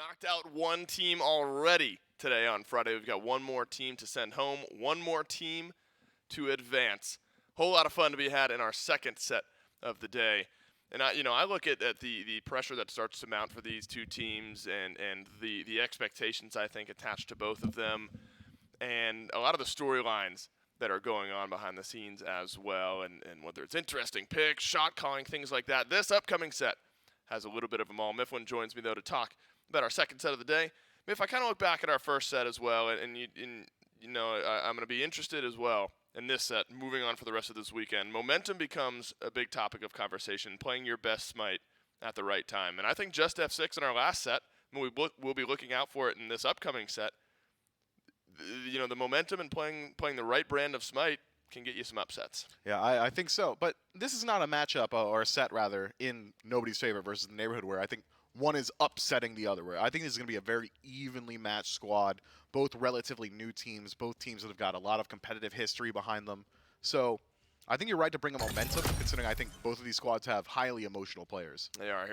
knocked out one team already today on Friday. We've got one more team to send home, one more team to advance. Whole lot of fun to be had in our second set of the day. And I look at the pressure that starts to mount for these two teams and the expectations, I think, attached to both of them, and a lot of the storylines that are going on behind the scenes as well, and whether it's interesting picks, shot calling, things like that. This upcoming set has a little bit of them all. Mifflin joins me, though, to talk about our second set of the day. Miff, I kind of look back at our first set as well, and I'm going to be interested as well in this set, moving on for the rest of this weekend. Momentum becomes a big topic of conversation, playing your best smite at the right time. And I think just F6 in our last set, we'll be looking out for it in this upcoming set. The momentum and playing the right brand of smite can get you some upsets. Yeah, I think so. But this is not a matchup, or a set rather, in nobody's favor versus the neighborhood, where I think one is upsetting the other. Where I think this is going to be a very evenly matched squad, both relatively new teams, both teams that have got a lot of competitive history behind them. So I think you're right to bring a momentum, considering I think both of these squads have highly emotional players. They are.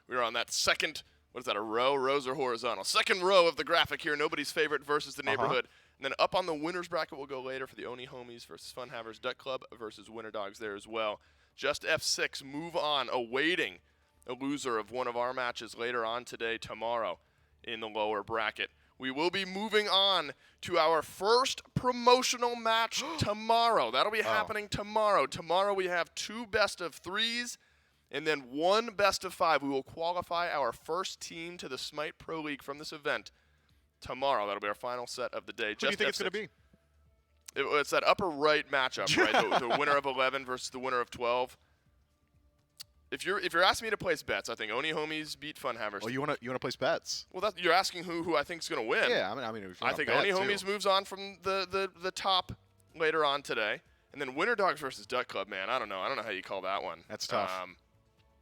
We're on that second, what is that, a row? Rows or horizontal? Second row of the graphic here, nobody's favorite versus the neighborhood. And then up on the winners bracket, we'll go later for the Oni Homies versus Fun Havers Duck Club versus Winter Dogs there as well. Just F6, move on, awaiting a loser of one of our matches later on today, tomorrow, in the lower bracket. We will be moving on to our first promotional match tomorrow. That'll be happening tomorrow. Tomorrow we have 2 best of 3s and then 1 best of 5. We will qualify our first team to the Smite Pro League from this event tomorrow. That'll be our final set of the day. Who do you think it's going to be? It's that upper right matchup, right? the winner of 11 versus the winner of 12. If you're asking me to place bets, I think Oni Homies beat Fun Havers. Oh, you want to place bets? Well, you're asking who I think is going to win. Yeah, I think Oni Homies moves on from the top later on today, and then Winter Dogs versus Duck Club. Man, I don't know how you call that one. That's tough.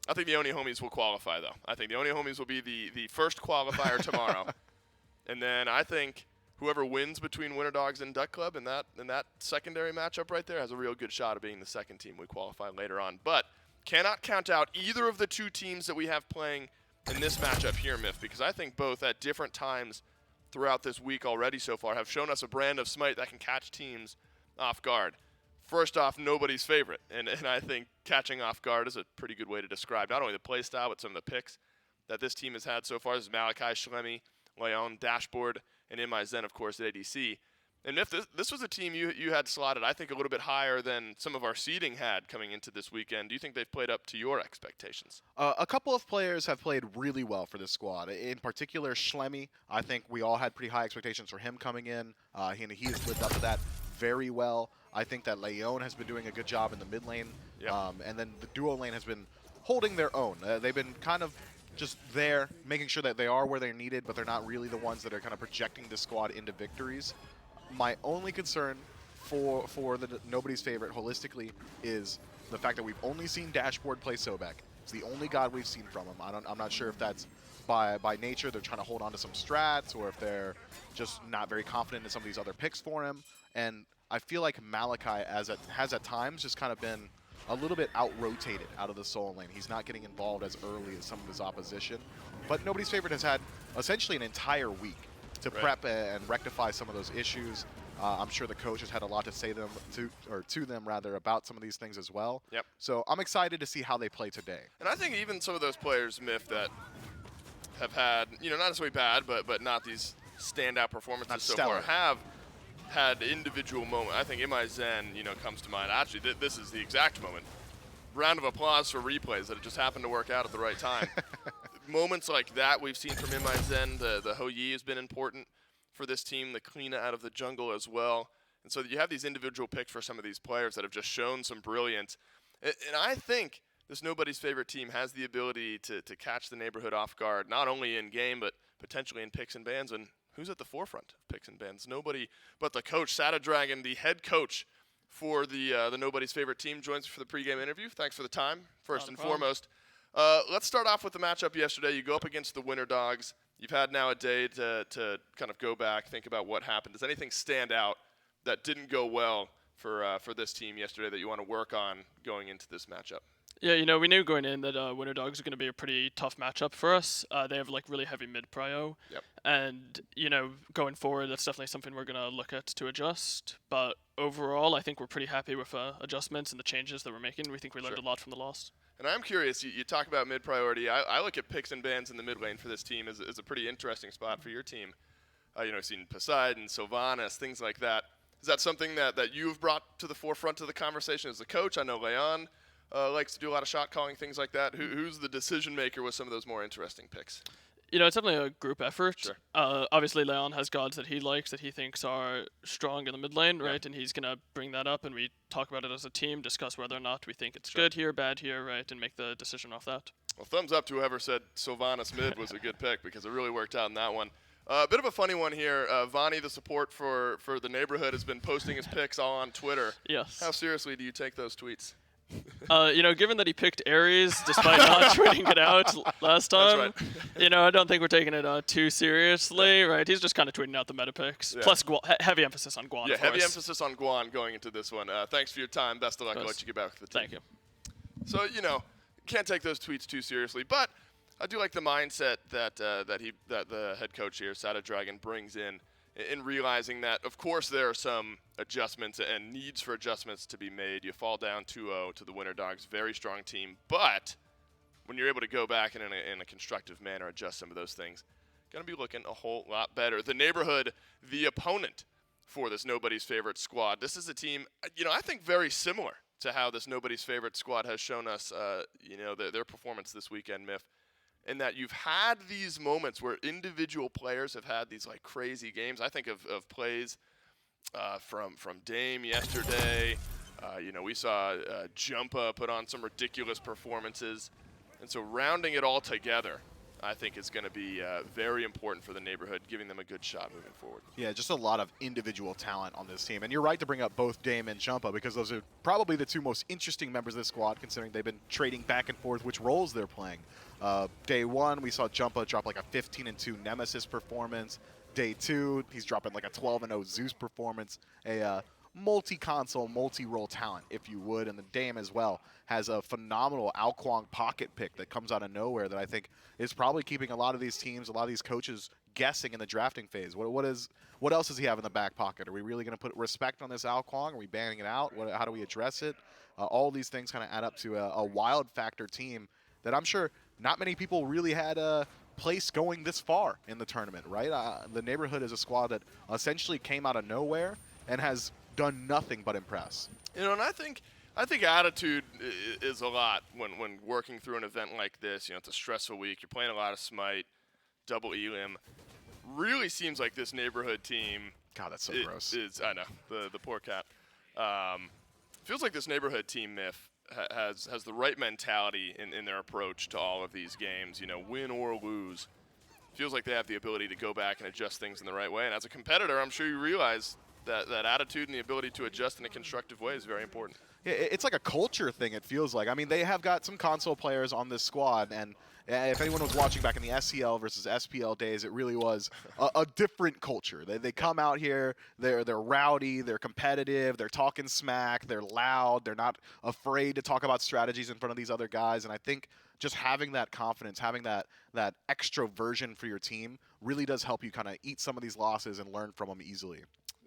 I think the Oni Homies will qualify, though. I think the Oni Homies will be the first qualifier tomorrow, and then I think whoever wins between Winter Dogs and Duck Club in that secondary matchup right there has a real good shot of being the second team we qualify later on. But cannot count out either of the 2 teams that we have playing in this matchup here, Miff, because I think both at different times throughout this week already so far have shown us a brand of smite that can catch teams off guard. First off, nobody's favorite, and I think catching off guard is a pretty good way to describe not only the play style, but some of the picks that this team has had so far. This is Malachi, Schlemy, Leon, Dashboard, and in my Zen, of course, at ADC. And if this was a team you had slotted, I think, a little bit higher than some of our seeding had coming into this weekend. Do you think they've played up to your expectations? A couple of players have played really well for this squad. In particular, Schlemy, I think we all had pretty high expectations for him coming in. He has lived up to that very well. I think that Leon has been doing a good job in the mid lane. Yep. And then the duo lane has been holding their own. They've been kind of just there, making sure that they are where they're needed, but they're not really the ones that are kind of projecting the squad into victories. My only concern for the nobody's favorite holistically is the fact that we've only seen Dashboard play Sobek. It's the only god we've seen from him. I'm not sure if that's by nature they're trying to hold on to some strats, or if they're just not very confident in some of these other picks for him. And I feel like Malachi has at times just kind of been a little bit out-rotated out of the solo lane. He's not getting involved as early as some of his opposition. But nobody's favorite has had essentially an entire week to prep and rectify some of those issues. I'm sure the coach has had a lot to say to them about some of these things as well. Yep. So I'm excited to see how they play today. And I think even some of those players, Miff, that have had, not necessarily bad, but not these standout performances so far, have had individual moments. I think in my Zen, comes to mind. Actually, this is the exact moment. Round of applause for replays that it just happened to work out at the right time. Moments like that we've seen from in my Zen. The Ho Yi has been important for this team. The Kleena out of the jungle as well. And so you have these individual picks for some of these players that have just shown some brilliance. And I think this nobody's favorite team has the ability to catch the neighborhood off guard, not only in game, but potentially in picks and bans. And who's at the forefront of picks and bans? Nobody but the coach, Sada Dragon, the head coach for the nobody's favorite team, joins me for the pregame interview. Thanks for the time, first and foremost. Let's start off with the matchup yesterday. You go up against the Winter Dogs. You've had now a day to kind of go back, think about what happened. Does anything stand out that didn't go well for this team yesterday that you want to work on going into this matchup? Yeah, we knew going in that Winter Dogs are going to be a pretty tough matchup for us. They have like really heavy mid prio, Yep. and going forward, that's definitely something we're going to look at to adjust. But overall, I think we're pretty happy with adjustments and the changes that we're making. We think we learned a lot from the loss. And I'm curious, you talk about mid-priority. I look at picks and bans in the mid lane for this team as a pretty interesting spot for your team. Seen Poseidon, Sylvanas, things like that. Is that something that you've brought to the forefront of the conversation as a coach? I know Leon likes to do a lot of shot calling, things like that. Who's the decision maker with some of those more interesting picks? It's definitely a group effort. Sure. Obviously, Leon has gods that he likes, that he thinks are strong in the mid lane, right? And he's going to bring that up, and we talk about it as a team, discuss whether or not we think it's good here, bad here, right? And make the decision off that. Well, thumbs up to whoever said Sylvanas mid was a good pick, because it really worked out in that one. A bit of a funny one here. Vani, the support for the neighborhood, has been posting his picks all on Twitter. Yes. How seriously do you take those tweets? Given that he picked Ares despite not tweeting it out last time, That's right. I don't think we're taking it too seriously, right? He's just kind of tweeting out the meta picks. Yeah. Plus, heavy emphasis on Guan. Yeah, heavy emphasis on Guan going into this one. Thanks for your time. Best of luck. I'll let you get back to the team. Thank you. So, can't take those tweets too seriously, but I do like the mindset that the head coach here, Sada Dragon, brings in realizing that, of course, there are some adjustments and needs for adjustments to be made. You fall down 2-0 to the Winter Dogs, very strong team, but when you're able to go back and in a constructive manner adjust some of those things, going to be looking a whole lot better. The neighborhood, the opponent for this nobody's favorite squad. This is a team, I think very similar to how this nobody's favorite squad has shown us, their performance this weekend, Miff. In that you've had these moments where individual players have had these like crazy games. I think of plays from Dame yesterday. We saw Jumpa put on some ridiculous performances. And so rounding it all together, I think is going to be very important for the neighborhood, giving them a good shot moving forward. Yeah, just a lot of individual talent on this team. And you're right to bring up both Dame and Jumpa, because those are probably the two most interesting members of this squad, considering they've been trading back and forth which roles they're playing. Day one, we saw Jumpa drop like a 15-2 Nemesis performance. Day two, he's dropping like a 12-0 Zeus performance. A multi-console, multi-role talent, if you would. And the Dame as well has a phenomenal Ao Kuang pocket pick that comes out of nowhere that I think is probably keeping a lot of these teams, a lot of these coaches guessing in the drafting phase. What else does he have in the back pocket? Are we really going to put respect on this Ao Kuang? Are we banning it out? How do we address it? All these things kind of add up to a wild factor team that I'm sure not many people really had a place going this far in the tournament, right? The neighborhood is a squad that essentially came out of nowhere and has done nothing but impress. And I think attitude is a lot when working through an event like this. It's a stressful week. You're playing a lot of Smite, double Elim. Really seems like this neighborhood team. God, that's so gross. I know, the poor cat. Feels like this neighborhood team, Miff, has the right mentality in their approach to all of these games. Win or lose. Feels like they have the ability to go back and adjust things in the right way. And as a competitor, I'm sure you realize that attitude and the ability to adjust in a constructive way is very important. Yeah, it's like a culture thing, it feels like. I mean, they have got some console players on this squad, and if anyone was watching back in the SCL versus SPL days, it really was a different culture. They come out here, they're rowdy, they're competitive, they're talking smack, they're loud, they're not afraid to talk about strategies in front of these other guys, and I think just having that confidence, having that extroversion for your team really does help you kind of eat some of these losses and learn from them easily.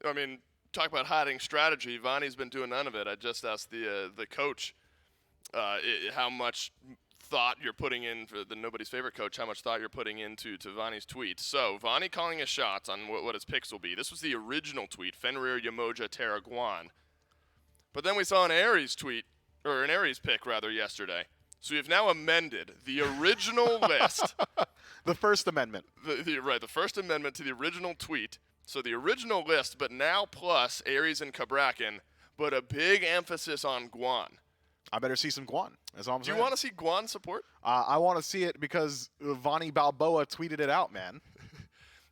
I mean, talk about hiding strategy. Vani's been doing none of it. I just asked the coach how much thought you're putting in, for the nobody's favorite coach, how much thought you're putting into Vani's tweets. So Vani calling his shots on what his picks will be. This was the original tweet, Fenrir, Yamoja, Terra, Guan. But then we saw an Ares tweet, or an Ares pick rather, yesterday. So we've now amended the original list. The First Amendment. The First Amendment to the original tweet. So the original list, but now plus Ares and Kabrakan, but a big emphasis on Guan. I better see some Guan. That's all I'm saying. Do you want to see Guan support? I want to see it because Vani Balboa tweeted it out, man.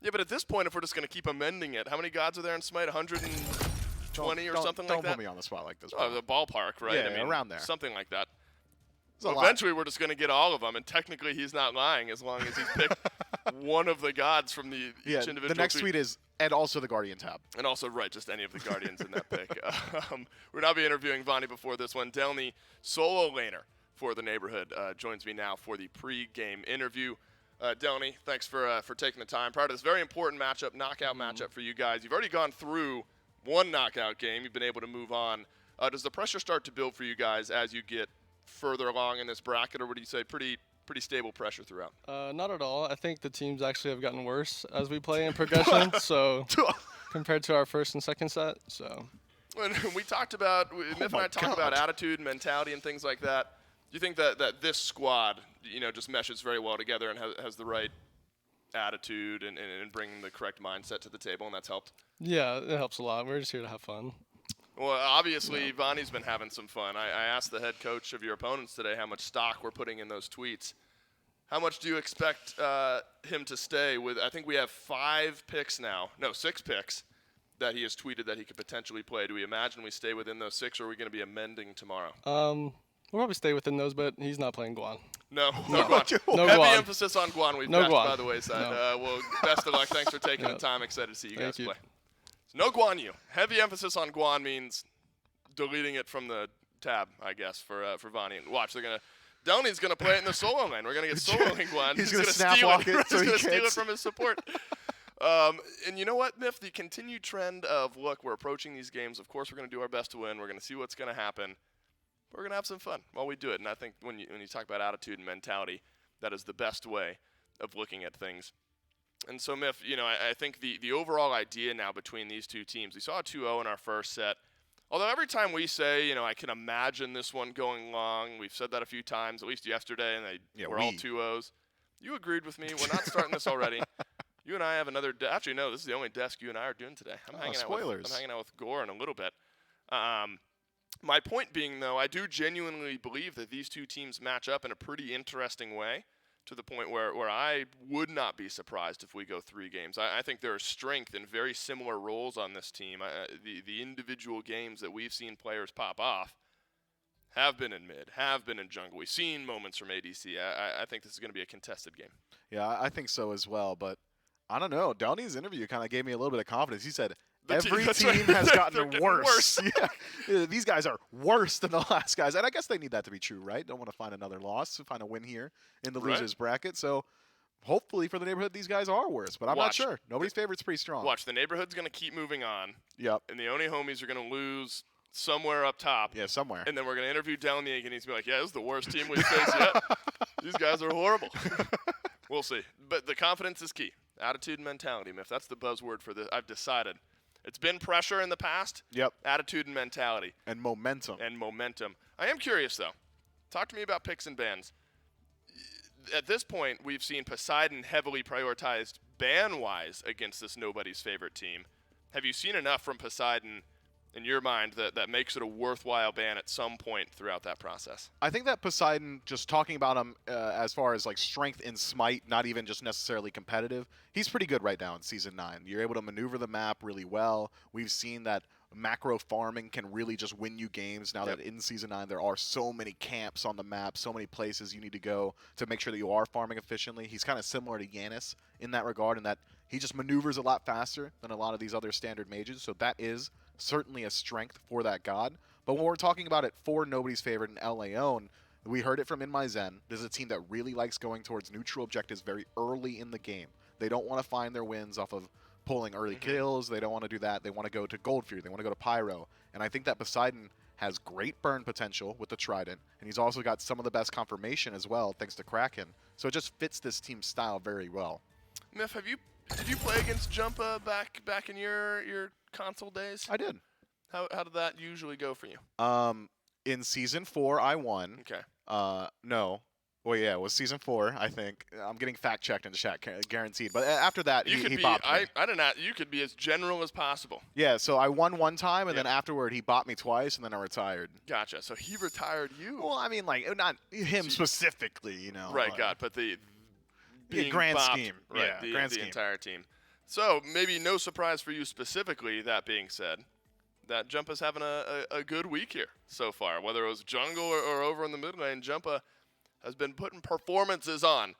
Yeah, but at this point, if we're just going to keep amending it, how many gods are there in Smite? 120 or something like that? Don't put me on the spot like this. The ballpark, right? Yeah, around there. Something like that. So eventually, we're just going to get all of them, and technically, he's not lying as long as he's picked one of the gods from each individual. The next tweet is, and also the Guardian tab. And also, right, just any of the Guardians in that pick. We're now be interviewing Vani before this one. Delny, solo laner for the neighborhood, joins me now for the pre-game interview. Delny, thanks for taking the time. Prior to this very important matchup, knockout matchup for you guys. You've already gone through one knockout game. You've been able to move on. Does the pressure start to build for you guys as you get further along in this bracket, or would you say pretty stable pressure throughout? Not at all. I think the teams actually have gotten worse as we play in progression. So compared to our first and second set, so. When we talked about, Myth and I talked about attitude and mentality and things like that. Do you think that this squad, just meshes very well together and has the right attitude and bringing the correct mindset to the table, and that's helped? Yeah, it helps a lot. We're just here to have fun. Well, obviously, Vonnie's been having some fun. I asked the head coach of your opponents today how much stock we're putting in those tweets. How much do you expect him to stay with? I think we have 6 picks that he has tweeted that he could potentially play. Do we imagine we stay within those 6, or are we going to be amending tomorrow? We'll probably stay within those, but he's not playing Guan. No Guan. No Heavy Guan. emphasis on Guan. We've No passed Guan. by the wayside. No. Well, best of luck. Thanks for taking the time. Excited to see you Thank guys play. So no Guan Yu. Heavy emphasis on Guan means deleting it from the tab, I guess, for Vonnie. And watch, Delny's going to play it in the solo lane. We're going to get solo lane Guan. He's going to steal snap-walk it He's so he going to steal can't it from his support. And you know what, Miff? The continued trend of, look, we're approaching these games. Of course, we're going to do our best to win. We're going to see what's going to happen. We're going to have some fun while we do it. And I think when you talk about attitude and mentality, that is the best way of looking at things. And so, Miff, I think the overall idea now between these two teams, we saw a 2-0 in our first set. Although every time we say, I can imagine this one going long, we've said that a few times, at least yesterday, and we're all 2-0s. You agreed with me. We're not starting this already. You and I have another actually, no, this is the only desk you and I are doing today. I'm hanging out with Gore in a little bit. My point being, though, I do genuinely believe that these two teams match up in a pretty interesting way, to the point where I would not be surprised if we go 3 games. I think there is strength in very similar roles on this team. The individual games that we've seen players pop off have been in mid, have been in jungle. We've seen moments from ADC. I think this is going to be a contested game. Yeah, I think so as well, but I don't know. Downey's interview kind of gave me a little bit of confidence. He said, every team has gotten worse. Yeah. These guys are worse than the last guys. And I guess they need that to be true, right? Don't want to find another loss, find a win here in the losers bracket. So hopefully for the neighborhood, these guys are worse. But I'm not sure. Nobody's favorite's pretty strong. Watch, the neighborhood's going to keep moving on. Yep. And the Oni homies are going to lose somewhere up top. Yeah, somewhere. And then we're going to interview Delny and he's going to be like, yeah, this is the worst team we've faced yet. These guys are horrible. We'll see. But the confidence is key. Attitude and mentality, Miff. That's the buzzword for this. I've decided. It's been pressure in the past. Yep. Attitude and mentality. And momentum. I am curious, though. Talk to me about picks and bans. At this point, we've seen Poseidon heavily prioritized ban-wise against this nobody's favorite team. Have you seen enough from Poseidon in your mind that makes it a worthwhile ban at some point throughout that process? I think that Poseidon, just talking about him as far as like strength in Smite, not even just necessarily competitive, he's pretty good right now in Season 9. You're able to maneuver the map really well. We've seen that macro farming can really just win you games now that in Season 9 there are so many camps on the map, so many places you need to go to make sure that you are farming efficiently. He's kind of similar to Yanis in that regard, in that he just maneuvers a lot faster than a lot of these other standard mages, so that is certainly a strength for that god. But when we're talking about it for nobody's favorite in LA Own, we heard it from In My Zen. This is a team that really likes going towards neutral objectives very early in the game. They don't want to find their wins off of pulling early kills. They don't want to do that. They want to go to Gold Fury. They want to go to Pyro. And I think that Poseidon has great burn potential with the Trident, and he's also got some of the best confirmation as well, thanks to Kraken. So it just fits this team's style very well. Miff, did you play against Jumpa back in your console days? I did. How did that usually go for you? In Season 4, I won. Okay. No. Well, yeah, it was Season 4, I think. I'm getting fact-checked in the chat, guaranteed. But after that, he bopped me. I didn't. You could be as general as possible. Yeah, so I won one time, and then afterward, he bopped me twice, and then I retired. Gotcha. So he retired you. Well, I mean, like, not him specifically, you know. Right, God, but the grand bopped, scheme. Right, yeah, the entire team. So maybe no surprise for you specifically, that being said, that Jumpa's having a good week here so far. Whether it was jungle or over in the mid lane, Jumpa has been putting performances on.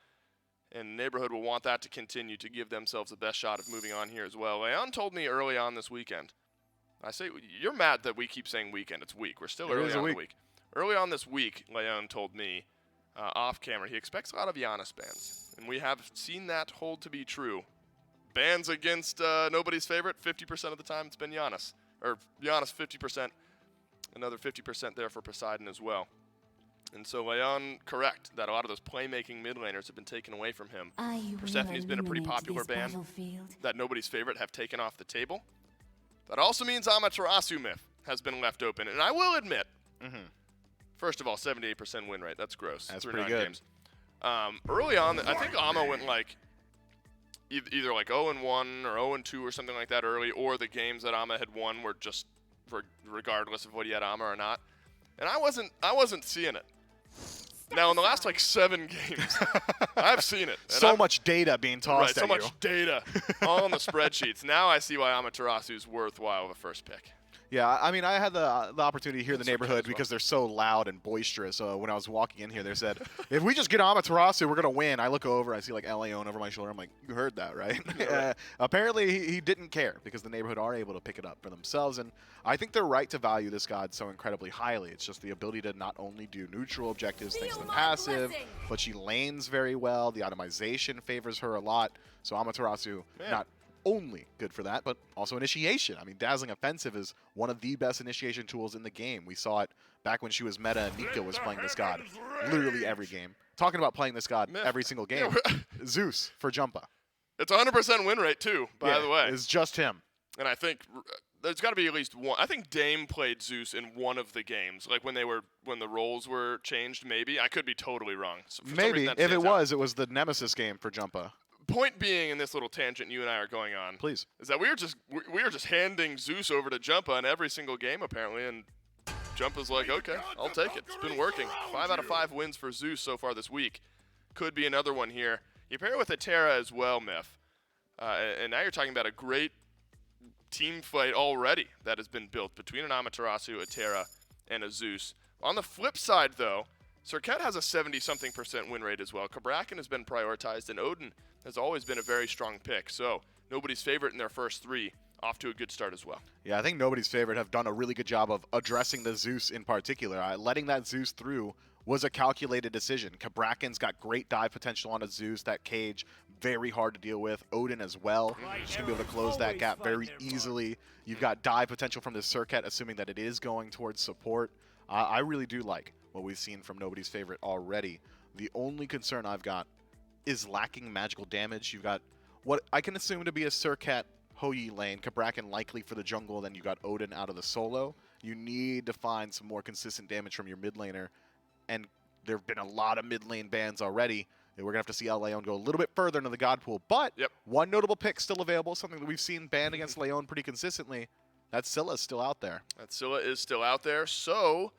And Neighborhood will want that to continue to give themselves the best shot of moving on here as well. Leon told me early on this weekend, I say, you're mad that we keep saying weekend. It's week. We're still early on in the week. early on this week, Leon told me off camera he expects a lot of Giannis bans, and we have seen that hold to be true. Bans against nobody's favorite, 50% of the time it's been Giannis. Or Giannis 50%, another 50% there for Poseidon as well. And so Leon, correct, that a lot of those playmaking mid laners have been taken away from him. Persephone's been a pretty popular ban that nobody's favorite have taken off the table. That also means Amaterasu myth has been left open. And I will admit, first of all, 78% win rate. That's gross. That's pretty good. Games. Early on, I think Ama went like either like 0-1 or 0-2 or something like that early, or the games that Ama had won were just regardless of what he had Ama or not. And I wasn't seeing it. Now in the last like 7 games, I've seen it. So much data being tossed at you. So much data all on the spreadsheets. Now I see why Amaterasu's worthwhile of a first pick. Yeah, I mean, I had the opportunity here in the neighborhood because they're so loud and boisterous. When I was walking in here, they said, if we just get Amaterasu, we're going to win. I look over, I see like Leon over my shoulder. I'm like, you heard that, right? Yeah. Apparently, he didn't care because the neighborhood are able to pick it up for themselves. And I think they're right to value this god so incredibly highly. It's just the ability to not only do neutral objectives thanks to the passive, but she lanes very well. The itemization favors her a lot. So Amaterasu, not only good for that, but also initiation. I mean, Dazzling Offensive is one of the best initiation tools in the game. We saw it back when she was meta and Nika was playing this god literally every game. Talking about playing this god every single game. Zeus for Jumpa. It's 100% win rate too, by the way. It's just him. And I think there's got to be at least one. I think Dame played Zeus in one of the games, like when the roles were changed. Maybe I could be totally wrong. So maybe if it was the Nemesis game for Jumpa. Point being, in this little tangent you and I are going on, please, is that we were just handing Zeus over to Jumpa in every single game apparently, and Jumpa's like, okay, I'll take it. It's been working. 5 out of 5 wins for Zeus so far this week. Could be another one here. You pair it with a Terra as well, Myth, and now you're talking about a great team fight already that has been built between an Amaterasu, a Terra, and a Zeus. On the flip side, though, Serket has a 70-something% win rate as well. Cabrakan has been prioritized, and Odin has always been a very strong pick. So nobody's favorite in their first 3, off to a good start as well. Yeah, I think nobody's favorite have done a really good job of addressing the Zeus in particular. Letting that Zeus through was a calculated decision. Cabrakan's got great dive potential on a Zeus. That cage, very hard to deal with. Odin as well. She's going to be able to close that gap very easily. You've got dive potential from this Serket, assuming that it is going towards support. I really do like what we've seen from nobody's favorite already. The only concern I've got is lacking magical damage. You've got what I can assume to be a Serket Hou-Yi lane, Cabrakan likely for the jungle, then you got Odin out of the solo. You need to find some more consistent damage from your mid laner, and there have been a lot of mid lane bans already. We're going to have to see Leon go a little bit further into the god pool, but one notable pick still available, something that we've seen banned against Leon pretty consistently. That Scylla is still out there. That Scylla is still out there, so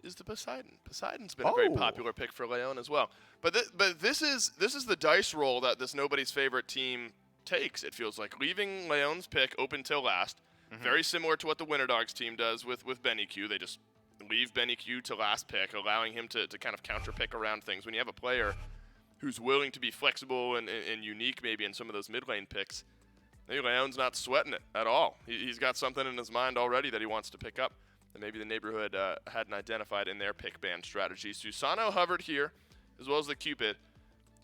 is the Poseidon. Poseidon's been a very popular pick for Leon as well. But this is the dice roll that this nobody's favorite team takes, it feels like. Leaving Leon's pick open till last, very similar to what the Winter Dogs team does with Benny Q. They just leave Benny Q to last pick, allowing him to kind of counter pick around things. When you have a player who's willing to be flexible and unique maybe in some of those mid lane picks, maybe Leon's not sweating it at all. He's got something in his mind already that he wants to pick up that maybe the neighborhood hadn't identified in their pick ban strategy. Susano hovered here, as well as the Cupid.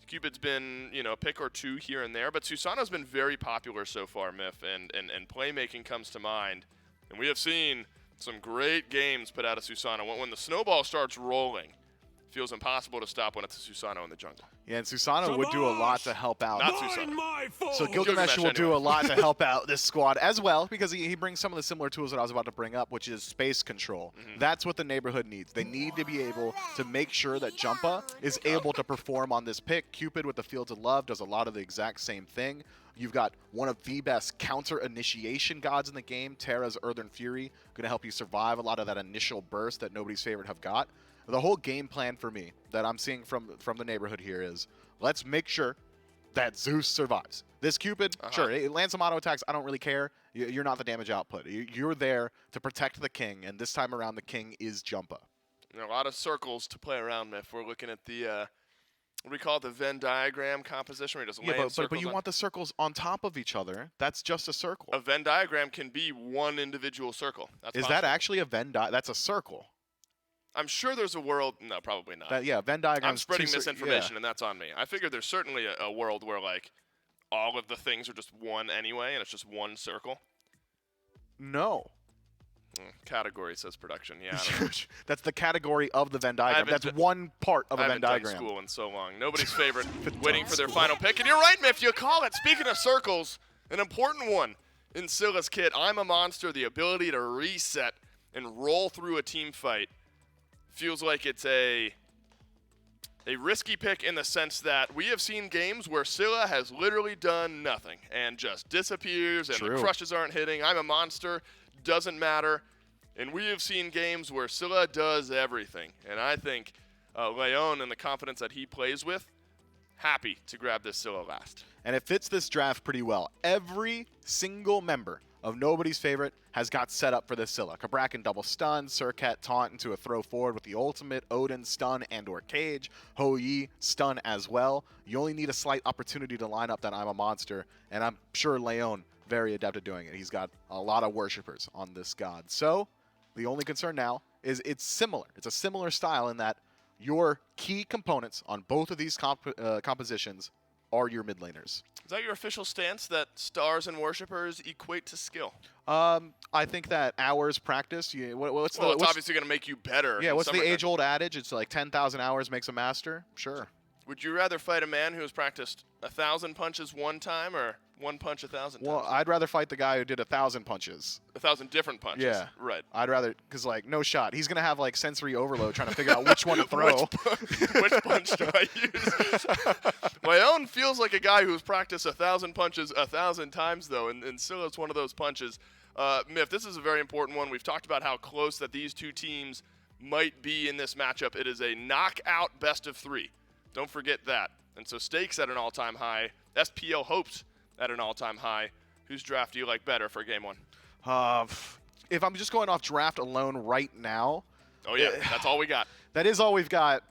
Cupid's been, a pick or 2 here and there, but Susano's been very popular so far, Myth, and playmaking comes to mind. And we have seen some great games put out of Susano. When the snowball starts rolling, it feels impossible to stop when it's a Susano in the jungle. Yeah, and Susano would do a lot to help out. Not Susano. So Gilgamesh will do a lot to help out this squad as well, because he brings some of the similar tools that I was about to bring up, which is space control. That's what the neighborhood needs. They need to be able to make sure that Jumpa is able to perform on this pick. Cupid with the Fields of Love does a lot of the exact same thing. You've got one of the best counter initiation gods in the game, Terra's Earthen Fury, going to help you survive a lot of that initial burst that nobody's favorite have got. The whole game plan for me that I'm seeing from the neighborhood here is, let's make sure that Zeus survives. This Cupid, sure, it lands some auto attacks. I don't really care. You're not the damage output. You're there to protect the king, and this time around the king is Jumpa. There are a lot of circles to play around if we're looking at the, what do we call it, the Venn diagram composition? Where you just land circles but you want the circles on top of each other. That's just a circle. A Venn diagram can be one individual circle. That's is possible. that actually a Venn diagram? That's a circle. I'm sure there's a world. No, probably not. Yeah, Venn diagrams. I'm spreading misinformation, and that's on me. I figure there's certainly a world where like all of the things are just one anyway, and it's just one circle. No. Category says production. Yeah, I don't know. That's the category of the Venn diagram. That's one part of a Venn diagram. I haven't done school in so long. Nobody's favorite, waiting for their final pick. And you're right, Miff. You call it. Speaking of circles, an important one in Scylla's kit. I'm a monster. The ability to reset and roll through a team fight feels like it's a risky pick in the sense that we have seen games where Scylla has literally done nothing and just disappears and the crushes aren't hitting. I'm a monster. Doesn't matter. And we have seen games where Scylla does everything. And I think Leon and the confidence that he plays with, happy to grab this Scylla last. And it fits this draft pretty well. Every single member of Nobody's Favorite has got set up for this Scylla. Cabrakan double stun, Surcat taunt into a throw forward with the ultimate, Odin stun and or cage, Ho Yi stun as well. You only need a slight opportunity to line up that I'm a monster, and I'm sure Leon very adept at doing it. He's got a lot of worshippers on this god. So the only concern now is it's similar. It's a similar style in that your key components on both of these compositions are your mid laners. Is that your official stance, that stars and worshippers equate to skill? I think that hours practice. It's obviously going to make you better. Yeah, what's the age-old adage? It's like 10,000 hours makes a master. Sure. Would you rather fight a man who has practiced 1,000 punches one time or one punch 1,000 times? Well, I'd rather fight the guy who did 1,000 punches. 1,000 different punches. Yeah. Right. I'd rather, because like, no shot. He's going to have like sensory overload trying to figure out which one to throw. Which punch do I use? My own feels like a guy who's practiced 1,000 punches 1,000 times, though, and still it's one of those punches. Miff, this is a very important one. We've talked about how close that these two teams might be in this matchup. It is a knockout best of 3. Don't forget that. And so stakes at an all-time high. SPL hopes at an all-time high. Whose draft do you like better for game 1? If I'm just going off draft alone right now. Oh, yeah. That's all we got. That is all we've got.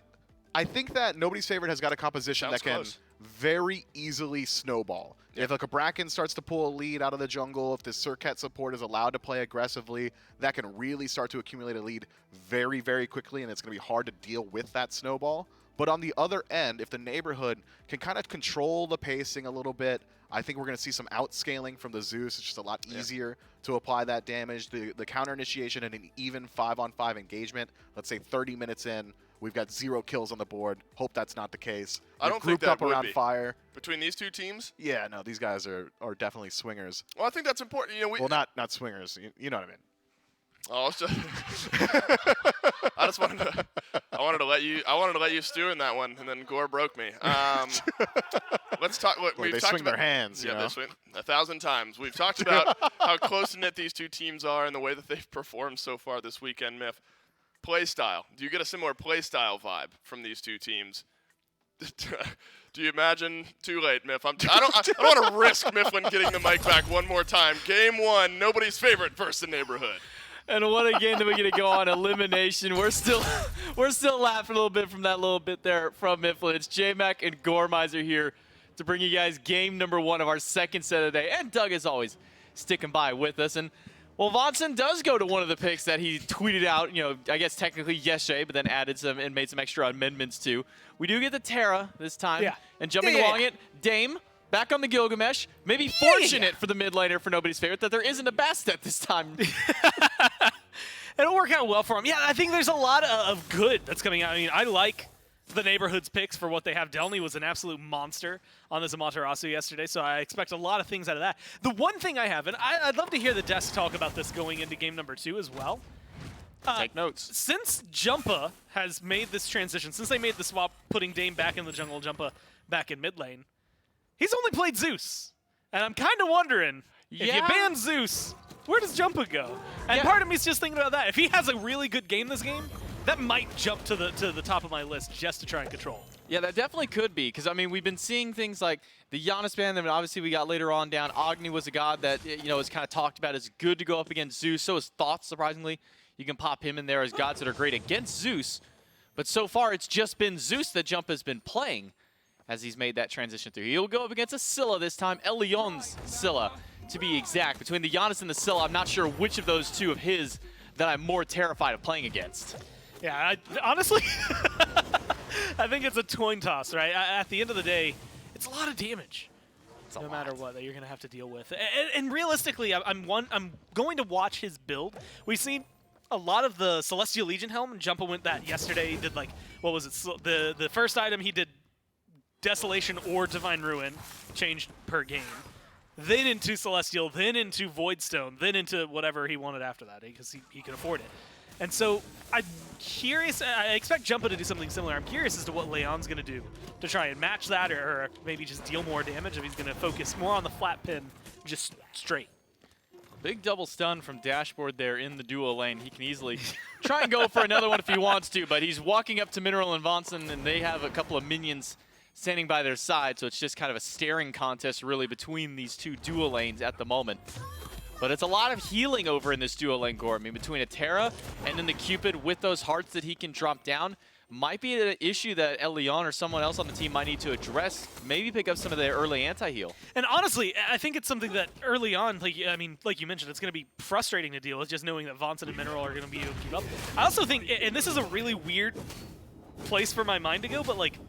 I think that Nobody's Favorite has got a composition that can very easily snowball. Yeah. If a Cabrakan starts to pull a lead out of the jungle, if the Surcat support is allowed to play aggressively, that can really start to accumulate a lead very, very quickly, and it's going to be hard to deal with that snowball. But on the other end, if the neighborhood can kind of control the pacing a little bit, I think we're going to see some outscaling from the Zeus. It's just a lot easier to apply that damage. The counter initiation and an even 5-on-5 engagement, let's say 30 minutes in, we've got 0 kills on the board. Hope that's not the case. I don't think that up around fire. Between these two teams? Yeah, no, these guys are definitely swingers. Well, I think that's important. You know, well, not swingers. You know what I mean. Oh, it's just I wanted to let you stew in that one, and then Gore broke me. Let's talk. Look, they swing their hands. Yeah, they swing 1,000 times. We've talked about how close knit these two teams are and the way that they've performed so far this weekend. Miff, play style. Do you get a similar play style vibe from these two teams? Do you imagine? Too late, Miff. I don't want to risk Mifflin getting the mic back one more time. Game 1, Nobody's Favorite versus the neighborhood. And what a game that we're going to go on elimination. We're still laughing a little bit from that little bit there from Mifflin. It's J-Mac and Gormizer here to bring you guys game number 1 of our second set of the day. And Doug, as always, sticking by with us. And, well, Vonson does go to one of the picks that he tweeted out, I guess technically yesterday, but then added some and made some extra amendments to. We do get the Terra this time. Yeah. And jumping along it, Dame. Back on the Gilgamesh, maybe fortunate for the mid laner for Nobody's Favorite that there isn't a Bastet this time. It'll work out well for him. Yeah, I think there's a lot of good that's coming out. I mean, I like the neighborhood's picks for what they have. Delny was an absolute monster on this Amaterasu yesterday, so I expect a lot of things out of that. The one thing I have, and I'd love to hear the desk talk about this going into game number 2 as well. Take notes. Since Jumpa has made this transition, since they made the swap putting Dame back in the jungle, Jumpa back in mid lane, he's only played Zeus. And I'm kind of wondering, if you ban Zeus, where does Jumpa go? And part of me is just thinking about that. If he has a really good game this game, that might jump to the top of my list just to try and control. Yeah, that definitely could be, because, I mean, we've been seeing things like the Giannis ban, then obviously we got later on down. Agni was a god that, is kind of talked about as good to go up against Zeus. So is Thoughts, surprisingly. You can pop him in there as gods that are great against Zeus. But so far, it's just been Zeus that Jumpa's been playing as he's made that transition through. He'll go up against a Scylla this time, Elion's Scylla, to be exact. Between the Giannis and the Scylla, I'm not sure which of those two of his that I'm more terrified of playing against. Yeah, honestly, I think it's a coin toss, right? At the end of the day, it's a lot of damage. No matter what that you're going to have to deal with. And realistically, I'm going to watch his build. We've seen a lot of the Celestial Legion helm, and Jumpa went that yesterday. He did, like, what was it? The first item he did Desolation or Divine Ruin, changed per game. Then into Celestial, then into Voidstone, then into whatever he wanted after that, because he could afford it. And so I'm curious. I expect Jumpa to do something similar. I'm curious as to what Leon's going to do to try and match that, or maybe just deal more damage if he's going to focus more on the flat pin, just straight. Big double stun from Dashboard there in the duo lane. He can easily try and go for another one if he wants to, but he's walking up to Mineral and Vonson, and they have a couple of minions standing by their side, so it's just kind of a staring contest really between these two duo lanes at the moment. But it's a lot of healing over in this duo lane, Gore. I mean, between a Terra and then the Cupid with those hearts that he can drop down, might be an issue that Leon or someone else on the team might need to address. Maybe pick up some of their early anti-heal. And honestly, I think it's something that early on, like you mentioned, it's going to be frustrating to deal with, just knowing that Vonson and Mineral are going to be able to keep up. I also think, and this is a really weird place for my mind to go, but like,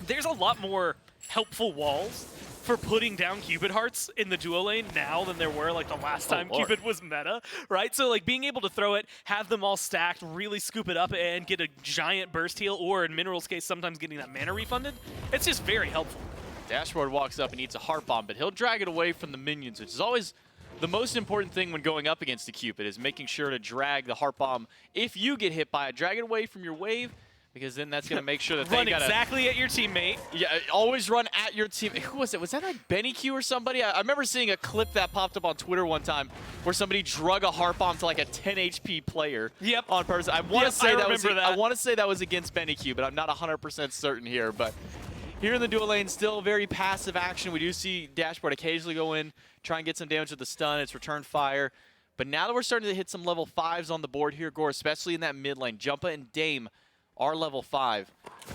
there's a lot more helpful walls for putting down Cupid hearts in the duo lane now than there were like the last time Cupid was meta, right? So like being able to throw it, have them all stacked, really scoop it up and get a giant burst heal, or in Mineral's case, sometimes getting that mana refunded, it's just very helpful. Dashboard walks up and eats a heart bomb, but he'll drag it away from the minions, which is always the most important thing when going up against the Cupid, is making sure to drag the heart bomb. If you get hit by it, drag it away from your wave, because then that's going to make sure that run they got exactly at your teammate. Yeah, always run at your team. Who was it? Was that like Benny Q or somebody? I remember seeing a clip that popped up on Twitter one time where somebody drug a heart bomb to like a 10 HP player. Yep. On purpose. I want to say that. I want to say that was against Benny Q, but I'm not 100% certain here. But here in the dual lane, still very passive action. We do see Dashboard occasionally go in, try and get some damage with the stun. It's return fire. But now that we're starting to hit some level 5s on the board here, Gore, especially in that mid lane, Jumpa and Dame are level 5.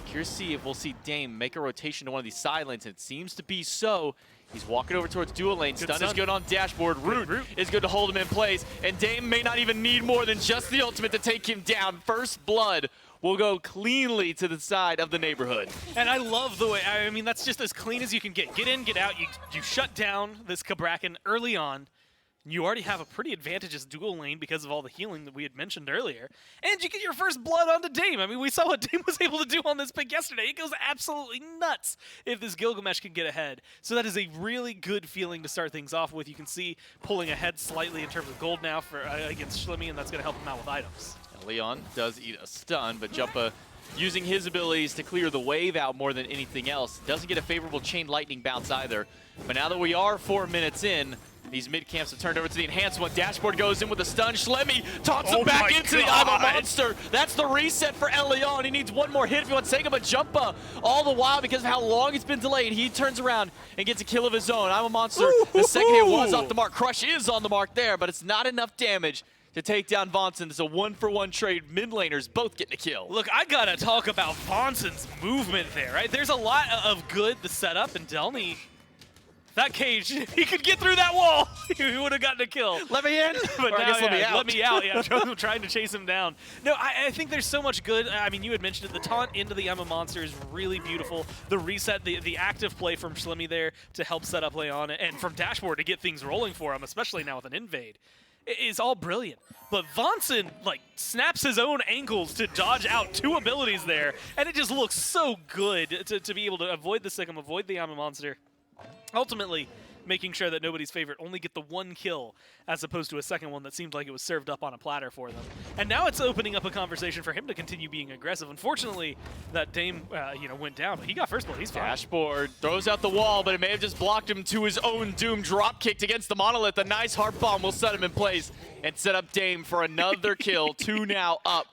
Curious to see if we'll see Dame make a rotation to one of these side lanes, and it seems to be so. He's walking over towards dual lane. Stun is good on Dashboard. Root is good to hold him in place, and Dame may not even need more than just the ultimate to take him down. First blood will go cleanly to the side of the neighborhood. And I love the way, I mean, that's just as clean as you can get. Get in, get out. You shut down this Cabrakan early on. You already have a pretty advantageous dual lane because of all the healing that we had mentioned earlier. And you get your first blood onto Dame. I mean, we saw what Dame was able to do on this pick yesterday. It goes absolutely nuts if this Gilgamesh can get ahead. So that is a really good feeling to start things off with. You can see pulling ahead slightly in terms of gold now for against Shlimmy, and that's going to help him out with items. Now, Leon does eat a stun, but Jumpa using his abilities to clear the wave out more than anything else. Doesn't get a favorable chain lightning bounce either. But now that we are 4 minutes in, these mid camps have turned over to the enhanced one. Dashboard goes in with a stun. Shlemmy tops him back into the I'm a Monster. That's the reset for Leon. He needs one more hit if he wants to take him, but Jumpa, all the while, because of how long it's been delayed, he turns around and gets a kill of his own. I'm a Monster. The second hit was off the mark. Crush is on the mark there, but it's not enough damage to take down Vonson. It's a 1-for-1 trade. Mid laners both getting a kill. Look, I gotta talk about Vonson's movement there, right? There's a lot of good, the setup, and Delny, that cage, he could get through that wall. He would have gotten a kill. Let me in, but or now, I guess let me out. Let me out, yeah, trying to chase him down. No, I think there's so much good. I mean, you had mentioned it. The taunt into the Emma Monster is really beautiful. The reset, the active play from Shlimmy there to help set up Leon, and from Dashboard to get things rolling for him, especially now with an invade, is all brilliant. But Vonson, like, snaps his own ankles to dodge out 2 abilities there, and it just looks so good to be able to avoid the Sikkim, avoid the Emma Monster. Ultimately, making sure that nobody's favorite only get the 1 kill as opposed to a second one that seemed like it was served up on a platter for them. And now it's opening up a conversation for him to continue being aggressive. Unfortunately, that Dame went down, but he got first blood. He's fine. Dashboard throws out the wall, but it may have just blocked him to his own doom. Drop kicked against the Monolith. A nice heart bomb will set him in place and set up Dame for another kill. 2 now up.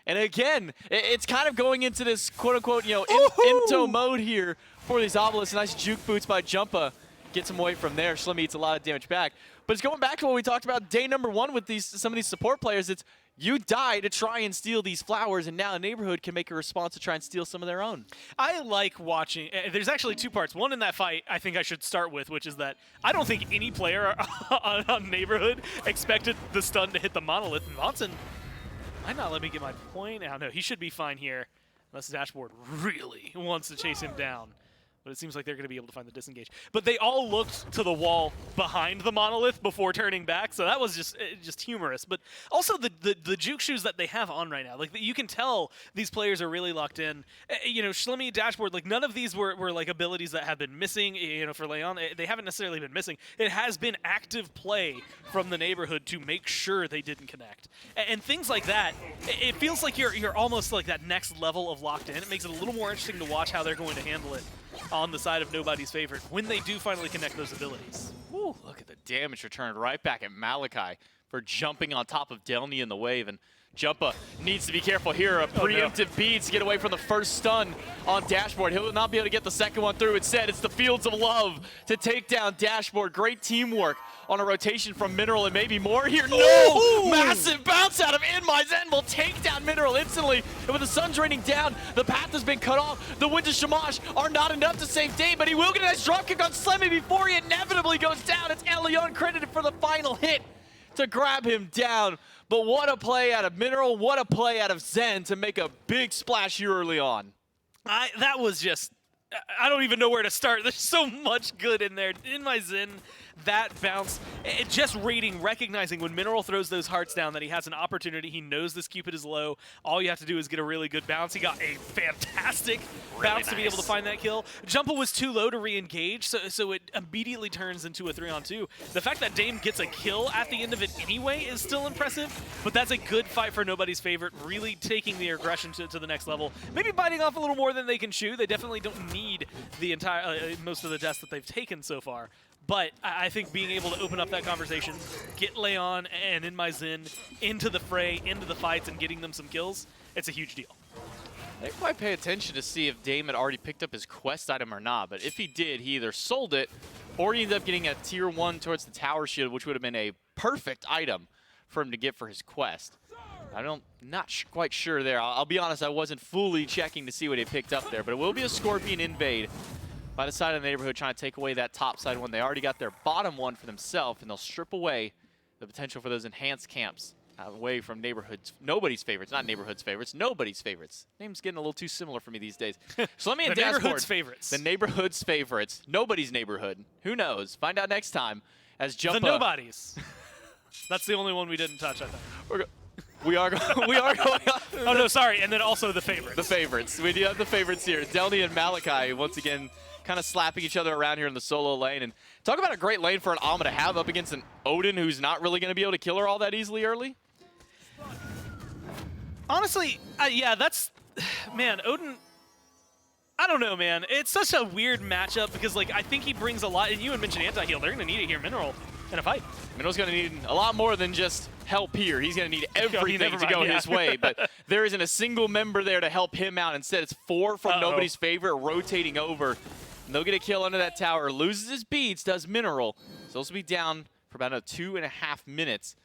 And again, it's kind of going into this quote-unquote, into mode here for these obelisks. Nice juke boots by Jumpa. Gets him away from there. Shlimmy eats a lot of damage back. But it's going back to what we talked about day number 1 with some of these support players. It's you die to try and steal these flowers, and now the neighborhood can make a response to try and steal some of their own. I like watching. There's actually 2 parts. One in that fight I think I should start with, which is that I don't think any player on Neighborhood expected the stun to hit the Monolith. And Vonson might not let me get my point out. No, he should be fine here, unless the dashboard really wants to chase him down. But it seems like they're going to be able to find the disengage. But they all looked to the wall behind the monolith before turning back, so that was just humorous. But also the juke shoes that they have on right now, like you can tell these players are really locked in. You know, Shlemmy, dashboard, like none of these were like abilities that have been missing. You know, for Leon, they haven't necessarily been missing. It has been active play from the neighborhood to make sure they didn't connect, and things like that. It feels like you're almost like that next level of locked in. It makes it a little more interesting to watch how they're going to handle it on the side of nobody's favorite when they do finally connect those abilities. Woo, look at the damage returned right back at Malachi for jumping on top of Delny in the wave. And Jumpa needs to be careful here. A preemptive bead to get away from the first stun on Dashboard. He'll not be able to get the second one through. Instead, it's the Fields of Love to take down Dashboard. Great teamwork on a rotation from Mineral and maybe more here. No! Ooh. Massive bounce out of In My Zen will take down Mineral instantly. And with the sun's raining down, the path has been cut off. The winds of Shamash are not enough to save Dame, but he will get a nice dropkick on Slemmy before he inevitably goes down. It's Elion credited for the final hit to grab him down. But what a play out of Mineral, what a play out of Zen to make a big splash here early on. That was just, I don't even know where to start. There's so much good in there. In My Zen, that bounce, just reading, recognizing when Mineral throws those hearts down that he has an opportunity. He knows this Cupid is low. All you have to do is get a really good bounce. He got a fantastic bounce to be able to find that kill. Jumpa was too low to re-engage, so it immediately turns into a 3-on-2. The fact that Dame gets a kill at the end of it anyway is still impressive, but that's a good fight for nobody's favorite, really taking the aggression to the next level. Maybe biting off a little more than they can chew. They definitely don't need the entire most of the deaths that they've taken so far. But I think being able to open up that conversation, get Leon and In My Zen into the fray, into the fights, and getting them some kills, it's a huge deal. I didn't quite pay attention to see if Dame had already picked up his quest item or not, but if he did, he either sold it or he ended up getting a tier 1 towards the tower shield, which would have been a perfect item for him to get for his quest. Not quite sure there. I'll be honest, I wasn't fully checking to see what he picked up there, but it will be a Scorpion invade by the side of the neighborhood, trying to take away that top side one. They already got their bottom one for themselves, and they'll strip away the potential for those enhanced camps away from neighborhoods. Nobody's favorites, not neighborhoods favorites, nobody's favorites. Name's getting a little too similar for me these days. So let me the neighborhood's favorites. The neighborhood's favorites. Nobody's neighborhood. Who knows? Find out next time as Jumpa. The nobodies. That's the only one we didn't touch, I think. We are going on. Oh, no, sorry. And then also the favorites. The favorites. We do have the favorites here. Delny and Malachi, once again, kind of slapping each other around here in the solo lane. And talk about a great lane for an Alma to have up against an Odin who's not really going to be able to kill her all that easily early. Honestly, yeah, that's... Man, Odin... I don't know, man. It's such a weird matchup because, like, I think he brings a lot. And you had mentioned anti-heal. They're going to need it here, Mineral, in a fight. Mineral's going to need a lot more than just help here. He's going to need everything to go his way. But there isn't a single member there to help him out. Instead, it's 4 from nobody's favorite rotating over. And they'll get a kill under that tower. Loses his beads, does Mineral. So this will be down for about 2.5 minutes.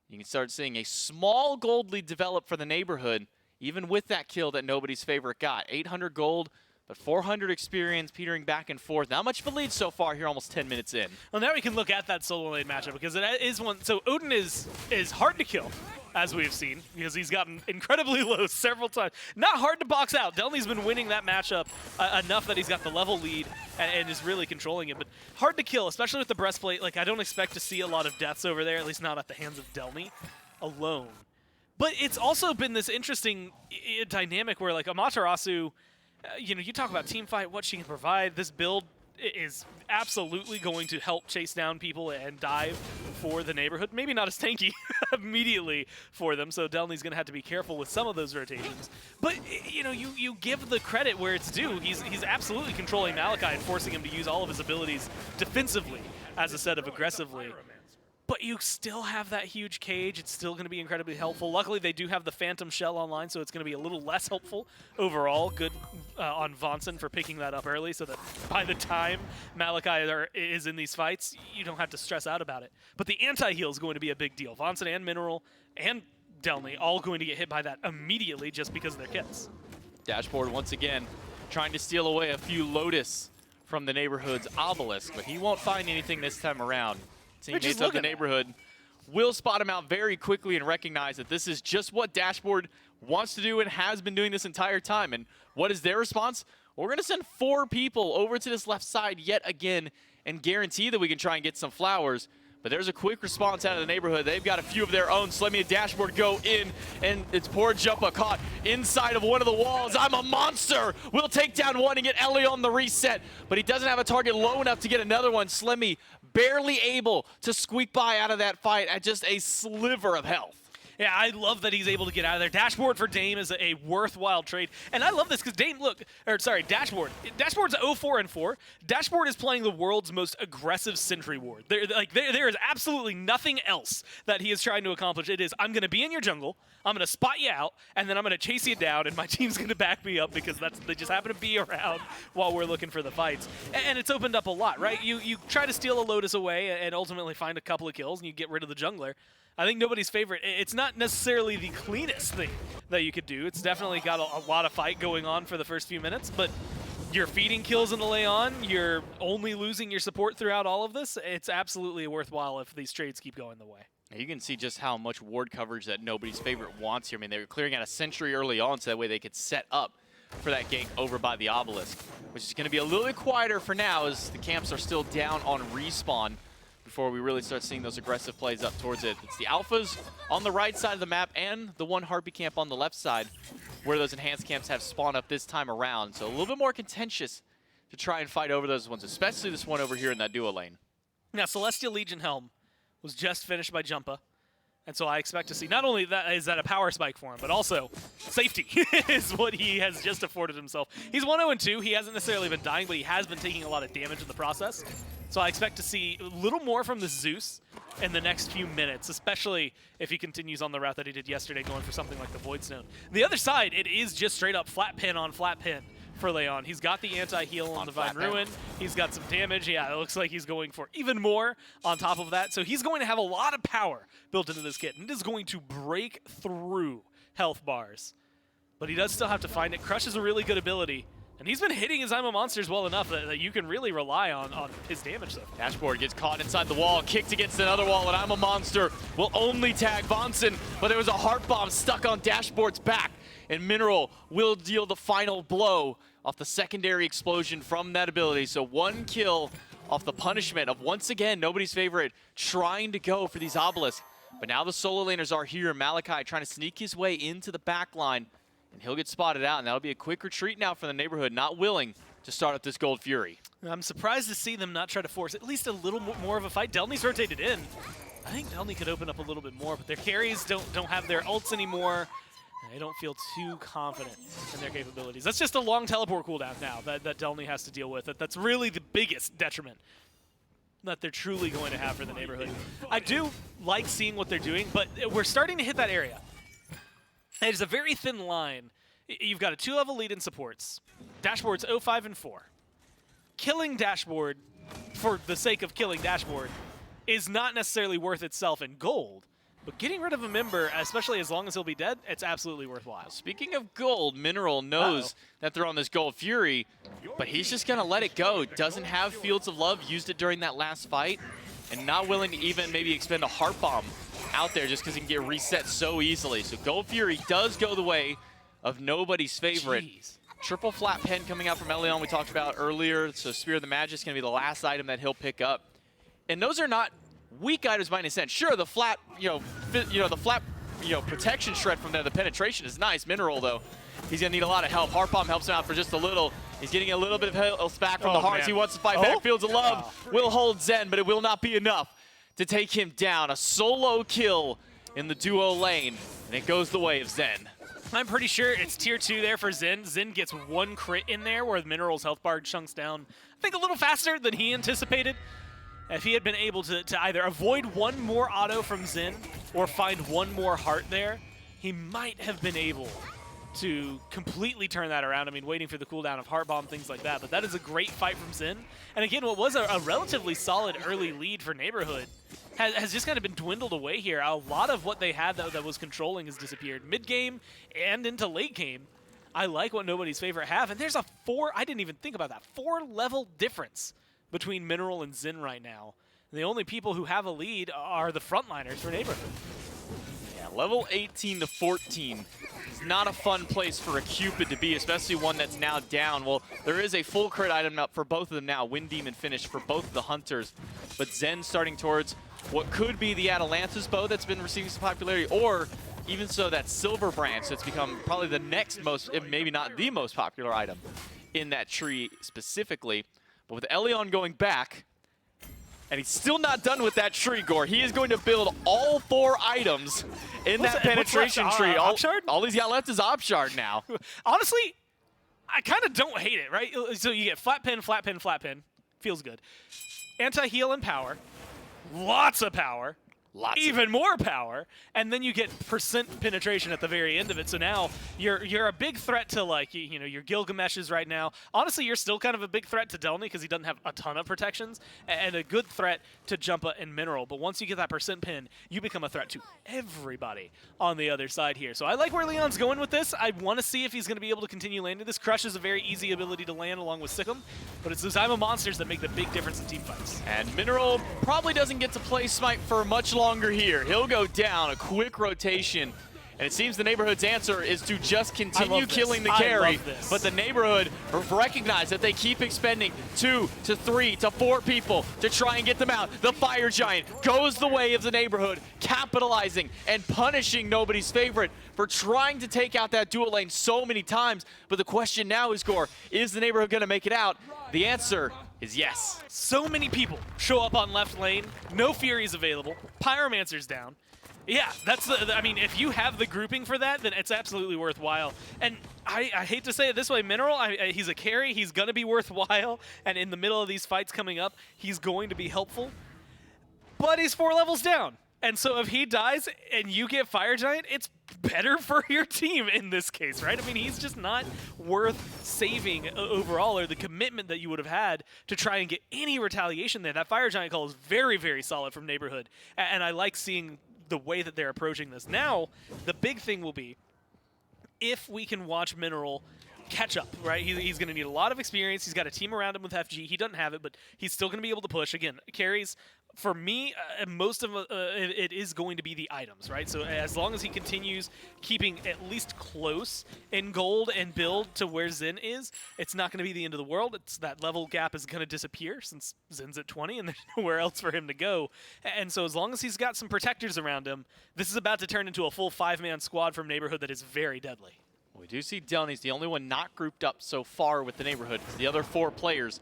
You can start seeing a small gold lead develop for the neighborhood, even with that kill that nobody's favorite got. 800 gold, but 400 experience petering back and forth. Not much of a lead so far here, almost 10 minutes in. Well, now we can look at that solo lane matchup because it is one. So Odin is hard to kill, as we've seen, because he's gotten incredibly low several times. Not hard to box out. Delny's been winning that matchup enough that he's got the level lead and is really controlling it. But hard to kill, especially with the breastplate. Like, I don't expect to see a lot of deaths over there, at least not at the hands of Delny alone. But it's also been this interesting dynamic where, like, Amaterasu, you know, you talk about team fight, what she can provide. This build is absolutely going to help chase down people and dive for the neighborhood. Maybe not as tanky immediately for them, so Delny's going to have to be careful with some of those rotations. But, you know, you give the credit where it's due. He's absolutely controlling Malachi and forcing him to use all of his abilities defensively as instead of aggressively. But you still have that huge cage. It's still going to be incredibly helpful. Luckily, they do have the Phantom Shell online, so it's going to be a little less helpful overall. Good on Vonson for picking that up early so that by the time Malachi is in these fights, you don't have to stress out about it. But the anti-heal is going to be a big deal. Vonson and Mineral and Delny all going to get hit by that immediately just because of their kits. Dashboard once again trying to steal away a few Lotus from the neighborhood's obelisk, but he won't find anything this time around. Teammates of the neighborhood will spot him out very quickly and recognize that this is just what Dashboard wants to do and has been doing this entire time. And what is their response? We're going to send 4 people over to this left side yet again and guarantee that we can try and get some flowers. But there's a quick response out of the neighborhood. They've got a few of their own. Slemmy and Dashboard go in, and it's poor Jumpa caught inside of one of the walls. I'm a monster! We'll take down one and get Ellie on the reset, but he doesn't have a target low enough to get another one. Slemmy barely able to squeak by out of that fight at just a sliver of health. Yeah, I love that he's able to get out of there. Dashboard for Dame is a worthwhile trade. And I love this because Dashboard. Dashboard's 0-4-4. Dashboard is playing the world's most aggressive Sentry Ward. There is absolutely nothing else that he is trying to accomplish. It is, I'm going to be in your jungle, I'm going to spot you out, and then I'm going to chase you down, and my team's going to back me up because they just happen to be around while we're looking for the fights. And it's opened up a lot, right? You try to steal a Lotus away and ultimately find a couple of kills, and you get rid of the jungler. I think nobody's favorite. It's not necessarily the cleanest thing that you could do. It's definitely got a lot of fight going on for the first few minutes, but you're feeding kills into Leon. You're only losing your support throughout all of this. It's absolutely worthwhile if these trades keep going the way. You can see just how much ward coverage that nobody's favorite wants here. I mean, they were clearing out a sentry early on so that way they could set up for that gank over by the obelisk, which is going to be a little bit quieter for now as the camps are still down on respawn before we really start seeing those aggressive plays up towards it. It's the alphas on the right side of the map and the one Harpy camp on the left side where those enhanced camps have spawned up this time around. So a little bit more contentious to try and fight over those ones, especially this one over here in that duo lane. Now, Celestial Legion Helm was just finished by Jumpa. And so I expect to see not only that is that a power spike for him, but also safety is what he has just afforded himself. He's 1-0-2. He hasn't necessarily been dying, but he has been taking a lot of damage in the process. So I expect to see a little more from the Zeus in the next few minutes, especially if he continues on the route that he did yesterday, going for something like the Void Stone. The other side, it is just straight up flat pin on flat pin for Leon. He's got the anti-heal on Divine Ruin. He's got some damage. Yeah, it looks like he's going for even more on top of that. So he's going to have a lot of power built into this kit, and it is going to break through health bars. But he does still have to find it. Crush is a really good ability, and he's been hitting his I'm a Monsters well enough that you can really rely on his damage, though. Dashboard gets caught inside the wall, kicked against another wall, and I'm a Monster will only tag Bonson, but there was a heart bomb stuck on Dashboard's back, and Mineral will deal the final blow off the secondary explosion from that ability. So 1 kill off the punishment of, once again, nobody's favorite, trying to go for these obelisks. But now the solo laners are here. Malachi trying to sneak his way into the back line, and he'll get spotted out, and that'll be a quick retreat now for the neighborhood, not willing to start up this Gold Fury. I'm surprised to see them not try to force at least a little more of a fight. Delny's rotated in. I think Delny could open up a little bit more, but their carries don't have their ults anymore. They don't feel too confident in their capabilities. That's just a long teleport cooldown now that Delny has to deal with. That's really the biggest detriment that they're truly going to have for the neighborhood. I do like seeing what they're doing, but we're starting to hit that area. It is a very thin line. You've got a 2-level lead in supports. Dashboard's 0-5-4. Killing Dashboard for the sake of killing Dashboard is not necessarily worth itself in gold. But getting rid of a member, especially as long as he'll be dead, it's absolutely worthwhile. Speaking of gold, Mineral knows that they're on this Gold Fury, but he's just going to let it go. Doesn't have Fields of Love, used it during that last fight, and not willing to even maybe expend a Heart Bomb out there just because he can get reset so easily. So Gold Fury does go the way of nobody's favorite. Jeez. Triple flat pen coming out from Elion we talked about earlier, so Spear of the Magic's is going to be the last item that he'll pick up. And those are not weak items by any sense. Sure, the flat, protection shred from there, the penetration is nice. Mineral, though, he's gonna need a lot of help. Heart Bomb helps him out for just a little. He's getting a little bit of health back from the hearts. Man. He wants to fight back. Fields of Love will hold Zen, but it will not be enough to take him down. A solo kill in the duo lane, and it goes the way of Zen. I'm pretty sure it's tier 2 there for Zen. Zen gets 1 crit in there where the Mineral's health bar chunks down, I think, a little faster than he anticipated. If he had been able to either avoid 1 more auto from Zen or find 1 more heart there, he might have been able to completely turn that around. I mean, waiting for the cooldown of Heart Bomb, things like that. But that is a great fight from Zen. And again, what was a relatively solid early lead for Neighborhood has just kind of been dwindled away here. A lot of what they had that was controlling has disappeared. Mid-game and into late game, I like what nobody's favorite have. And there's a 4, I didn't even think about that, 4-level difference between Mineral and Zen right now. The only people who have a lead are the frontliners for Neighborhood. Yeah, level 18 to 14 is not a fun place for a Cupid to be, especially one that's now down. Well, there is a full crit item up for both of them now. Wind Demon finished for both of the Hunters. But Zen starting towards what could be the Atalanta's bow that's been receiving some popularity, or even so, that Silver Branch that's become probably the next most, if maybe not the most popular item in that tree specifically. But with Elion going back, and he's still not done with that tree, Gore. He is going to build all 4 items in that penetration tree. All he's got left is Obshard now. Honestly, I kind of don't hate it, right? So you get flat pin, flat pin, flat pin. Feels good. Anti-heal and power. Lots of power. Even more power, and then you get percent penetration at the very end of it. So now you're a big threat to, like, you know, your Gilgameshes right now. Honestly, you're still kind of a big threat to Delny because he doesn't have a ton of protections, and a good threat to Jumpa and Mineral. But once you get that percent pin, you become a threat to everybody on the other side here. So I like where Leon's going with this. I want to see if he's going to be able to continue landing this. Crush is a very easy ability to land along with Sikkim, but it's those Zyma monsters that make the big difference in team fights. And Mineral probably doesn't get to play Smite for much longer here. He'll go down, a quick rotation, and it seems the Neighborhood's answer is to just continue killing the carry. But the Neighborhood recognize that they keep expending 2 to 3 to 4 people to try and get them out. The Fire Giant goes the way of the Neighborhood, capitalizing and punishing nobody's favorite for trying to take out that dual lane so many times. But the question now is, Gore, is the Neighborhood going to make it out? The answer is yes. So many people show up on left lane, no Furies available, Pyromancer's down. Yeah, that's I mean, if you have the grouping for that, then it's absolutely worthwhile. And I hate to say it this way, Mineral, he's a carry, he's going to be worthwhile, and in the middle of these fights coming up, he's going to be helpful. But he's 4 levels down. And so if he dies and you get Fire Giant, it's better for your team in this case, right? I mean, he's just not worth saving overall, or the commitment that you would have had to try and get any retaliation there. That Fire Giant call is very, very solid from Neighborhood, and I like seeing the way that they're approaching this. Now, the big thing will be if we can watch Mineral catch up, right? He's going to need a lot of experience. He's got a team around him with FG. He doesn't have it, but he's still going to be able to push. Again, carries, for me, most of it is going to be the items, right? So as long as he continues keeping at least close in gold and build to where Zen is, it's not going to be the end of the world. It's that level gap is going to disappear since Zen's at 20 and there's nowhere else for him to go. And so as long as he's got some protectors around him, this is about to turn into a full 5-man squad from Neighborhood that is very deadly. We do see Delny's the only one not grouped up so far with the Neighborhood. The other 4 players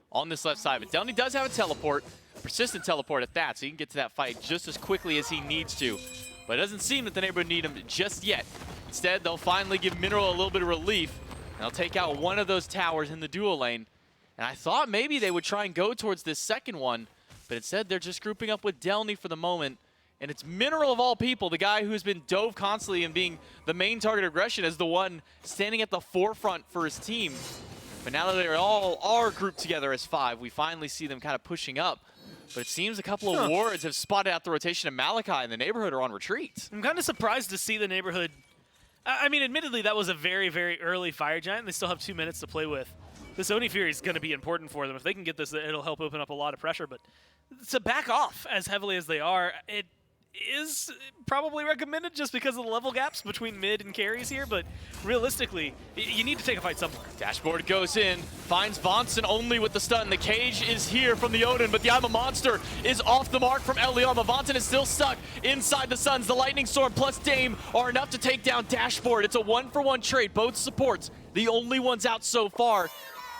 on this left side. But Delny does have a teleport, a persistent teleport at that, so he can get to that fight just as quickly as he needs to. But it doesn't seem that the Neighborhood need him just yet. Instead, they'll finally give Mineral a little bit of relief, and they'll take out one of those towers in the dual lane. And I thought maybe they would try and go towards this second one, but instead they're just grouping up with Delny for the moment. And it's Mineral of all people, the guy who's been dove constantly and being the main target of aggression, as the one standing at the forefront for his team. But now that they all are grouped together as 5, we finally see them kind of pushing up. But it seems a couple of wards have spotted out the rotation of Malachi, and the Neighborhood are on retreat. I'm kind of surprised to see the Neighborhood. I mean, admittedly, that was a very, very early Fire Giant. They still have 2 minutes to play with. This Oni Fury is going to be important for them. If they can get this, it'll help open up a lot of pressure. But to back off as heavily as they are, it is probably recommended just because of the level gaps between mid and carries here, but realistically, you need to take a fight somewhere. Dashboard goes in, finds Vonson only with the stun. The cage is here from the Odin, but the I'm a Monster is off the mark from Elion. Vonson is still stuck inside the Suns. The Lightning Storm plus Dame are enough to take down Dashboard. It's a 1-for-1 trade. Both supports, the only ones out so far,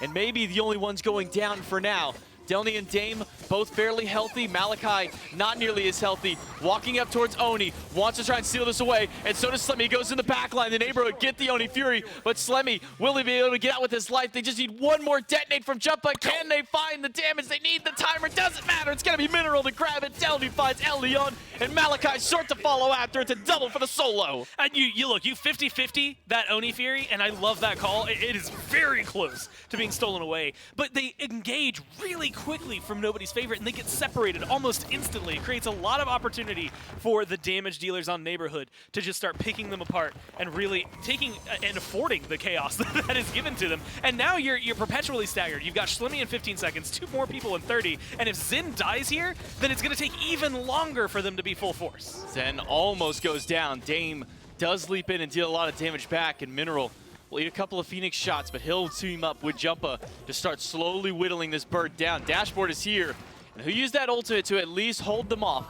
and maybe the only ones going down for now. Delny and Dame both fairly healthy. Malachi not nearly as healthy. Walking up towards Oni. Wants to try and steal this away. And so does Slemmy. Goes in the back line. The Neighborhood get the Oni Fury. But Slemmy, will he be able to get out with his life? They just need one more detonate from Jumpa. Can they find the damage they need? The timer doesn't matter. It's going to be Mineral to grab it. Delny finds Elion. And Malachi's short to follow after. It's a double for the solo. And you look, you 50-50 that Oni Fury, and I love that call. It is very close to being stolen away. But they engage really quickly from nobody's favorite, and they get separated almost instantly. It creates a lot of opportunity for the damage dealers on Neighborhood to just start picking them apart and really taking and affording the chaos that is given to them. And now you're perpetually staggered. You've got Schlimmy in 15 seconds, 2 more people in 30, and if Zen dies here, then it's going to take even longer for them to be full force. Zen almost goes down. Dame does leap in and deal a lot of damage back, and Mineral will eat a couple of Phoenix shots, but he'll team up with Jumpa to start slowly whittling this bird down. Dashboard is here, and he'll use that ultimate to at least hold them off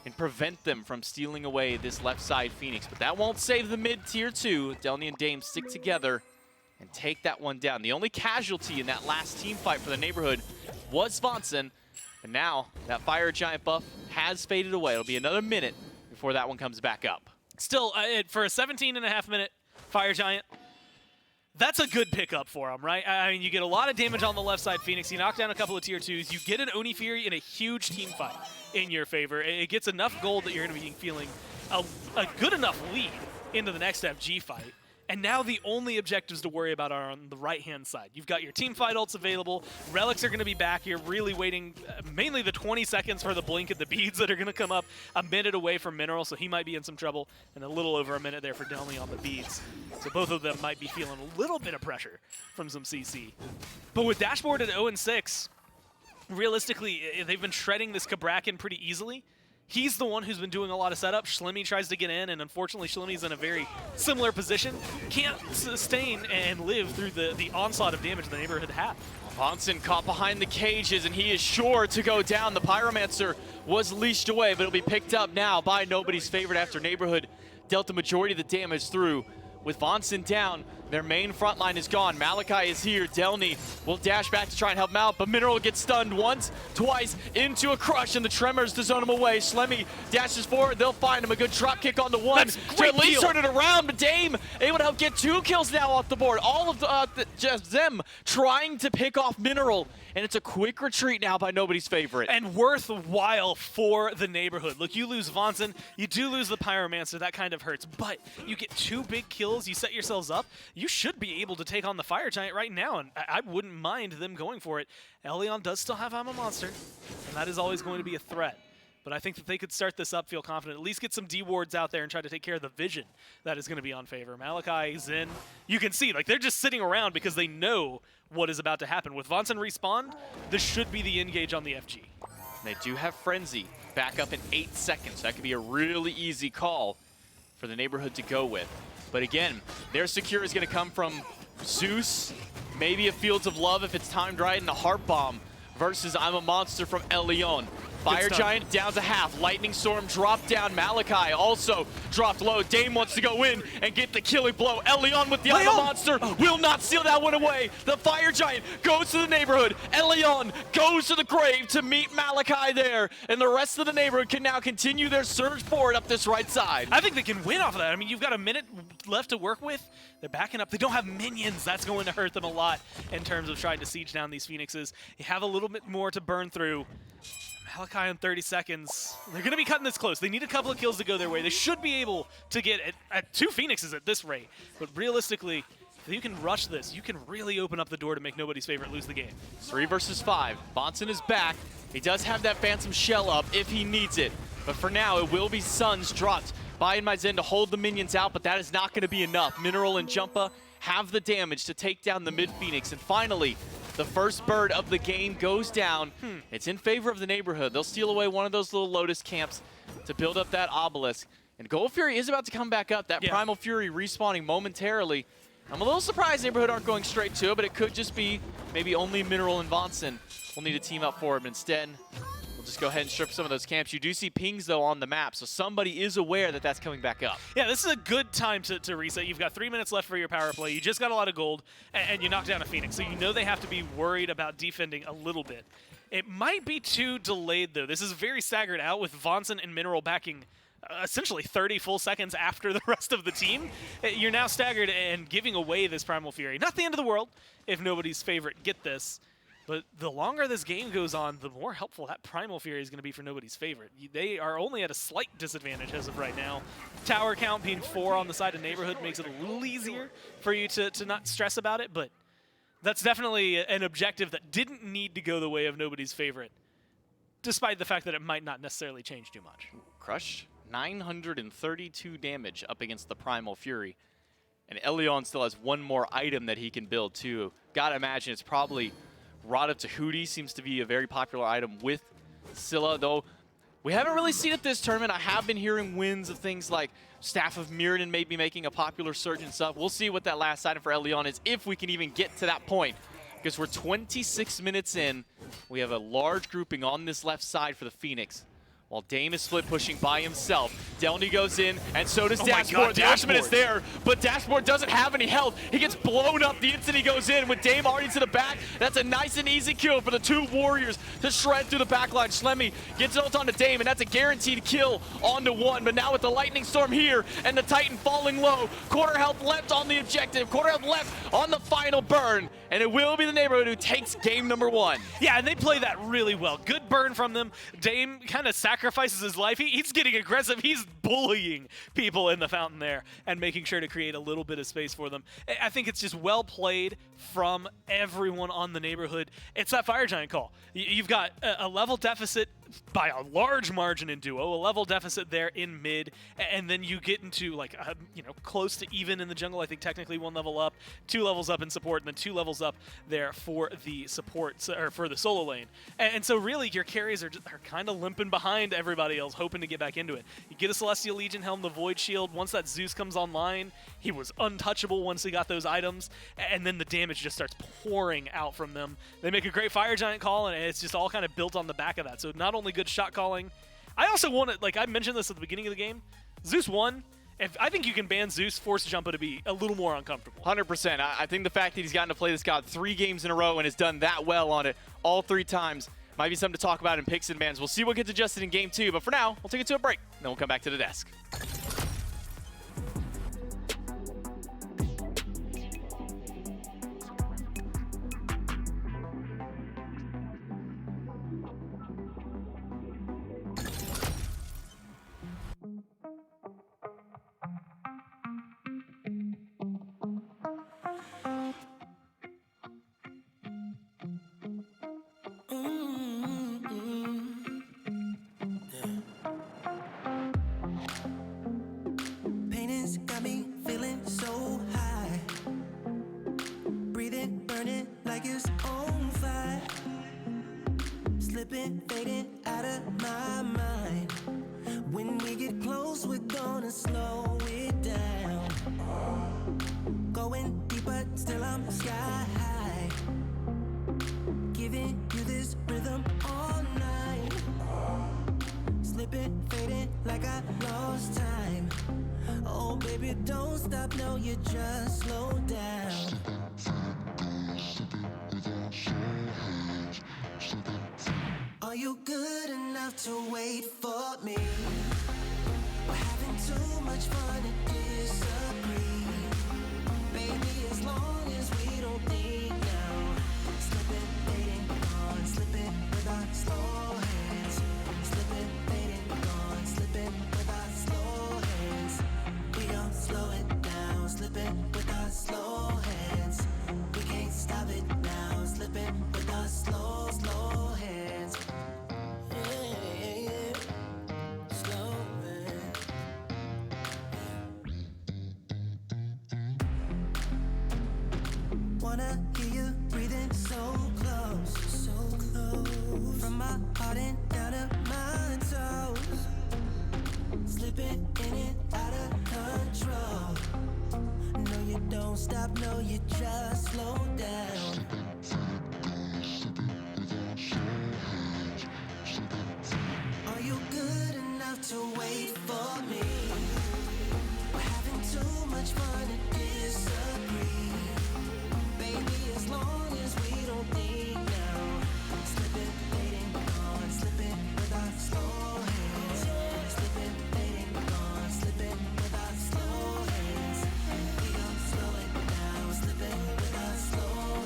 and prevent them from stealing away this left side Phoenix. But that won't save the mid tier 2. Delny and Dame stick together and take that one down. The only casualty in that last team fight for the Neighborhood was Vonson, and now that Fire Giant buff has faded away. It'll be another minute before that one comes back up. Still, for a 17.5-minute Fire Giant, that's a good pickup for him, right? I mean, you get a lot of damage on the left side, Phoenix. You knock down a couple of tier 2s. You get an Oni Fury in a huge team fight in your favor. It gets enough gold that you're going to be feeling a good enough lead into the next FG fight. And now the only objectives to worry about are on the right-hand side. You've got your team fight ults available. Relics are going to be back. You're really waiting mainly the 20 seconds for the blink and the beads that are going to come up. A minute away from Mineral, so he might be in some trouble. And a little over a minute there for Delny on the beads. So both of them might be feeling a little bit of pressure from some CC. But with Dashboard at 0-6, realistically, they've been shredding this Cabrakan pretty easily. He's the one who's been doing a lot of setup. Schlimmy tries to get in, and unfortunately Schlimmy's in a very similar position. Can't sustain and live through the onslaught of damage the Neighborhood have. Vonson caught behind the cages, and he is sure to go down. The Pyromancer was leashed away, but it'll be picked up now by nobody's favorite after Neighborhood dealt the majority of the damage through. With Vonson down, their main front line is gone. Malachi is here. Delny will dash back to try and help him out, but Mineral gets stunned once, twice, into a crush, and the Tremors to zone him away. Slemmy dashes forward. They'll find him. A good drop kick on the one to at least turn it around, but Dame able to help get 2 kills now off the board. All of just them trying to pick off Mineral, and it's a quick retreat now by nobody's favorite. And worthwhile for the Neighborhood. Look, you lose Vonson, you do lose the Pyromancer, that kind of hurts, but you get 2 big kills, you set yourselves up, you should be able to take on the Fire Giant right now, and I wouldn't mind them going for it. Elion does still have I'm a Monster, and that is always going to be a threat. But I think that they could start this up, feel confident, at least get some D-wards out there and try to take care of the vision that is going to be on favor. Malachi, Zen, you can see, like, they're just sitting around because they know what is about to happen. With Vonson respawned, this should be the engage on the FG. They do have Frenzy back up in 8 seconds. That could be a really easy call for the Neighborhood to go with. But again, their secure is going to come from Zeus, maybe a Fields of Love if it's timed right, and a Heart Bomb versus I'm a Monster from Elion. Fire Giant down to half. Lightning Storm dropped down. Malachi also dropped low. Dame wants to go in and get the killing blow. Elion with the I'm a Monster will not steal that one away. The Fire Giant goes to the Neighborhood. Elion goes to the grave to meet Malachi there. And the rest of the Neighborhood can now continue their surge forward up this right side. I think they can win off of that. I mean, you've got a minute left to work with. They're backing up. They don't have minions. That's going to hurt them a lot in terms of trying to siege down these Phoenixes. You have a little bit more to burn through. Malachi in 30 seconds. They're going to be cutting this close. They need a couple of kills to go their way. They should be able to get at 2 Phoenixes at this rate. But realistically, if you can rush this, you can really open up the door to make nobody's favorite lose the game. 3 versus 5. Vonson is back. He does have that Phantom Shell up if he needs it. But for now, it will be Suns dropped by Zen to hold the minions out, but that is not going to be enough. Mineral and Jumpa have the damage to take down the mid Phoenix. And finally, the first bird of the game goes down. It's in favor of the Neighborhood. They'll steal away one of those little Lotus camps to build up that obelisk. And Gold Fury is about to come back up. That Primal Fury respawning momentarily. I'm a little surprised Neighborhood aren't going straight to it, but it could just be maybe only Mineral and Vonson will need a team up for him. Instead, we'll just go ahead and strip some of those camps. You do see pings, though, on the map, so somebody is aware that that's coming back up. Yeah, this is a good time to reset. You've got 3 minutes left for your power play. You just got a lot of gold, and you knocked down a Phoenix, so you know they have to be worried about defending a little bit. It might be too delayed, though. This is very staggered out with Vonson and Mineral backing essentially 30 full seconds after the rest of the team. You're now staggered and giving away this Primal Fury. Not the end of the world if nobody's favorite get this. But the longer this game goes on, the more helpful that Primal Fury is going to be for nobody's favorite. They are only at a slight disadvantage as of right now. Tower count being 4 on the side of Neighborhood makes it a little easier for you to not stress about it, but That's definitely an objective that didn't need to go the way of nobody's favorite, despite the fact that it might not necessarily change too much. Crush, 932 damage up against the Primal Fury. And Elion still has one more item that he can build too. Gotta imagine it's probably Rod of Tahuti seems to be a very popular item with Scylla, though we haven't really seen it this tournament. I have been hearing wins of things like Staff of Mirrodin maybe making a popular surge and stuff. We'll see what that last item for Elion is, if we can even get to that point. Because we're 26 minutes in. We have a large grouping on this left side for the Phoenix. While Dame is split pushing by himself. Delny goes in, and so does Dashboard. The ultimate is there, but Dashboard doesn't have any health. He gets blown up the instant he goes in with Dame already to the back. That's a nice and easy kill for the two warriors to shred through the backline. Schlemmy gets ult onto Dame, and that's a guaranteed kill onto one. But now with the Lightning Storm here and the Titan falling low, quarter health left on the objective, quarter health left on the final burn, and it will be the Neighborhood who takes game number 1. Yeah, and they play that really well. Good burn from them. Dame kind of sacrifices his life. He's getting aggressive. He's bullying people in the fountain there and making sure to create a little bit of space for them. I think it's just well played from everyone on the Neighborhood. It's that Fire Giant call. You've got a level deficit by a large margin in duo, a level deficit there in mid, and then you get into like close to even in the jungle. I think technically 1 level up, 2 levels up in support, and then 2 levels up there for the support or for the solo lane. And so really your carries are kind of limping behind everybody else, hoping to get back into it. You get a Celestial Legion helm, the Void Shield. Once that Zeus comes online, he was untouchable once he got those items, and then the damage just starts pouring out from them. They make a great Fire Giant call, and it's just all kind of built on the back of that. So not only good shot calling, I also want to, like I mentioned this at the beginning of the game, Zeus 1, if I think you can ban Zeus, force Jumpa to be a little more uncomfortable. 100%. I think the fact that he's gotten to play this god 3 games in a row and has done that well on it all 3 times might be something to talk about in picks and bans. We'll see what gets adjusted in game 2, but for now, we'll take it to a break, then we'll come back to the desk. Fading out of my mind. When we get close, we're gonna slow it down. Going deeper, still I'm sky high. Giving you this rhythm all night. Slipping, fading like I lost time. Oh baby, don't stop, no, you just slow down. Are you good enough to wait for me? We're having too much fun to disagree. Baby, as long as we don't think now. Slipping, fading, gone, slipping with our slow hands. Slipping, fading, gone, slipping with our slow hands. We don't slow it down, slipping with our slow hands. We can't stop it now, slipping with our slow, slow hands. Wanna hear you breathing so close, from my heart and down to my toes, slipping in and out of control. No, you don't stop, no, you just slow down. Are you good enough to wait for me? We're having too much fun to disagree. Baby, as long as we don't think now. Slipping, fading, gone, slipping with our slow hands. Slipping, fading, gone, slipping with our slow hands. We don't slow it down, slipping with our slow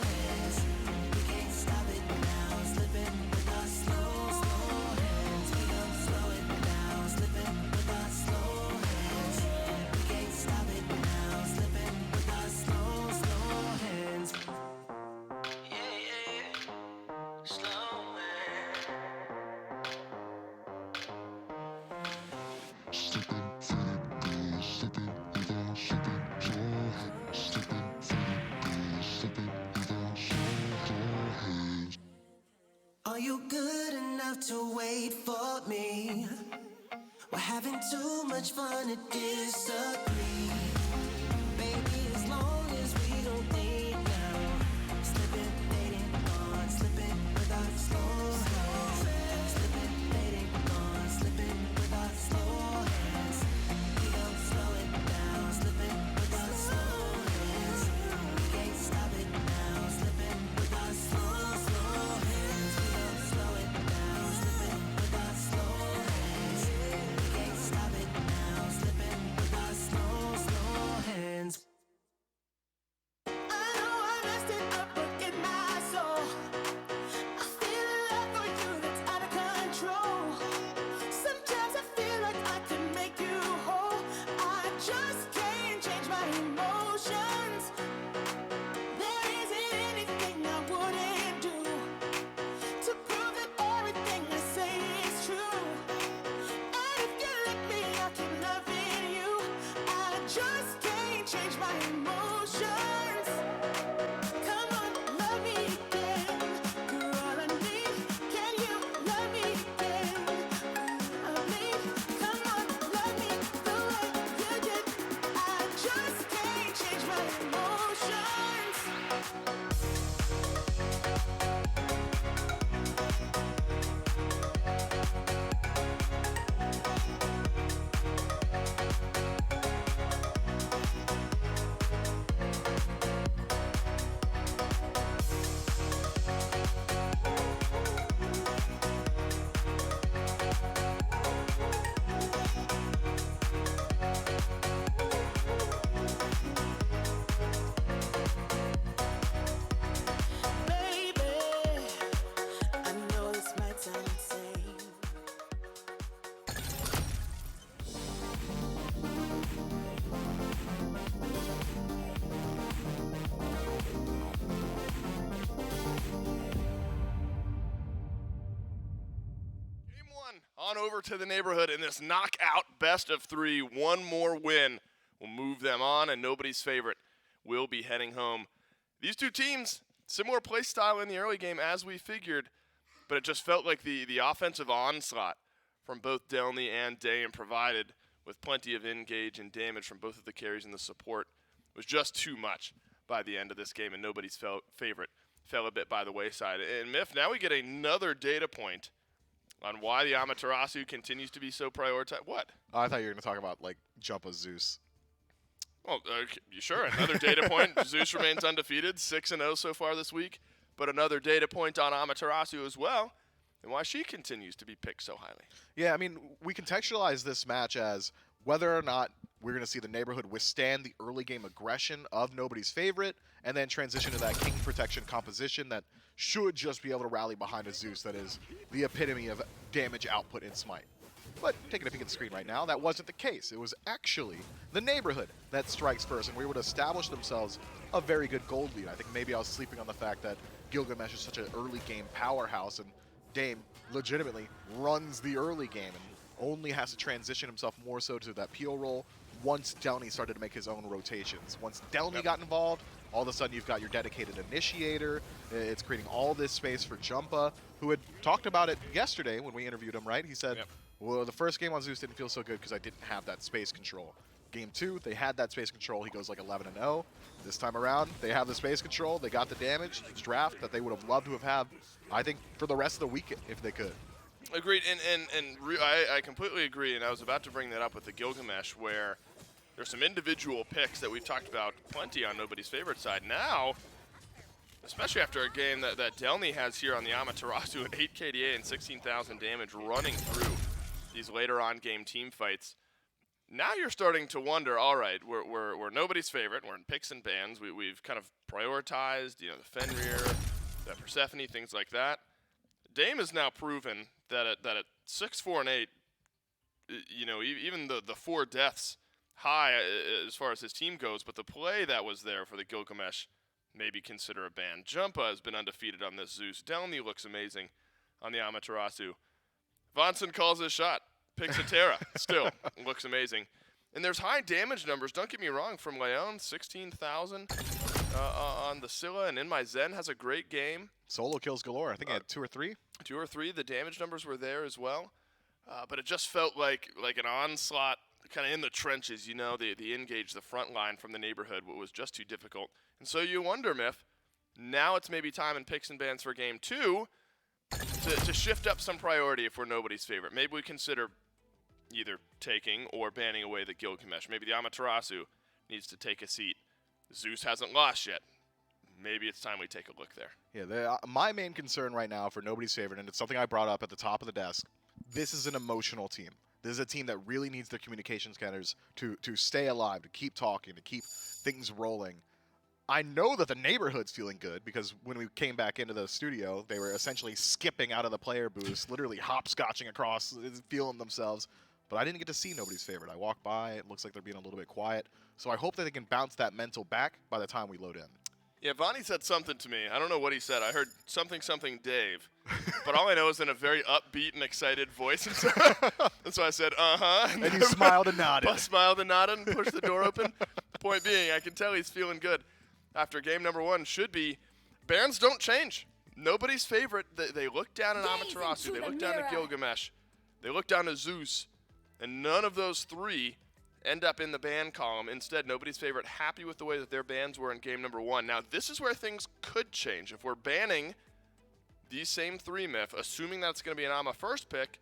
Are you good enough to wait for me? We're having too much fun to disagree. Baby, as long as we don't think now. Slipping, fading, gone, slipping with our slow hands. Slipping, fading, gone, slipping with our slow hands. We don't slow it down, slipping with our slow hands. We can't stop it now, slipping with our slow hands. We don't slow it down, slipping with our slow hands. We can't stop it now, slipping with our slow hands. I know I messed it up, but in my soul, I feel a love for you that's out of control. Sometimes I feel like I can make you whole. I just can't change my emotions. There isn't anything I wouldn't do to prove that everything I say is true. And if you let me, I keep loving you. I just can't change my emotions. Come on, love me again. You're all I need. Can you love me again? I need. Come on, love me the way you did. I just can't change my emotions. Baby, I know this might sound insane. Game one on over to the neighborhood in this knockout best of three. One more win will move them on, and nobody's favorite will be heading home. These two teams, similar play style in the early game as we figured, but it just felt like the offensive onslaught from both Delney and Dame provided with plenty of engage and damage from both of the carries and the support was just too much by the end of this game, and nobody's favorite fell a bit by the wayside. And Miff, now we get another data point on why the Amaterasu continues to be so prioritized. What? I thought you were going to talk about, like, Jumpa Zeus. Well, sure. Another data point. Zeus remains undefeated, 6-0 so far this week. But another data point on Amaterasu as well, and why she continues to be picked so highly. Yeah, I mean, we contextualize this match as whether or not we're going to see the neighborhood withstand the early game aggression of nobody's favorite and then transition to that king protection composition that should just be able to rally behind a Zeus that is the epitome of damage output in Smite. But taking a peek at the screen right now, that wasn't the case. It was actually the neighborhood that strikes first, and we would establish themselves a very good gold lead. I think maybe I was sleeping on the fact that Gilgamesh is such an early game powerhouse, and Dame legitimately runs the early game and only has to transition himself more so to that peel role once Delney started to make his own rotations. Once Delney got involved, all of a sudden you've got your dedicated initiator. It's creating all this space for Jumpa, who had talked about it yesterday when we interviewed him, right? He said, well, the first game on Zeus didn't feel so good because I didn't have that space control. Game 2, they had that space control. He goes like 11-0. This time around, they have the space control. They got the damage. It's draft that they would have loved to have had, I think, for the rest of the week if they could. Agreed, and I completely agree, and I was about to bring that up with the Gilgamesh, where there's some individual picks that we've talked about plenty on nobody's favorite side. Now, especially after a game that Delney has here on the Amaterasu at 8 KDA and 16,000 damage running through these later on game team fights, now you're starting to wonder, all right, we're nobody's favorite. We're in picks and bans. We've kind of prioritized, the Fenrir, the Persephone, things like that. Dame has now proven that at 6-4 and 8, even the 4 deaths high as far as his team goes, but the play that was there for the Gilgamesh, maybe consider a ban. Jumpa has been undefeated on this Zeus. Delney looks amazing on the Amaterasu. Vonson calls his shot. picks a Terra. Still, looks amazing. And there's high damage numbers, don't get me wrong, from Leon, 16,000 on the Scylla, and In My Zen has a great game. Solo kills galore. I think he had 2 or 3. 2 or 3. The damage numbers were there as well. But it just felt like an onslaught kind of in the trenches, you know, the engage, the front line from the neighborhood was just too difficult. And so you wonder, Myth, now it's maybe time in picks and bans for game 2 to shift up some priority if we're nobody's favorite. Maybe we consider either taking or banning away the Gilgamesh. Maybe the Amaterasu needs to take a seat. Zeus hasn't lost yet. Maybe it's time we take a look there. Yeah, my main concern right now for nobody's favorite, and it's something I brought up at the top of the desk, this is an emotional team. This is a team that really needs their communication scanners to stay alive, to keep talking, to keep things rolling. I know that the neighborhood's feeling good because when we came back into the studio, they were essentially skipping out of the player booth, literally hopscotching across, feeling themselves. But I didn't get to see nobody's favorite. I walked by, it looks like they're being a little bit quiet. So I hope that they can bounce that mental back by the time we load in. Yeah, Vonnie said something to me. I don't know what he said. I heard something Dave. But all I know is in a very upbeat and excited voice. And so I said, uh-huh. And you smiled and nodded. I smiled and nodded and pushed the door open. Point being, I can tell he's feeling good. After game number 1 should be, bans don't change. Nobody's favorite. They look down at Amaterasu. They look down at Gilgamesh. They look down at Zeus. And none of those 3 end up in the ban column. Instead, nobody's favorite happy with the way that their bans were in game number 1. Now, this is where things could change. If we're banning these same 3 Myth, assuming that's going to be an Ama first pick,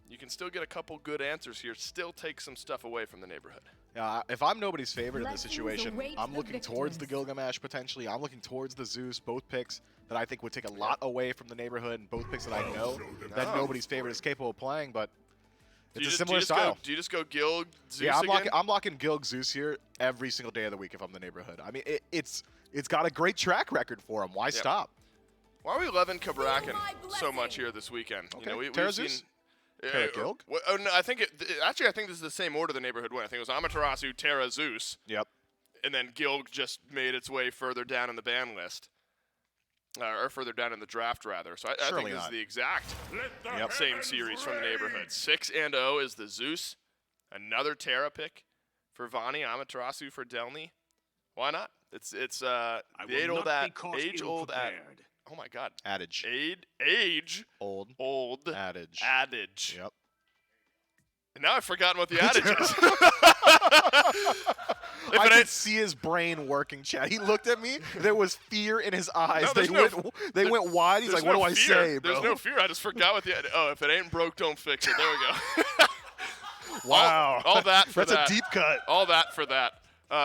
you can still get a couple good answers here, still take some stuff away from the neighborhood. If I'm nobody's favorite in this situation, I'm looking towards the Gilgamesh potentially. I'm looking towards the Zeus, both picks that I think would take a lot away from the neighborhood, and both picks that I know that nobody's favorite is capable of playing, but it's a similar style. Do you just go Gilg, Zeus Yeah, again? I'm locking Gilg, Zeus here every single day of the week if I'm the neighborhood. I mean, it's got a great track record for him. Why stop? Why are we loving Kabrakan so much here this weekend? Okay. You know, we've Terra seen Zeus? Terra Gilg? Oh, no, I think actually I think this is the same order the neighborhood went. I think it was Amaterasu, Terra, Zeus. Yep. And then Gilg just made its way further down in the ban list. Or further down in the draft, rather. So I think this is the exact same series from the neighborhood. 6-0 is the Zeus. Another Terra pick for Vonnie, Amaterasu for Delny. Why not? It's the age-old oh my God. Adage. Old. Adage. Adage. Yep. And now I've forgotten what the adage is. I could see his brain working, Chad. He looked at me. There was fear in his eyes. No, they went wide. He's like, what do I say, bro? There's no fear. I just forgot what the if it ain't broke, don't fix it. There we go. Wow. All that for That's a deep cut. All that for that.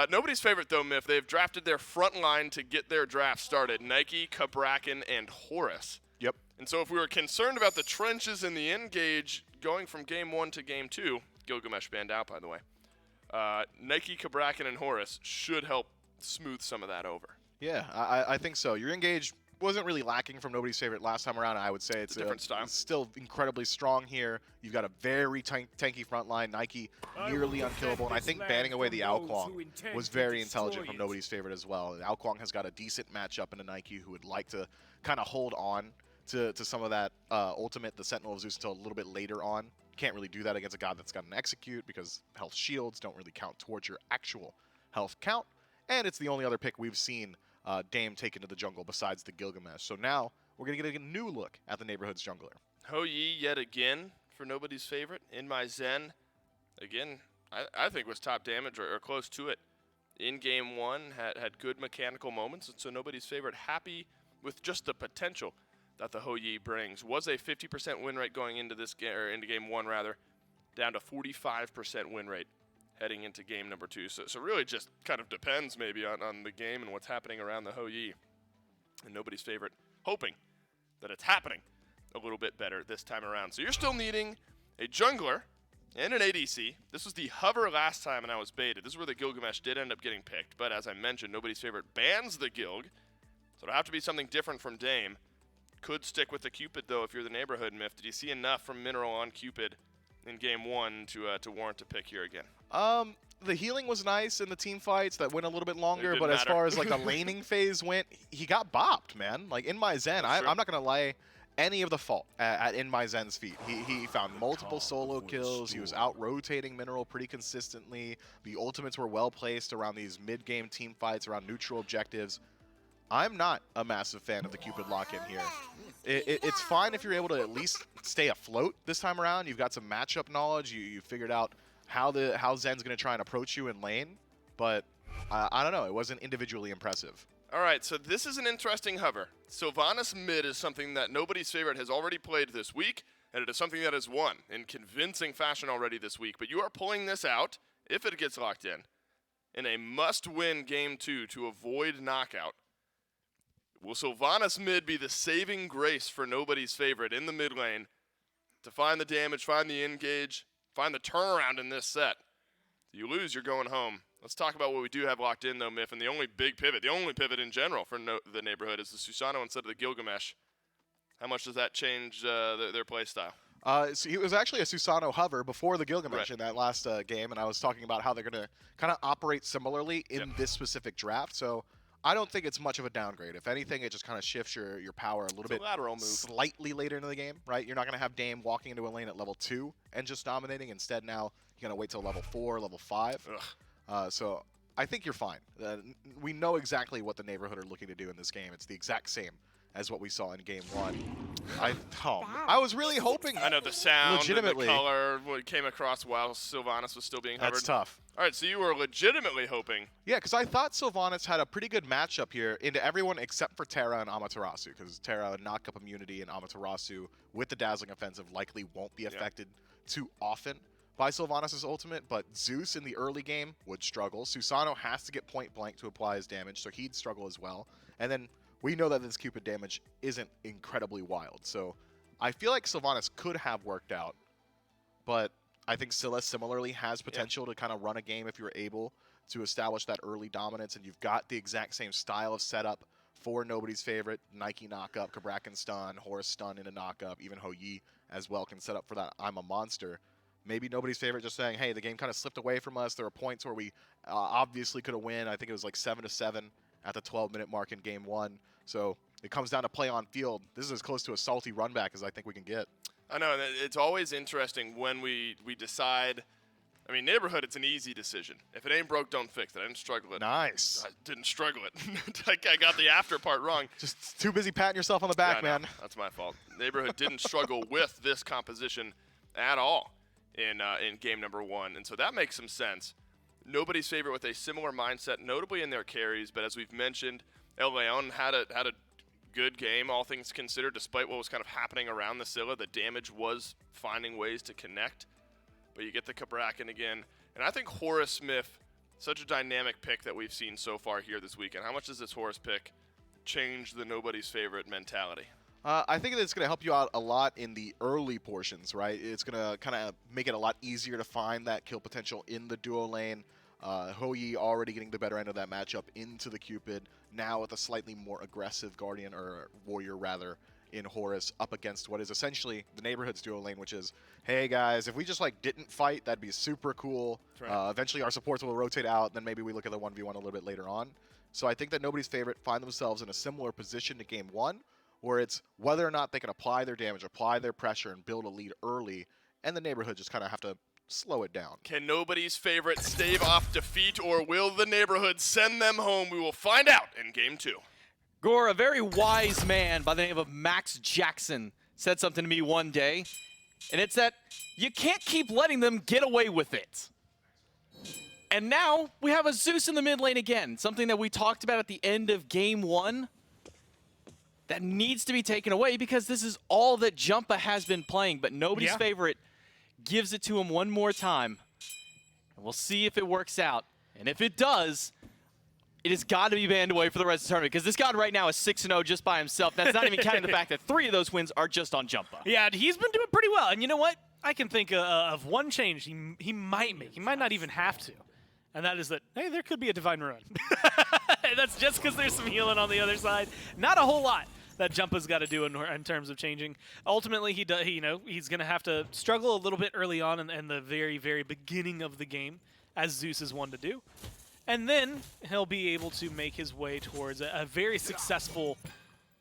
Nobody's favorite, though, Myth. They've drafted their front line to get their draft started. Nike, Kabrakan, and Horus. Yep. And so if we were concerned about the trenches in the engage going from game 1 to game 2, Gilgamesh banned out, by the way, Nike, Kabrakan, and Horus should help smooth some of that over. Yeah, I think so. Your engage wasn't really lacking from nobody's favorite last time around. I would say it's a different style. It's still incredibly strong here. You've got a very tanky front line. Nike nearly unkillable, and I think banning away the Alquang was very intelligent from nobody's favorite as well. Alquang has got a decent matchup into Nike, who would like to kind of hold on to some of that ultimate, the Sentinel of Zeus, until a little bit later on. Can't really do that against a god that's got an execute because health shields don't really count towards your actual health count. And it's the only other pick we've seen Dame take into the jungle besides the Gilgamesh. So now we're going to get a new look at the neighborhood's jungler. Ho Yi yet again for nobody's favorite. In My Zen, again, I think was top damage or close to it. In game 1, had good mechanical moments, and so nobody's favorite happy with just the potential that the Ho Yi brings. Was a 50% win rate going into this game, or into game 1 rather, down to 45% win rate heading into game number 2. So really just kind of depends maybe on the game and what's happening around the Ho Yi. And nobody's favorite, hoping that it's happening a little bit better this time around. So you're still needing a jungler and an ADC. This was the hover last time and I was baited. This is where the Gilgamesh did end up getting picked. But as I mentioned, nobody's favorite bans the Gilg. So it'll have to be something different from Dame. Could stick with the Cupid, though, if you're the neighborhood, Myth. Did you see enough from Mineral on Cupid in game 1 to warrant a pick here again? The healing was nice in the team fights that went a little bit longer, but matter. as far as like the laning phase went, he got bopped, man. Like in my Zen, I'm not gonna lie. any of the fault in my Zen's feet. He found multiple solo kills. He was out-rotating Mineral pretty consistently. The ultimates were well-placed around these mid-game team fights, around neutral objectives. I'm not a massive fan of the Cupid lock-in here. It's fine if you're able to at least stay afloat this time around. You've got some matchup knowledge. You figured out how Zen's going to try and approach you in lane. But I don't know. It wasn't individually impressive. All right, so this is an interesting hover. Sylvanas mid is something that nobody's favorite has already played this week, and it is something that has won in convincing fashion already this week. But you are pulling this out, if it gets locked in a must-win Game 2 to avoid knockout. Will Sylvanas mid be the saving grace for nobody's favorite in the mid lane to find the damage, find the engage, find the turnaround in this set? If you lose, you're going home. Let's talk about what we do have locked in, though, Miff, and the only big pivot, the only pivot in general for the neighborhood is the Susano instead of the Gilgamesh. How much does that change their play style? So it was actually a Susano hover before the Gilgamesh in that last game, and I was talking about how they're going to kind of operate similarly in this specific draft. So I don't think it's much of a downgrade. If anything, it just kind of shifts your power a little bit lateral move. Slightly later into the game, right? You're not going to have Dame walking into a lane at level 2 and just dominating. Instead, now you're going to wait till level 4, level 5. So I think you're fine. We know exactly what the neighborhood are looking to do in this game. It's the exact same as what we saw in Game 1. I was really hoping. I know the sound, legitimately, and the color came across while Sylvanas was still being hovered. That's tough. All right, so you were legitimately hoping. Yeah, because I thought Sylvanas had a pretty good matchup here into everyone except for Terra and Amaterasu, because Terra knock-up immunity and Amaterasu with the Dazzling Offensive likely won't be affected too often by Sylvanas' ultimate, but Zeus in the early game would struggle. Susano has to get point blank to apply his damage, so he'd struggle as well. And then we know that this Cupid damage isn't incredibly wild, so I feel like Sylvanas could have worked out, but I think Scylla similarly has potential to kind of run a game if you're able to establish that early dominance, and you've got the exact same style of setup for nobody's favorite. Nike knockup, Kabrakan stun, Horus stun in a knockup, even Ho Yi as well can set up for that I'm a monster. Maybe nobody's favorite just saying, hey, the game kind of slipped away from us. There were points where we obviously could have won. I think it was like 7-7 at the 12-minute mark in Game 1. So it comes down to play on field. This is as close to a salty run back as I think we can get. I know, and it's always interesting when we decide. I mean, neighborhood, it's an easy decision. If it ain't broke, don't fix it. I didn't struggle it. Nice. I didn't struggle it. I got the after part wrong. Just too busy patting yourself on the back, yeah, man. No, that's my fault. Neighborhood didn't struggle with this composition at all in game number 1, and so that makes some sense. Nobody's favorite with a similar mindset, notably in their carries, but as we've mentioned, El Leon had a good game, all things considered, despite what was kind of happening around the Scylla. The damage was finding ways to connect, but you get the Kabrakan again. And I think Horus Smith, such a dynamic pick that we've seen so far here this weekend. How much does this Horus pick change the nobody's favorite mentality? I think that it's going to help you out a lot in the early portions, right? It's going to kind of make it a lot easier to find that kill potential in the duo lane. Ho Yi already getting the better end of that matchup into the Cupid, now with a slightly more aggressive Guardian, or Warrior rather, in Horus up against what is essentially the neighborhood's duo lane, which is, hey guys, if we just like didn't fight, that'd be super cool. Right. Eventually our supports will rotate out, then maybe we look at the 1v1 a little bit later on. So I think that nobody's favorite find themselves in a similar position to Game 1, where it's whether or not they can apply their damage, apply their pressure, and build a lead early, and the neighborhood just kind of have to slow it down. Can nobody's favorite stave off defeat, or will the neighborhood send them home? We will find out in Game 2. Gore, a very wise man by the name of Max Jackson, said something to me one day, and it's that you can't keep letting them get away with it. And now we have a Zeus in the mid lane again, something that we talked about at the end of Game 1 that needs to be taken away, because this is all that Jumpa has been playing, but nobody's favorite gives it to him one more time. And we'll see if it works out. And if it does, it has got to be banned away for the rest of the tournament, because this god right now is 6-0 just by himself. That's not even counting the fact that 3 of those wins are just on Jumpa. Yeah, he's been doing pretty well. And you know what? I can think of one change he might make. He might not even have to. And that is that, hey, there could be a Divine Ruin. That's just because there's some healing on the other side. Not a whole lot that Jumpa's got to do in terms of changing. Ultimately, he's going to have to struggle a little bit early on in the very, very beginning of the game, as Zeus is one to do. And then he'll be able to make his way towards a very successful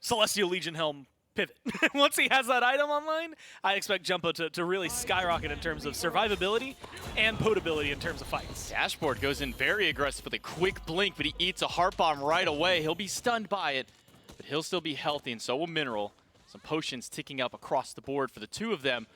Celestial Legion Helm pivot. Once he has that item online, I expect Jumbo to really skyrocket in terms of survivability and potability in terms of fights. Dashboard goes in very aggressive with a quick blink, but he eats a heart bomb right away. He'll be stunned by it, but he'll still be healthy, and so will Mineral. Some potions ticking up across the board for the two of them.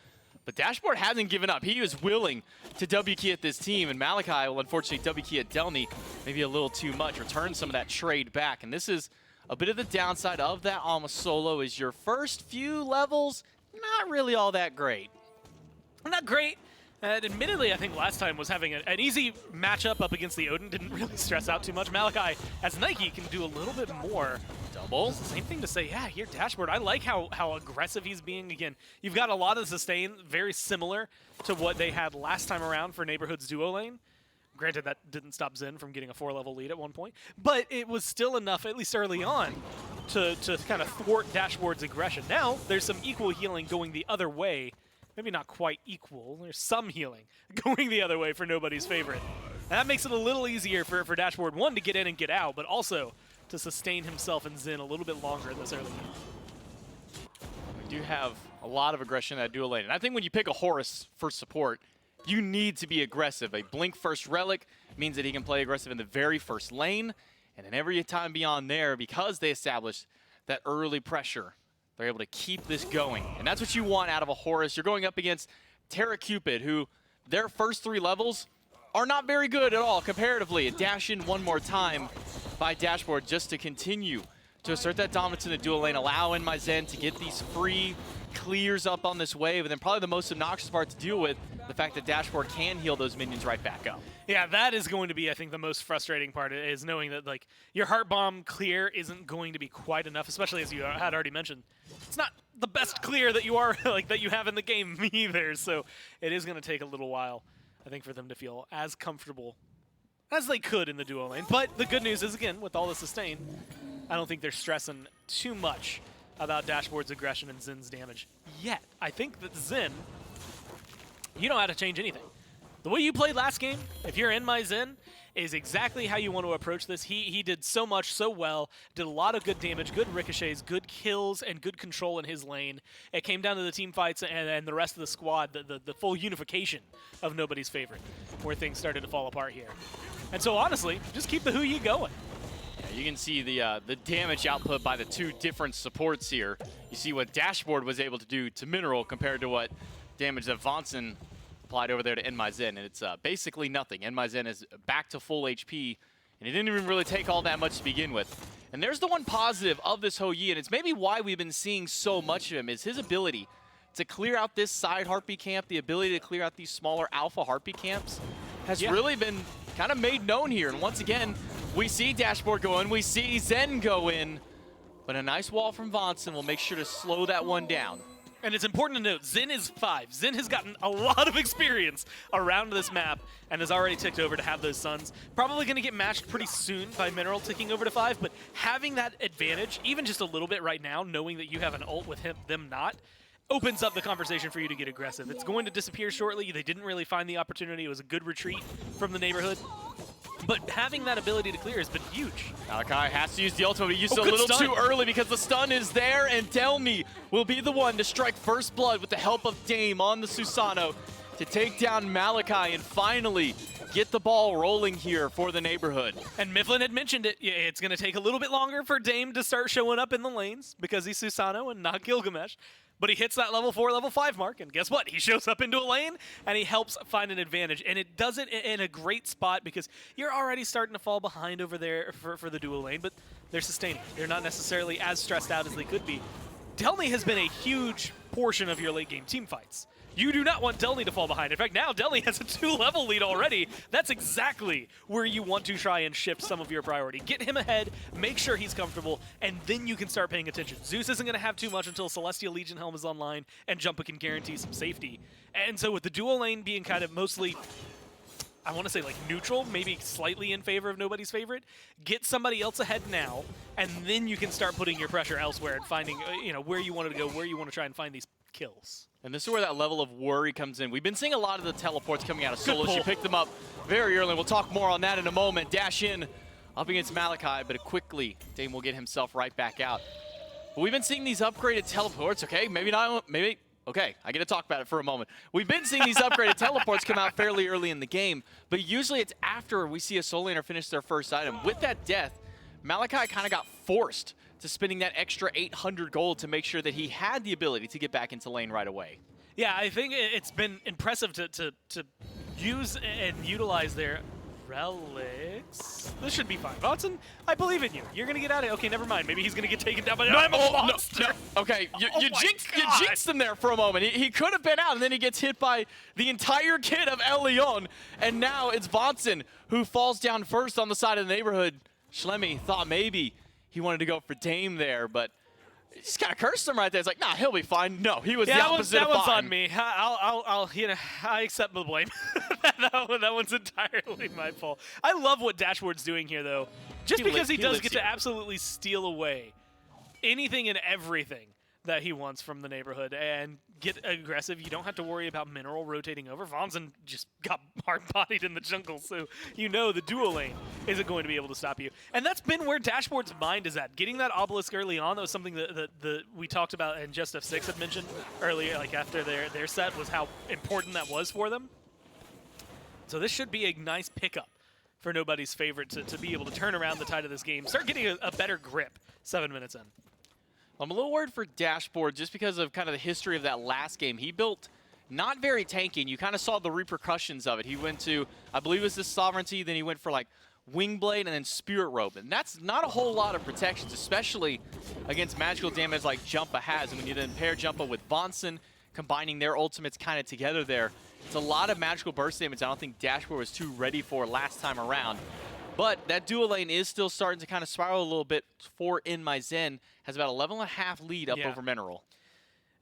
But Dashboard hasn't given up. He was willing to W key at this team, and Malachi will unfortunately W key at Delny, maybe a little too much, return some of that trade back. And this is a bit of the downside of that Alma solo is your first few levels, not really all that great. Not great. And admittedly, I think last time was having an easy matchup up against the Odin. Didn't really stress out too much. Malachi, as Nike, can do a little bit more. Double. Same thing to say, yeah, here, Dashboard. I like how aggressive he's being. Again, you've got a lot of sustain, very similar to what they had last time around for Neighborhood's duo lane. Granted, that didn't stop Zen from getting a 4-level lead at one point, but it was still enough, at least early on, to kind of thwart Dashboard's aggression. Now, there's some equal healing going the other way. Maybe not quite equal. There's some healing going the other way for nobody's favorite. And that makes it a little easier for Dashboard, one, to get in and get out, but also to sustain himself and Zen a little bit longer in this early game. We do have a lot of aggression in that dual lane. And I think when you pick a Horus for support, you need to be aggressive. A Blink first Relic means that he can play aggressive in the very first lane. And then every time beyond there, because they established that early pressure, they're able to keep this going. And that's what you want out of a Horus. You're going up against Terra Cupid, who their first 3 levels are not very good at all comparatively. A dash in one more time by Dashboard just to continue to assert that dominance in the dual lane, allowing my Zen to get these free clears up on this wave. And then probably the most obnoxious part to deal with, the fact that Dashboard can heal those minions right back up. Yeah, that is going to be, I think, the most frustrating part, is knowing that, like, your heart bomb clear isn't going to be quite enough, especially as you had already mentioned. It's not the best clear that you are that you have in the game either, so it is going to take a little while, I think, for them to feel as comfortable as they could in the duo lane. But the good news is, again, with all the sustain, I don't think they're stressing too much about Dashboard's aggression and Zen's damage yet. I think that Zen, you don't have to change anything. The way you played last game, if you're in my Zen, is exactly how you want to approach this. He did so much, so well, did a lot of good damage, good ricochets, good kills, and good control in his lane. It came down to the team fights and the rest of the squad, the full unification of nobody's favorite, where things started to fall apart here. And so honestly, just keep the Hu Yi going. Yeah, you can see the damage output by the two different supports here. You see what Dashboard was able to do to Mineral compared to what damage that Vonson applied over there to Enmaizen, and it's basically nothing. Enmaizen is back to full HP, and he didn't even really take all that much to begin with. And there's the one positive of this Hou Yi, and it's maybe why we've been seeing so much of him, is his ability to clear out this side Harpy camp, the ability to clear out these smaller alpha Harpy camps, has really been kind of made known here. And once again, we see Dashboard go in, we see Zen go in, but a nice wall from Vonson will make sure to slow that one down. And it's important to note, Zen is 5. Zen has gotten a lot of experience around this map and has already ticked over to have those Suns. Probably going to get matched pretty soon by Mineral ticking over to 5, but having that advantage, even just a little bit right now, knowing that you have an ult with them not, opens up the conversation for you to get aggressive. It's going to disappear shortly. They didn't really find the opportunity. It was a good retreat from the neighborhood. But having that ability to clear has been huge. Malachi has to use the ultimate. He used it a little too early because the stun is there, and Delmy will be the one to strike first blood with the help of Dame on the Susano to take down Malachi and finally get the ball rolling here for the neighborhood. And Mifflin had mentioned it. It's going to take a little bit longer for Dame to start showing up in the lanes because he's Susano and not Gilgamesh. But he hits that level 4, level 5 mark, and guess what? He shows up into a lane, and he helps find an advantage. And it does it in a great spot because you're already starting to fall behind over there for the dual lane, but they're sustaining. They're not necessarily as stressed out as they could be. Delny has been a huge portion of your late-game team fights. You do not want Delny to fall behind. In fact, now Delny has a 2-level lead already. That's exactly where you want to try and shift some of your priority. Get him ahead, make sure he's comfortable, and then you can start paying attention. Zeus isn't going to have too much until Celestial Legion Helm is online, and Jumpa can guarantee some safety. And so with the dual lane being kind of mostly, I want to say like neutral, maybe slightly in favor of nobody's favorite, get somebody else ahead now, and then you can start putting your pressure elsewhere and finding where you want to go, where you want to try and find these kills. And this is where that level of worry comes in. We've been seeing a lot of the teleports coming out of solo. She picked them up very early. We'll talk more on that in a moment. Dash in up against Malachi, but quickly Dame will get himself right back out. We've been seeing these upgraded teleports, okay? Okay, I get to talk about it for a moment. We've been seeing these upgraded teleports come out fairly early in the game, but usually it's after we see a soul laner finish their first item. With that death, Malachi kind of got forced to spending that extra 800 gold to make sure that he had the ability to get back into lane right away. Yeah, I think it's been impressive to use and utilize their relics. This should be fine. Watson, I believe in you. You're going to get out of it. Okay, never mind. Maybe he's going to get taken down by a monster. No. Okay, you jinxed him there for a moment. He could have been out, and then he gets hit by the entire kit of El Leon, and now it's Vonson who falls down first on the side of the neighborhood. Schlemmy thought maybe he wanted to go for Dame there, but he just kind of cursed him right there. It's like, nah, he'll be fine. No, he was the opposite of fine. That one's on me. I accept the blame. that one's entirely my fault. I love what Dashboard's doing here, though. Just because he does get to absolutely steal away anything and everything that he wants from the neighborhood and get aggressive. You don't have to worry about Mineral rotating over. Vonson just got hard-bodied in the jungle, so you know the dual lane isn't going to be able to stop you. And that's been where Dashboard's mind is at. Getting that obelisk early on, that was something that we talked about and Just F6 had mentioned earlier, like after their set, was how important that was for them. So this should be a nice pickup for nobody's favorite to be able to turn around the tide of this game, start getting a better grip 7 minutes in. I'm a little worried for Dashboard just because of kind of the history of that last game. He built not very tanky, and you kind of saw the repercussions of it. He went to, I believe it was the Sovereignty, then he went for like Wingblade and then Spirit Robe. And that's not a whole lot of protections, especially against magical damage like Jumpa has. And when you then pair Jumpa with Vonson, combining their ultimates kind of together there, it's a lot of magical burst damage I don't think Dashboard was too ready for last time around. But that dual lane is still starting to kind of spiral a little bit for In My Zen. Has about 11.5 lead up over Mineral.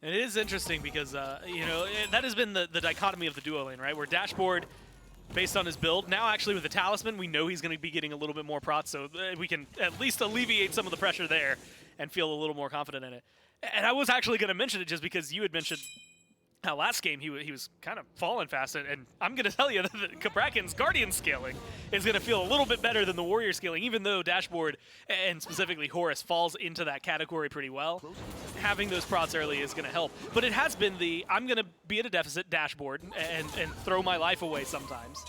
And it is interesting because, you know, that has been the dichotomy of the duo lane, right? Where Dashboard, based on his build, now actually with the Talisman, we know he's going to be getting a little bit more prots, so we can at least alleviate some of the pressure there and feel a little more confident in it. And I was actually going to mention it just because you had mentioned how last game he was kind of falling fast, and I'm going to tell you that Cabraken's Guardian scaling is going to feel a little bit better than the Warrior scaling, even though Dashboard, and specifically Horus, falls into that category pretty well. Having those prots early is going to help. But it has been I'm going to be at a deficit Dashboard and throw my life away sometimes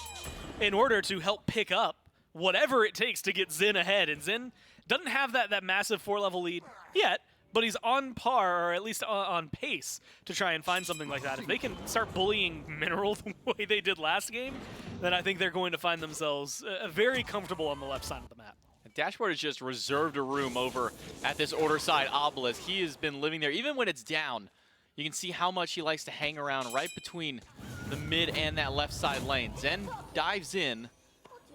in order to help pick up whatever it takes to get Zen ahead. And Zen doesn't have that massive 4-level lead yet, but he's on par, or at least on pace, to try and find something like that. If they can start bullying Mineral the way they did last game, then I think they're going to find themselves very comfortable on the left side of the map. Dashboard has just reserved a room over at this Order side obelisk. He has been living there. Even when it's down, you can see how much he likes to hang around right between the mid and that left side lane. Zen dives in.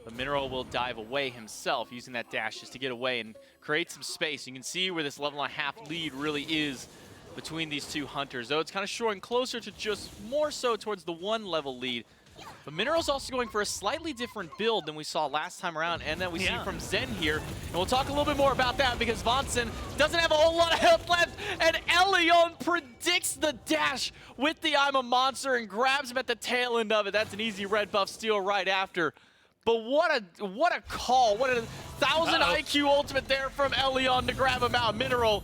The Mineral will dive away himself, using that dash just to get away and create some space. You can see where this 11.5 lead really is between these two hunters, though it's kind of showing closer to just more so towards the 1 level lead. But Mineral's also going for a slightly different build than we saw last time around, and that we see from Zen here. And we'll talk a little bit more about that because Vonson doesn't have a whole lot of health left, and Elion predicts the dash with the I'm a Monster and grabs him at the tail end of it. That's an easy red buff steal right after. But what a call. What a 1,000 IQ ultimate there from Elion to grab him out. Mineral,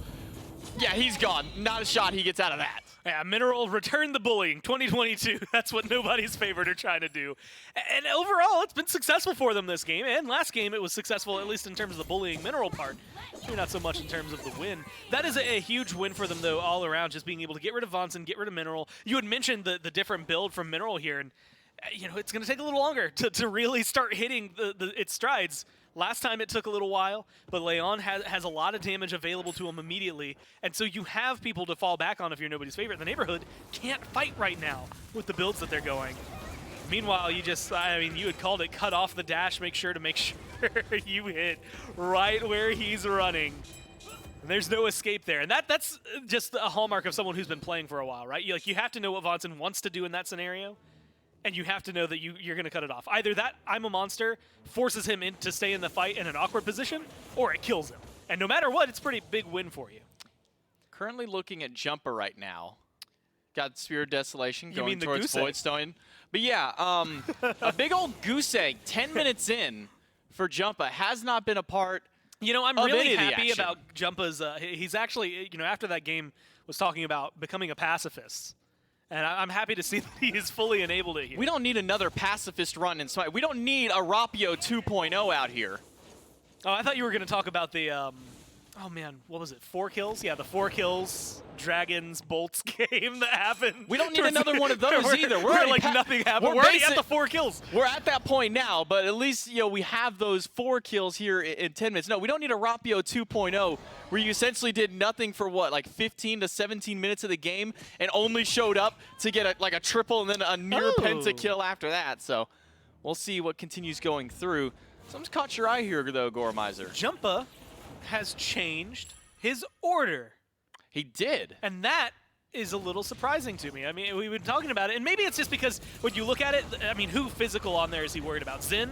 yeah, he's gone. Not a shot he gets out of that. Yeah, Mineral returned the bullying. 2022. That's what nobody's favorite are trying to do. And overall, it's been successful for them this game. And last game, it was successful, at least in terms of the bullying Mineral part. Maybe not so much in terms of the win. That is a huge win for them, though, all around, just being able to get rid of Vonson, get rid of Mineral. You had mentioned the different build from Mineral here, and you know, it's going to take a little longer to really start hitting its strides. Last time it took a little while, but Leon has a lot of damage available to him immediately, and so you have people to fall back on if you're nobody's favorite. The neighborhood can't fight right now with the builds that they're going. Meanwhile, you had called it cut off the dash, make sure you hit right where he's running. And there's no escape there, and that's just a hallmark of someone who's been playing for a while, right? You have to know what Vonson wants to do in that scenario, and you have to know that you're going to cut it off. Either that I'm a Monster forces him to stay in the fight in an awkward position, or it kills him. And no matter what, it's a pretty big win for you. Currently looking at Jumper right now. Got Spear of Desolation going the towards Voidstone. But yeah, a big old goose egg 10 minutes in for Jumper has not been a part You know, I'm of really any of the happy action. about Jumpa's. He's actually, you know, after that game was talking about becoming a pacifist. And I'm happy to see that he is fully enabled it here. We don't need another pacifist run in Smite. We don't need a Rapio 2.0 out here. Oh, I thought you were going to talk about the, oh man, what was it, 4 kills? Yeah, the 4 kills, Dragons, Bolts game that happened. We don't need another one of those either. We're like nothing happened. We're already at the 4 kills. We're at that point now, but at least, you know, we have those 4 kills here in 10 minutes. No, we don't need a Rapio 2.0 where you essentially did nothing for what, like 15 to 17 minutes of the game and only showed up to get like a triple and then a near pentakill after that. So we'll see what continues going through. Something's caught your eye here, though, Gormizer. Jumpa has changed his order. He did. And that is a little surprising to me. I mean, we've been talking about it, and maybe it's just because when you look at it, I mean, who physical on there is he worried about? Xin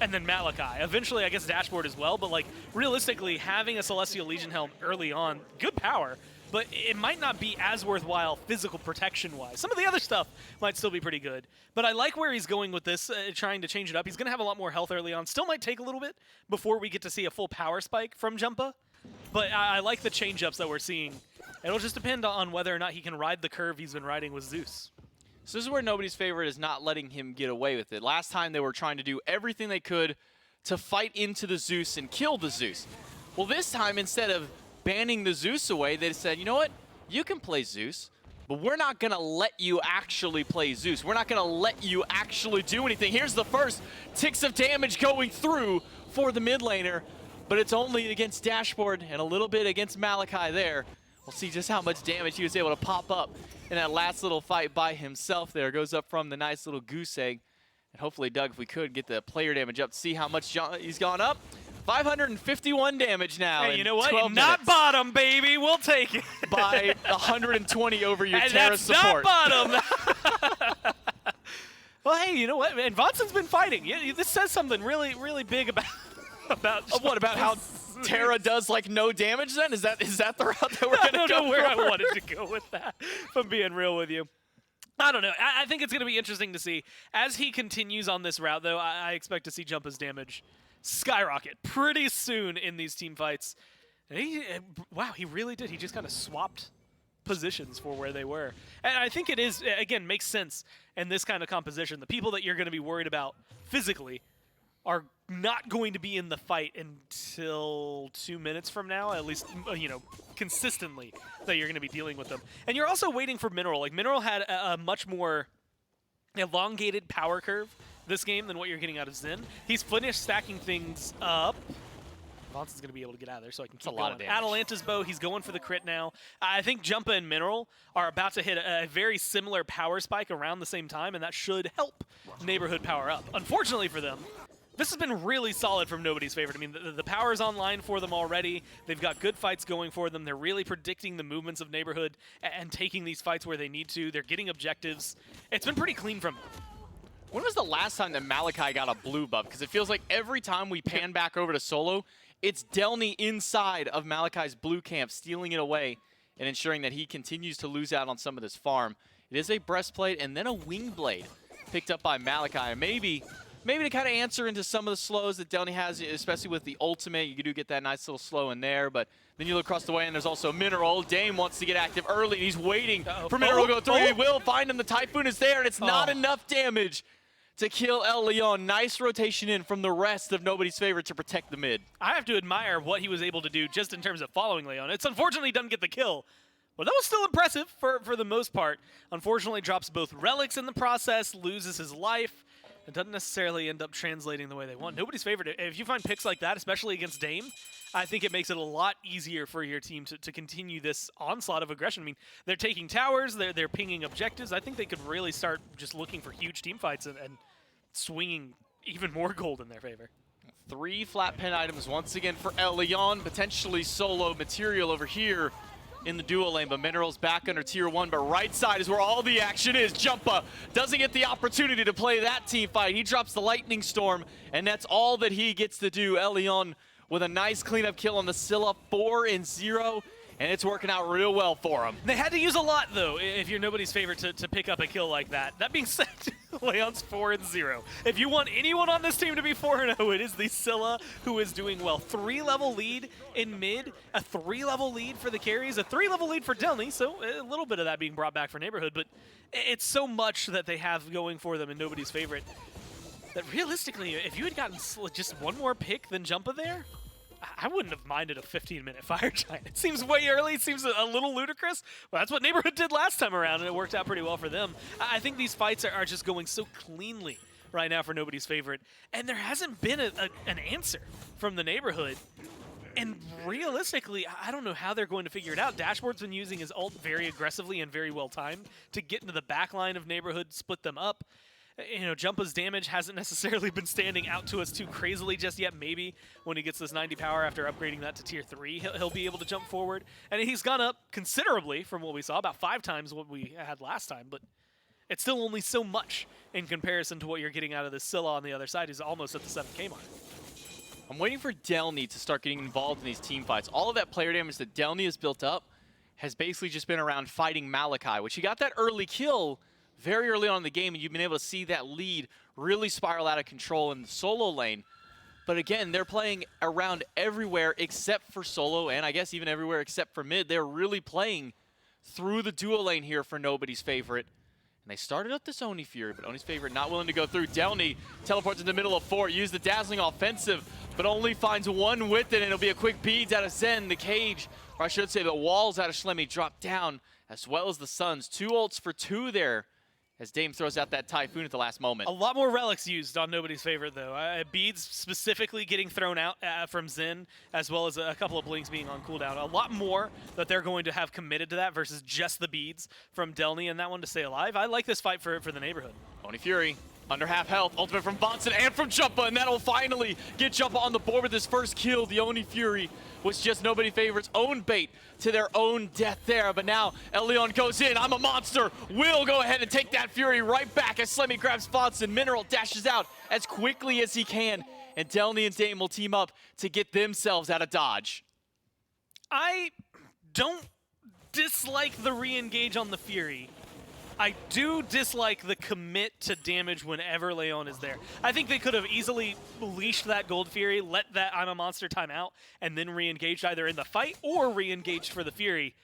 and then Malachi. Eventually, I guess Dashboard as well, but like realistically, having a Celestial Legion helm early on, good power, but it might not be as worthwhile physical protection-wise. Some of the other stuff might still be pretty good, but I like where he's going with this, trying to change it up. He's going to have a lot more health early on. Still might take a little bit before we get to see a full power spike from Jumpa, but I like the change-ups that we're seeing. It'll just depend on whether or not he can ride the curve he's been riding with Zeus. So this is where nobody's favorite is not letting him get away with it. Last time they were trying to do everything they could to fight into the Zeus and kill the Zeus. Well, this time, instead of banning the Zeus away, they said, you know what? You can play Zeus, but we're not going to let you actually play Zeus. We're not going to let you actually do anything. Here's the first ticks of damage going through for the mid laner, but it's only against Dashboard and a little bit against Malachi there. We'll see just how much damage he was able to pop up in that last little fight by himself there. Goes up from the nice little goose egg. And hopefully, Doug, if we could get the player damage up to see how much he's gone up. 551 damage now. Hey, you know what? 12 Not minutes. bottom, baby. We'll take it. By 120 over your And Terra that's support. not bottom. Well, hey, you know what? And Vanson's been fighting. Yeah, this says something really, really big about What about how Terra does like no damage then? Is that the route that we're going to go? I don't know where I for? wanted to go with that, if I'm being real with you. I don't know. I think it's going to be interesting to see. As he continues on this route, though, I expect to see Jumpa's damage skyrocket pretty soon in these team fights. And wow, he really did. He just kind of swapped positions for where they were. And I think it is, again, makes sense in this kind of composition. The people that you're going to be worried about physically are not going to be in the fight until 2 minutes from now, at least, you know, consistently that you're going to be dealing with them. And you're also waiting for Mineral. Like, Mineral had a much more elongated power curve this game than what you're getting out of Xin. He's finished stacking things up. Vanson's going to be able to get out of there so I can keep a lot of going. damage. Atalanta's bow, he's going for the crit now. I think Jumpa and Mineral are about to hit a very similar power spike around the same time, and that should help Neighborhood power up. Unfortunately for them, this has been really solid from nobody's favorite. I mean, the power is online for them already. They've got good fights going for them. They're really predicting the movements of Neighborhood and taking these fights where they need to. They're getting objectives. It's been pretty clean from them. When was the last time that Malachi got a blue buff? Because it feels like every time we pan back over to solo, it's Delny inside of Malachi's blue camp, stealing it away and ensuring that he continues to lose out on some of this farm. It is a breastplate and then a wing blade picked up by Malachi. Maybe to kind of answer into some of the slows that Delny has, especially with the ultimate. You do get that nice little slow in there, but then you look across the way and there's also Mineral. Dame wants to get active early, and he's waiting for Mineral to go through. He will find him. The Typhoon is there, and it's not enough damage to kill El Leon. Nice rotation in from the rest of nobody's favorite to protect the mid. I have to admire what he was able to do just in terms of following Leon. It's unfortunately he doesn't get the kill, but that was still impressive for the most part. Unfortunately, drops both relics in the process, loses his life. It doesn't necessarily end up translating the way they want. Nobody's favorite. If you find picks like that, especially against Dame, I think it makes it a lot easier for your team to continue this onslaught of aggression. I mean, they're taking towers, they're pinging objectives. I think they could really start just looking for huge team fights and swinging even more gold in their favor. 3 flat pen items once again for El Leon. Potentially solo material over here in the duo lane, but Mineral's back under tier 1, but right side is where all the action is. Jumpa doesn't get the opportunity to play that team fight. He drops the Lightning Storm, and that's all that he gets to do. El Leon with a nice cleanup kill on the Scylla, 4-0, and it's working out real well for him. They had to use a lot, though, if you're nobody's favorite to pick up a kill like that. That being said, Leon's 4-0. If you want anyone on this team to be 4-0, it is the Scylla who is doing well. 3-level lead in mid, a 3-level lead for the carries, a 3-level lead for Delny, so a little bit of that being brought back for Neighborhood, but it's so much that they have going for them and nobody's favorite that realistically, if you had gotten just one more pick than Jumpa there, I wouldn't have minded a 15-minute Fire Giant. It seems way early. It seems a little ludicrous, but that's what Neighborhood did last time around, and it worked out pretty well for them. I think these fights are just going so cleanly right now for nobody's favorite, and there hasn't been an answer from the Neighborhood. And realistically, I don't know how they're going to figure it out. Dashboard's been using his ult very aggressively and very well timed to get into the back line of Neighborhood, split them up. You know, Jumpa's damage hasn't necessarily been standing out to us too crazily just yet. Maybe when he gets this 90 power after upgrading that to tier 3, he'll be able to jump forward. And he's gone up considerably from what we saw, about 5 times what we had last time, but it's still only so much in comparison to what you're getting out of this Scylla on the other side, who's almost at the 7k mark. I'm waiting for Delny to start getting involved in these team fights. All of that player damage that Delny has built up has basically just been around fighting Malachi, which he got that early kill very early on in the game, and you've been able to see that lead really spiral out of control in the solo lane. But again, they're playing around everywhere except for solo, and I guess even everywhere except for mid. They're really playing through the duo lane here for nobody's favorite. And they started up this Oni Fury, but Oni's favorite not willing to go through. Delny teleports in the middle of 4, use the dazzling offensive, but only finds one with it, and it'll be a quick beads out of Zen. The cage, or I should say the walls out of Schlemmy drop down, as well as the Suns. 2 ults for 2 there, as Dame throws out that Typhoon at the last moment. A lot more relics used on nobody's favorite, though. Beads specifically getting thrown out from Zen, as well as a couple of blinks being on cooldown. A lot more that they're going to have committed to that versus just the beads from Delny and that one to stay alive. I like this fight for the Neighborhood. Oni Fury, under half health, ultimate from Bonson and from Jumpa, and that'll finally get Jumpa on the board with his first kill. The Oni Fury was just nobody favorites' own bait to their own death there. But now Elion goes in. I'm a monster. Will go ahead and take that Fury right back as Slemmy grabs Bonson. Mineral dashes out as quickly as he can, and Delny and Dame will team up to get themselves out of dodge. I don't dislike the re-engage on the Fury. I do dislike the commit to damage whenever Leon is there. I think they could have easily leashed that Gold Fury, let that I'm a Monster time out, and then re-engaged either in the fight or re-engaged for the Fury.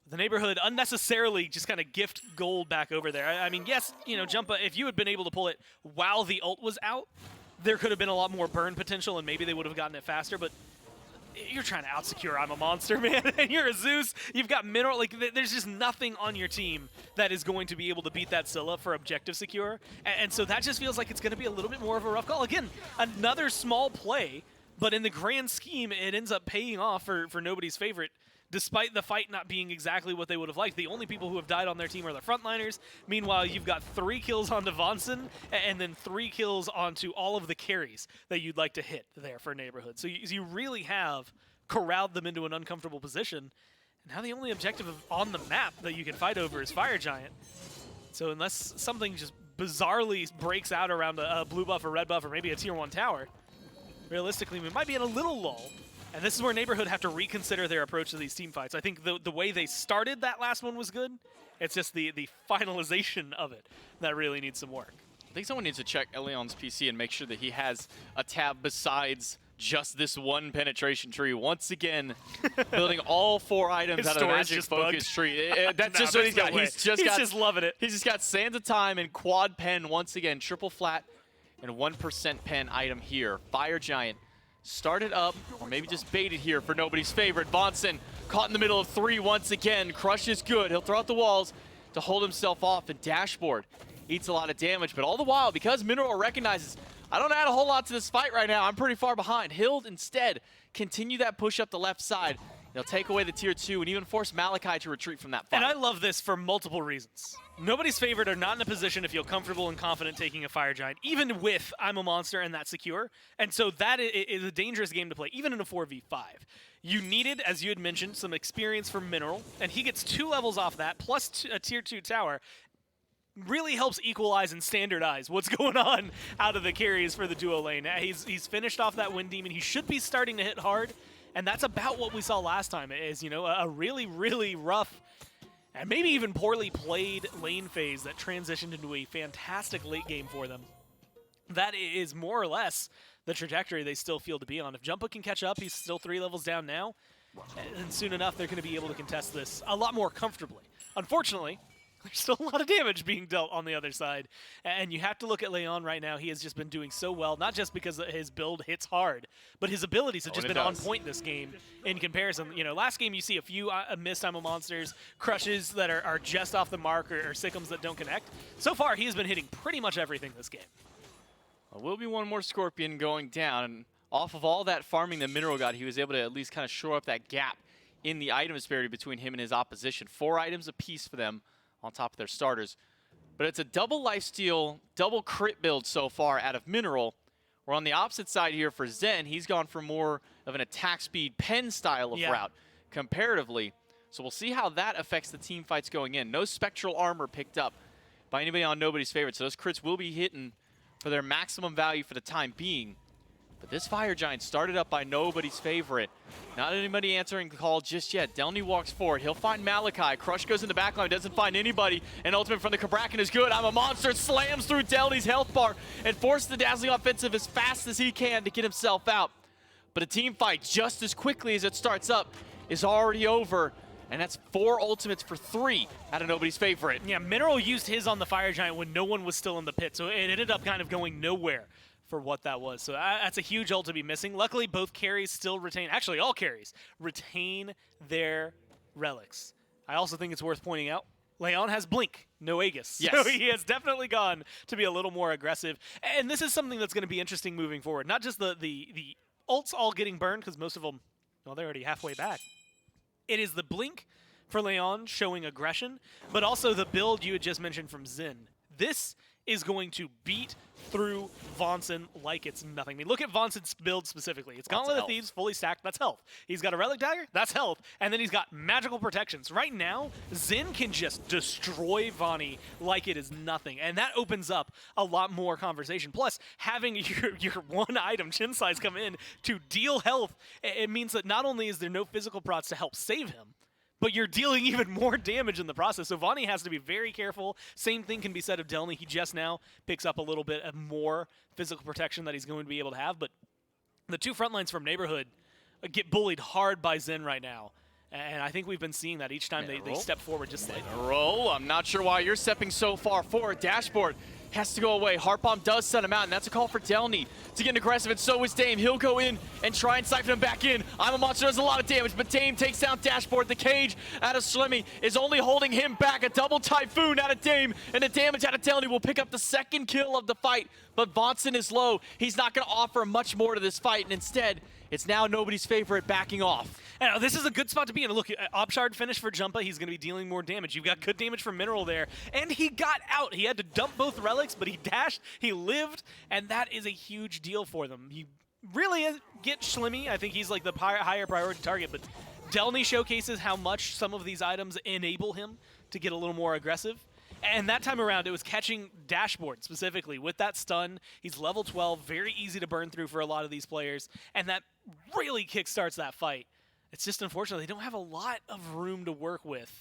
The Neighborhood unnecessarily just kind of gift gold back over there. I mean, yes, you know, Jumpa, if you had been able to pull it while the ult was out, there could have been a lot more burn potential, and maybe they would have gotten it faster, but you're trying to out-secure I'm a Monster, man, and you're a Zeus. You've got Mineral. Like, there's just nothing on your team that is going to be able to beat that Scylla for objective secure, and so that just feels like it's going to be a little bit more of a rough call. Again, another small play, but in the grand scheme, it ends up paying off for nobody's favorite, despite the fight not being exactly what they would have liked. The only people who have died on their team are the frontliners. Meanwhile, you've got 3 kills onto Vonson, and then 3 kills onto all of the carries that you'd like to hit there for Neighborhood. So you really have corralled them into an uncomfortable position. And now the only objective on the map that you can fight over is Fire Giant. So unless something just bizarrely breaks out around a blue buff or red buff or maybe a tier 1 tower, realistically, we might be in a little lull. And this is where Neighborhood have to reconsider their approach to these team fights. I think the way they started that last one was good. It's just the finalization of it that really needs some work. I think someone needs to check Elion's PC and make sure that he has a tab besides just this one penetration tree. Once again, building all 4 items out of the magic focus tree. That's just what he's got. He's just loving it. He's just got Sands of Time and quad pen once again. Triple flat and 1% pen item here. Fire Giant started up, or maybe just baited here for nobody's favorite. Bonson caught in the middle of 3 once again. Crush is good. He'll throw out the walls to hold himself off, and Dashboard eats a lot of damage. But all the while, because Mineral recognizes, I don't add a whole lot to this fight right now, I'm pretty far behind, he'll instead continue that push up the left side. They'll take away the tier 2 and even force Malachi to retreat from that fight. And I love this for multiple reasons. Nobody's favorite are not in a position to feel comfortable and confident taking a Fire Giant, even with I'm a Monster and that's secure. And so that is a dangerous game to play, even in a 4v5. You needed, as you had mentioned, some experience from Mineral, and he gets 2 levels off that, plus a tier 2 tower. Really helps equalize and standardize what's going on out of the carries for the duo lane. He's finished off that Wind Demon. He should be starting to hit hard. And that's about what we saw last time, is, you know, a really, really rough and maybe even poorly played lane phase that transitioned into a fantastic late game for them. That is more or less the trajectory they still feel to be on. If Jumpa can catch up, he's still 3 levels down now, and soon enough they're going to be able to contest this a lot more comfortably. Unfortunately, there's still a lot of damage being dealt on the other side, and you have to look at Leon right now. He has just been doing so well, not just because his build hits hard, but his abilities have just been on point this game in comparison. You know, last game you see a few missed Imo Monsters, crushes that are just off the mark, or Sickums that don't connect. So far, he has been hitting pretty much everything this game. Well, will be one more Scorpion going down, and off of all that farming that Mineral got, he was able to at least kind of shore up that gap in the item disparity between him and his opposition. 4 items apiece for them on top of their starters. But it's a double lifesteal, double crit build so far out of Mineral. We're on the opposite side here for Zen. He's gone for more of an attack speed pen style of route comparatively. So we'll see how that affects the team fights going in. No spectral armor picked up by anybody on nobody's favorite. So those crits will be hitting for their maximum value for the time being. But this Fire Giant started up by nobody's favorite. Not anybody answering the call just yet. Delny walks forward. He'll find Malachi. Crush goes in the backline, doesn't find anybody. And ultimate from the Kabrakan is good. I'm a Monster. Slams through Delny's health bar and forces the Dazzling offensive as fast as he can to get himself out. But a team fight just as quickly as it starts up is already over. And that's 4 ultimates for 3 out of nobody's favorite. Yeah, Mineral used his on the Fire Giant when no one was still in the pit, so it ended up kind of going nowhere for what that was. So that's a huge ult to be missing. Luckily, both carries still retain, actually all carries, retain their relics. I also think it's worth pointing out, Leon has Blink, no Aegis. Yes. So he has definitely gone to be a little more aggressive. And this is something that's going to be interesting moving forward. Not just the ults all getting burned, because most of them, well, they're already halfway back. It is the Blink for Leon showing aggression, but also the build you had just mentioned from Xin. This is going to beat through Vonson like it's nothing. I mean, look at Vonson's build specifically. It's Gauntlet of Thieves fully stacked, that's health. He's got a Relic Dagger, that's health, and then he's got magical protections. Right now, Xin can just destroy Vani like it is nothing, and that opens up a lot more conversation. Plus, having your one item, Chin Size, come in to deal health, it means that not only is there no physical procs to help save him, but you're dealing even more damage in the process. So Vani has to be very careful. Same thing can be said of Delny. He just now picks up a little bit of more physical protection that he's going to be able to have. But the 2 front lines from Neighborhood get bullied hard by Zen right now. And I think we've been seeing that each time they step forward just slightly. Roll. I'm not sure why you're stepping so far forward. Dashboard has to go away. Heart Bomb does send him out, and that's a call for Delny to get aggressive, and so is Dame. He'll go in and try and siphon him back in. I'm a Monster does a lot of damage, but Dame takes down Dashboard. The cage out of Slimmy is only holding him back. A double Typhoon out of Dame, and the damage out of Delny will pick up the 2nd kill of the fight, but Vonson is low. He's not going to offer much more to this fight, and instead, it's now nobody's favorite backing off. And this is a good spot to be in. Look, Opshard finish for Jumpa. He's going to be dealing more damage. You've got good damage from Mineral there. And he got out. He had to dump both relics, but he dashed, he lived, and that is a huge deal for them. You really get Schlimmy. I think he's like the higher priority target, but Delny showcases how much some of these items enable him to get a little more aggressive. And that time around, it was catching Dashboard specifically with that stun. He's level 12, very easy to burn through for a lot of these players, and that really kickstarts that fight. It's just unfortunate they don't have a lot of room to work with.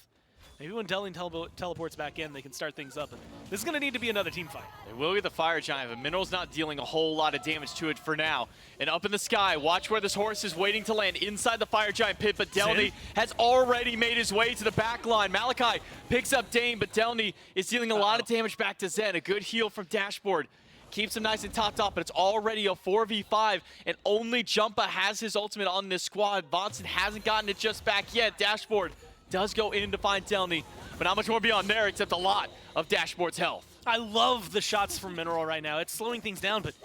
Maybe when Delny teleports back in, they can start things up. And this is going to need to be another team fight. They will get the Fire Giant, but Mineral's not dealing a whole lot of damage to it for now. And up in the sky, watch where this horse is waiting to land inside the Fire Giant pit, but Delny has already made his way to the back line. Malachi picks up Dame, but Delny is dealing a lot of damage back to Zen. A good heal from Dashboard. Keeps him nice and topped off, but it's already a 4v5, and only Jumpa has his ultimate on this squad. Vonson hasn't gotten it just back yet. Dashboard does go in to find Delny, but not much more beyond there except a lot of Dashboard's health. I love the shots from Mineral right now. It's slowing things down, but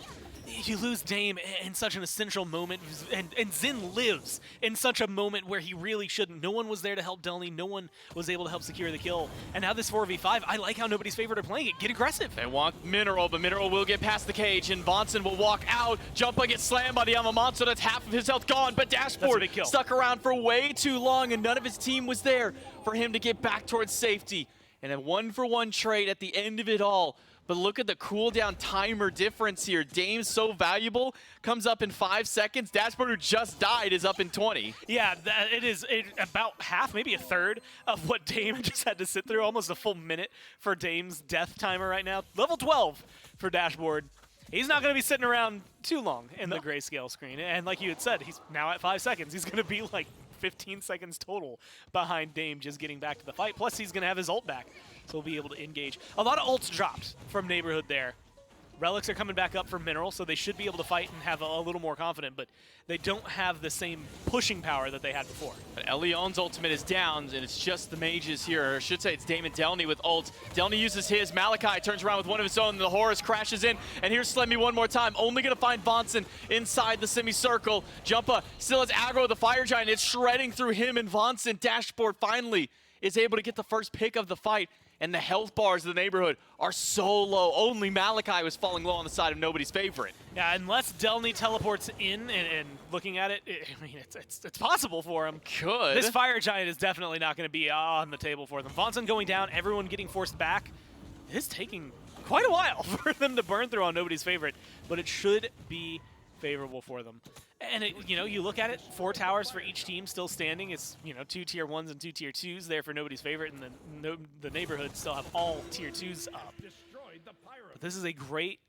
you lose Dame in such an essential moment, and Zin lives in such a moment where he really shouldn't. No one was there to help Delny. No one was able to help secure the kill. And now this 4v5, I like how nobody's favorite are playing it. Get aggressive. They want Mineral, but Mineral will get past the cage, and Vonson will walk out. Jumpa gets slammed by the Yamamonster. That's half of his health gone, but Dashboard stuck around for way too long, and none of his team was there for him to get back towards safety. And a 1-for-1 trade at the end of it all. But look at the cooldown timer difference here. Dame's so valuable, comes up in 5 seconds. Dashboard, who just died, is up in 20. Yeah, it is about half, maybe a third of what Dame just had to sit through. Almost a full minute for Dame's death timer right now. Level 12 for Dashboard. He's not going to be sitting around too long in the grayscale screen. And like you had said, he's now at 5 seconds. He's going to be like 15 seconds total behind Dame just getting back to the fight. Plus, he's going to have his ult back, so he'll be able to engage. A lot of ults dropped from Neighborhood there. Relics are coming back up for Mineral, so they should be able to fight and have a little more confident, but they don't have the same pushing power that they had before. But Elion's ultimate is down, and it's just the mages here. Or I should say it's Dame and Delny with ult. Delny uses his. Malachi turns around with one of his own. The Horus crashes in, and here's Slemmy one more time. Only going to find Vonson inside the semicircle. Jumpa still has aggro with the Fire Giant. It's shredding through him and Vonson. Dashboard finally is able to get the first pick of the fight. And the health bars of the Neighborhood are so low. Only Malachi was falling low on the side of nobody's favorite. Yeah, unless Delny teleports in and looking at it, I mean, it's possible for him. Could. This Fire Giant is definitely not going to be on the table for them. Vonson going down, everyone getting forced back. It is taking quite a while for them to burn through on nobody's favorite, but it should be favorable for them. And you look at it, 4 towers for each team still standing. It's 2 tier 1s and 2 tier 2s there for nobody's favorite, and then the Neighborhood still have all tier 2s up. But this is a great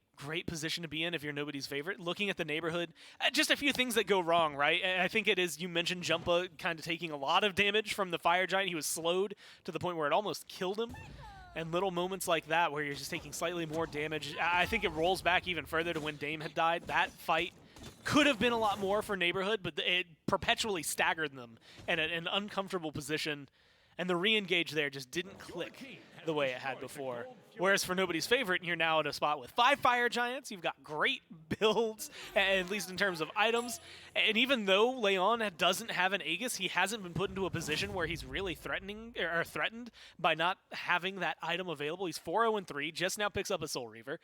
position to be in if you're nobody's favorite. Looking at the Neighborhood, just a few things that go wrong, right? I think it is, you mentioned Jumpa kind of taking a lot of damage from the Fire Giant. He was slowed to the point where it almost killed him. And little moments like that where you're just taking slightly more damage. I think it rolls back even further to when Dame had died. That fight could have been a lot more for Neighborhood, but it perpetually staggered them in an uncomfortable position, and the re-engage there just didn't click the way it had before. Whereas for nobody's favorite, you're now at a spot with 5 Fire Giants. You've got great builds, at least in terms of items. And even though Leon doesn't have an Aegis, he hasn't been put into a position where he's really threatened by not having that item available. He's 4-0-3, just now picks up a Soul Reaver.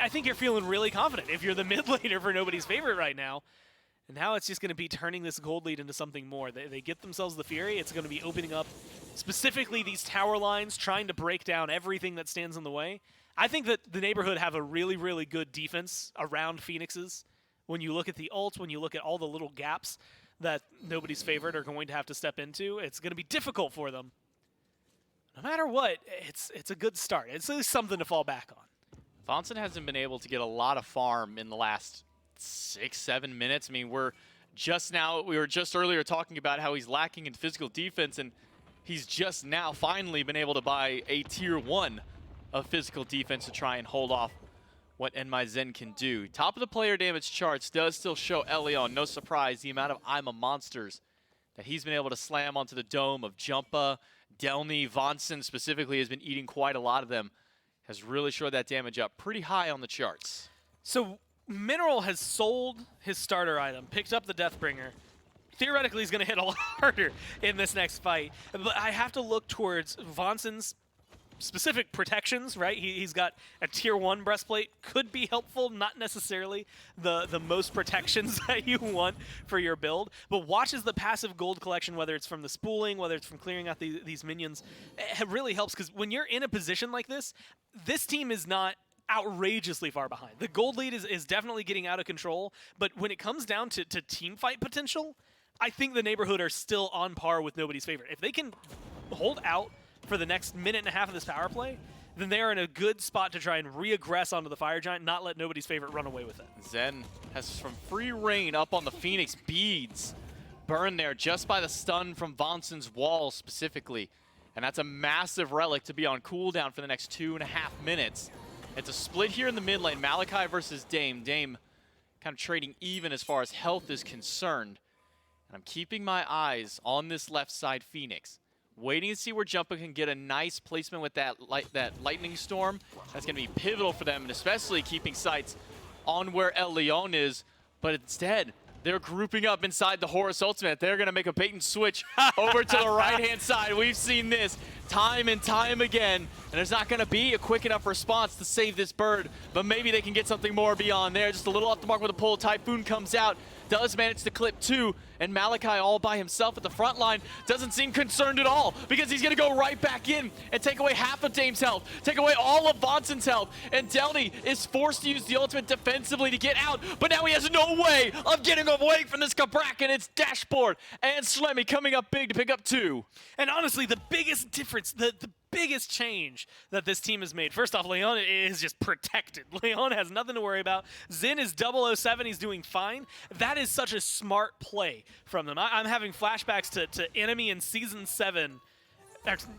I think you're feeling really confident if you're the mid laner for nobody's favorite right now. And now it's just going to be turning this gold lead into something more. They get themselves the Fury. It's going to be opening up specifically these tower lines, trying to break down everything that stands in the way. I think that the Neighborhood have a really, really good defense around Phoenixes. When you look at the ults, when you look at all the little gaps that nobody's favorite are going to have to step into, it's going to be difficult for them. No matter what, it's a good start. It's at least something to fall back on. Vonson hasn't been able to get a lot of farm in the last 6-7 minutes. I mean, we were just earlier talking about how he's lacking in physical defense, and he's just now finally been able to buy a tier 1 of physical defense to try and hold off what NMyZen can do. Top of the player damage charts does still show Elion. No surprise, the amount of I'm a Monsters that he's been able to slam onto the dome of Jumpa. Delny, Vonson specifically has been eating quite a lot of them. Has really showed that damage up pretty high on the charts. So Mineral has sold his starter item, picked up the Deathbringer. Theoretically, he's going to hit a lot harder in this next fight. But I have to look towards Vonson's specific protections, right? He's got a tier 1 breastplate. Could be helpful, not necessarily the most protections that you want for your build. But watch as the passive gold collection, whether it's from the spooling, whether it's from clearing out these minions, it really helps. Because when you're in a position like this team is not outrageously far behind. The gold lead is definitely getting out of control, but when it comes down to team fight potential, I think the Neighborhood are still on par with nobody's favorite. If they can hold out for the next minute and a half of this power play, then they are in a good spot to try and re-aggress onto the Fire Giant, not let nobody's favorite run away with it. Zen has from free reign up on the Phoenix. Beads burn there just by the stun from Vonson's wall specifically, and that's a massive relic to be on cooldown for the next 2.5 minutes. It's a split here in the mid lane. Malachi versus Dame. Dame kind of trading even as far as health is concerned. And I'm keeping my eyes on this left side Phoenix. Waiting to see where Jumpa can get a nice placement with that lightning storm. That's going to be pivotal for them, and especially keeping sights on where El Leon is. But instead, they're grouping up inside the Horus Ultimate. They're going to make a bait and switch over to the right-hand side. We've seen this time and time again, and there's not going to be a quick enough response to save this bird, but maybe they can get something more beyond there. Just a little off the mark with a pull. Typhoon comes out. does manage to clip 2, and Malachi all by himself at the front line doesn't seem concerned at all because he's going to go right back in and take away half of Dame's health, take away all of Vonson's health, and Delny is forced to use the ultimate defensively to get out, but now he has no way of getting away from this Kabrak, and it's Dashboard and Slemmy coming up big to pick up 2. And honestly, the biggest difference, the biggest change that this team has made, first off, Leon is just protected. Leon has nothing to worry about. Zin is 007. He's doing fine. That is such a smart play from them. I'm having flashbacks to Enemy in Season 7.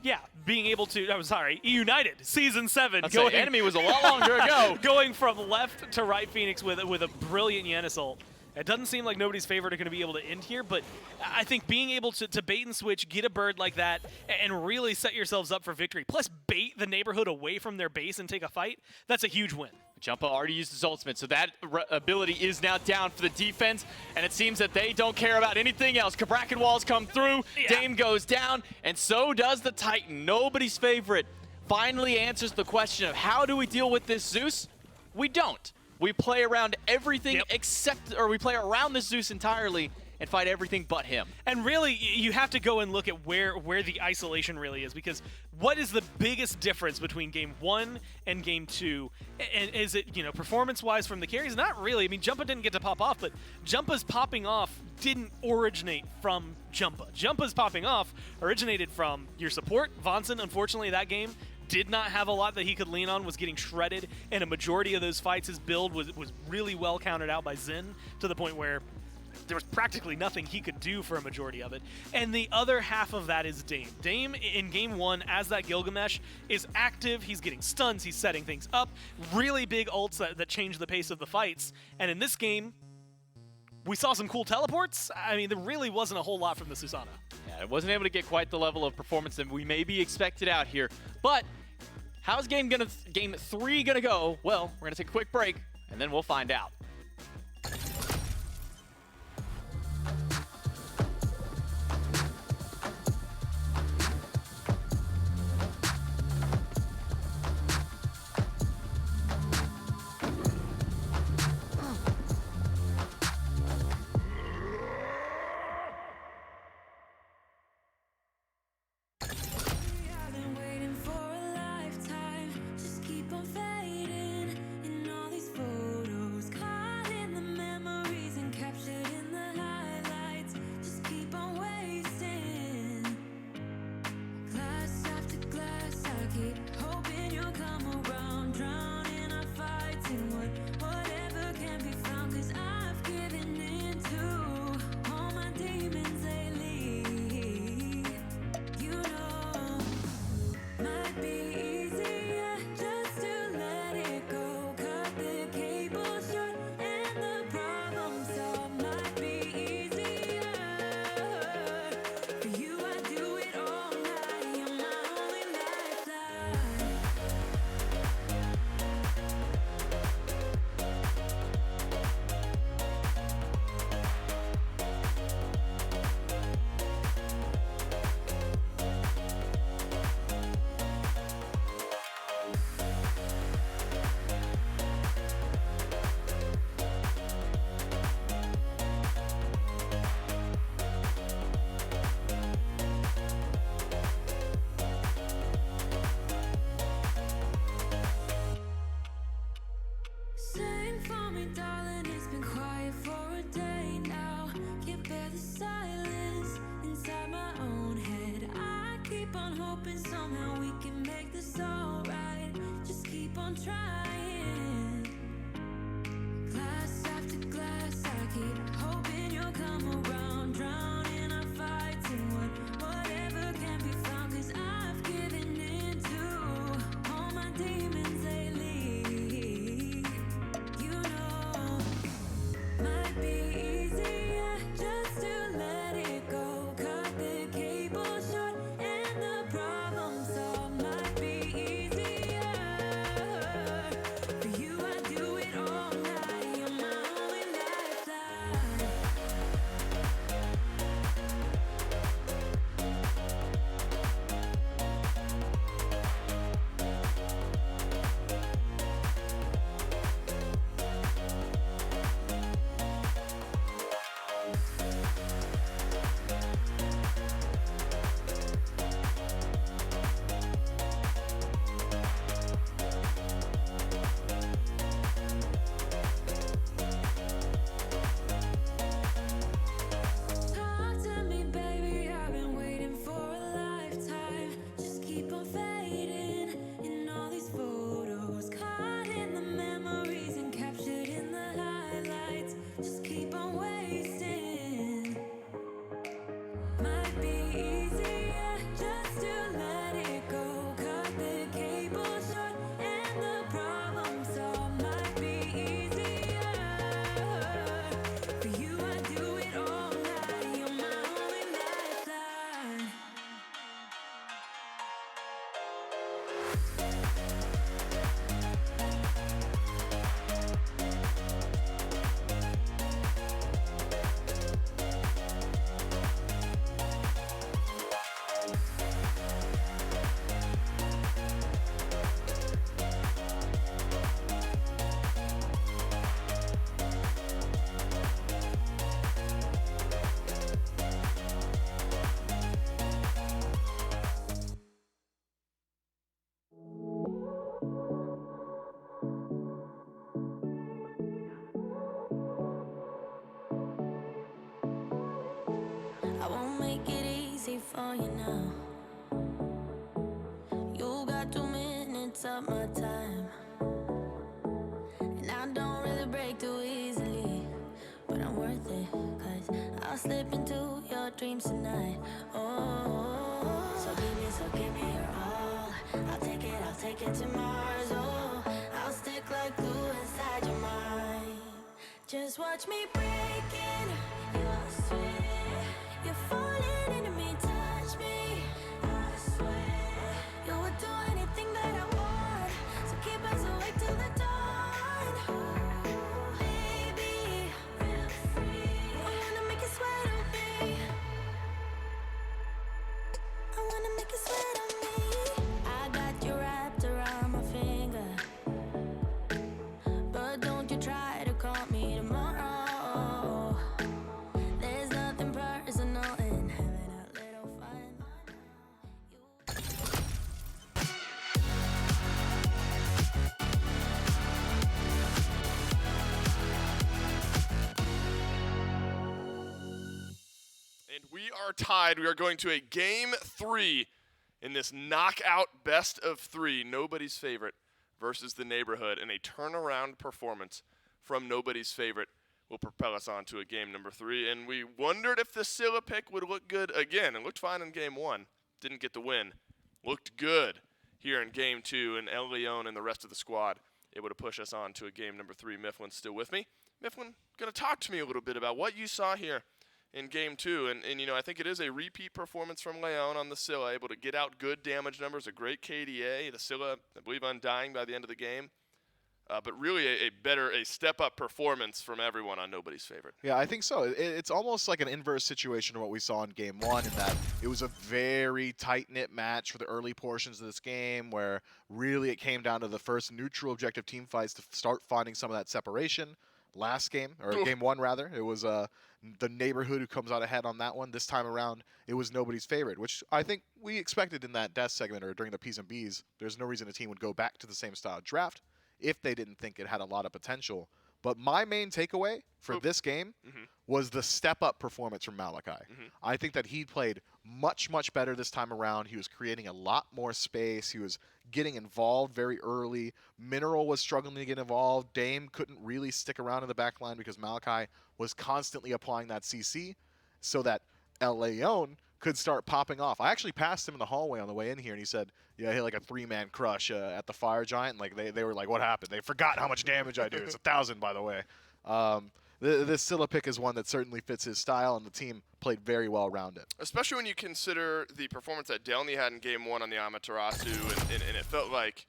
Yeah, being able to, I'm sorry, United, Season 7. Enemy was a lot longer ago. Going from left to right Phoenix with a brilliant Yen ult. It doesn't seem like nobody's favorite are going to be able to end here, but I think being able to bait and switch, get a bird like that, and really set yourselves up for victory, plus bait the neighborhood away from their base and take a fight, that's a huge win. Jumpa already used his ultimate, so that ability is now down for the defense, and it seems that they don't care about anything else. Kabrak walls come through, Dame goes down, and so does the Titan. Nobody's favorite finally answers the question of how do we deal with this Zeus? We don't. We play around everything we play around this Zeus entirely and fight everything but him. And really, you have to go and look at where the isolation really is, because what is the biggest difference between Game 1 and Game 2? And is it, performance-wise from the carries? Not really. I mean, Jumpa didn't get to pop off, but Jumpa's popping off didn't originate from Jumpa. Jumpa's popping off originated from your support. Vonson, unfortunately, that game did not have a lot that he could lean on, was getting shredded, and a majority of those fights, his build was really well countered out by Zen, to the point where there was practically nothing he could do for a majority of it. And the other half of that is Dame. Dame in Game 1, as that Gilgamesh, is active, he's getting stuns, he's setting things up, really big ults that change the pace of the fights. And in this game, we saw some cool teleports. I mean, there really wasn't a whole lot from the Susana. Yeah, it wasn't able to get quite the level of performance that we maybe expected out here. But how's game 3 gonna go? Well, we're gonna take a quick break, and then we'll find out. For you I won't make it easy for you now. You got 2 minutes of my time, and I don't really break too easily, but I'm worth it, 'cause I'll slip into your dreams tonight. Oh, so give me your all. I'll take it to Mars. Oh, I'll stick like glue inside your mind. Just watch me breaking your sweat. You're falling into me, touch me. I swear you would do anything that I want, so keep us awake till the dawn. Baby, feel free. I wanna make you sweat on me. I wanna make you sweat on me. I got you wrapped around my finger, but don't you try to call me tomorrow. There's nothing personal in having a little fun. And we are tied. We are going to a game 3 in this knockout best of 3, nobody's favorite versus the neighborhood, and a turnaround performance from nobody's favorite will propel us on to a game number 3. And we wondered if the Scylla pick would look good again. It looked fine in game 1. Didn't get the win. Looked good here in game 2, and El Leon and the rest of the squad able to push us on to a game number 3. Mifflin's still with me. Mifflin, going to talk to me a little bit about what you saw here in game 2. And you know, I think it is a repeat performance from Leon on the Scylla, able to get out good damage numbers, a great KDA. The Scylla, I believe, undying by the end of the game. But really a step-up performance from everyone on nobody's favorite. Yeah, I think so. It's almost like an inverse situation of what we saw in Game 1, in that it was a very tight-knit match for the early portions of this game, where really it came down to the first neutral objective team fights to start finding some of that separation. Last game, or Game 1 rather, it was the neighborhood who comes out ahead on that one. This time around, it was nobody's favorite, which I think we expected in that death segment or during the P's and B's. There's no reason a team would go back to the same style draft if they didn't think it had a lot of potential. But my main takeaway for this game was the step-up performance from Malachi. I think that he played much, much better this time around. He was creating a lot more space. He was getting involved very early. Mineral was struggling to get involved. Dame couldn't really stick around in the back line because Malachi was constantly applying that CC so that El Leon could start popping off. I actually passed him in the hallway on the way in here, and he said, yeah, I hit like a 3-man crush at the Fire Giant. Like they were like, what happened? They forgot how much damage I do. It's 1,000, by the way. This Scylla pick is one that certainly fits his style, and the team played very well around it. Especially when you consider the performance that Delny had in Game 1 on the Amaterasu, and it felt like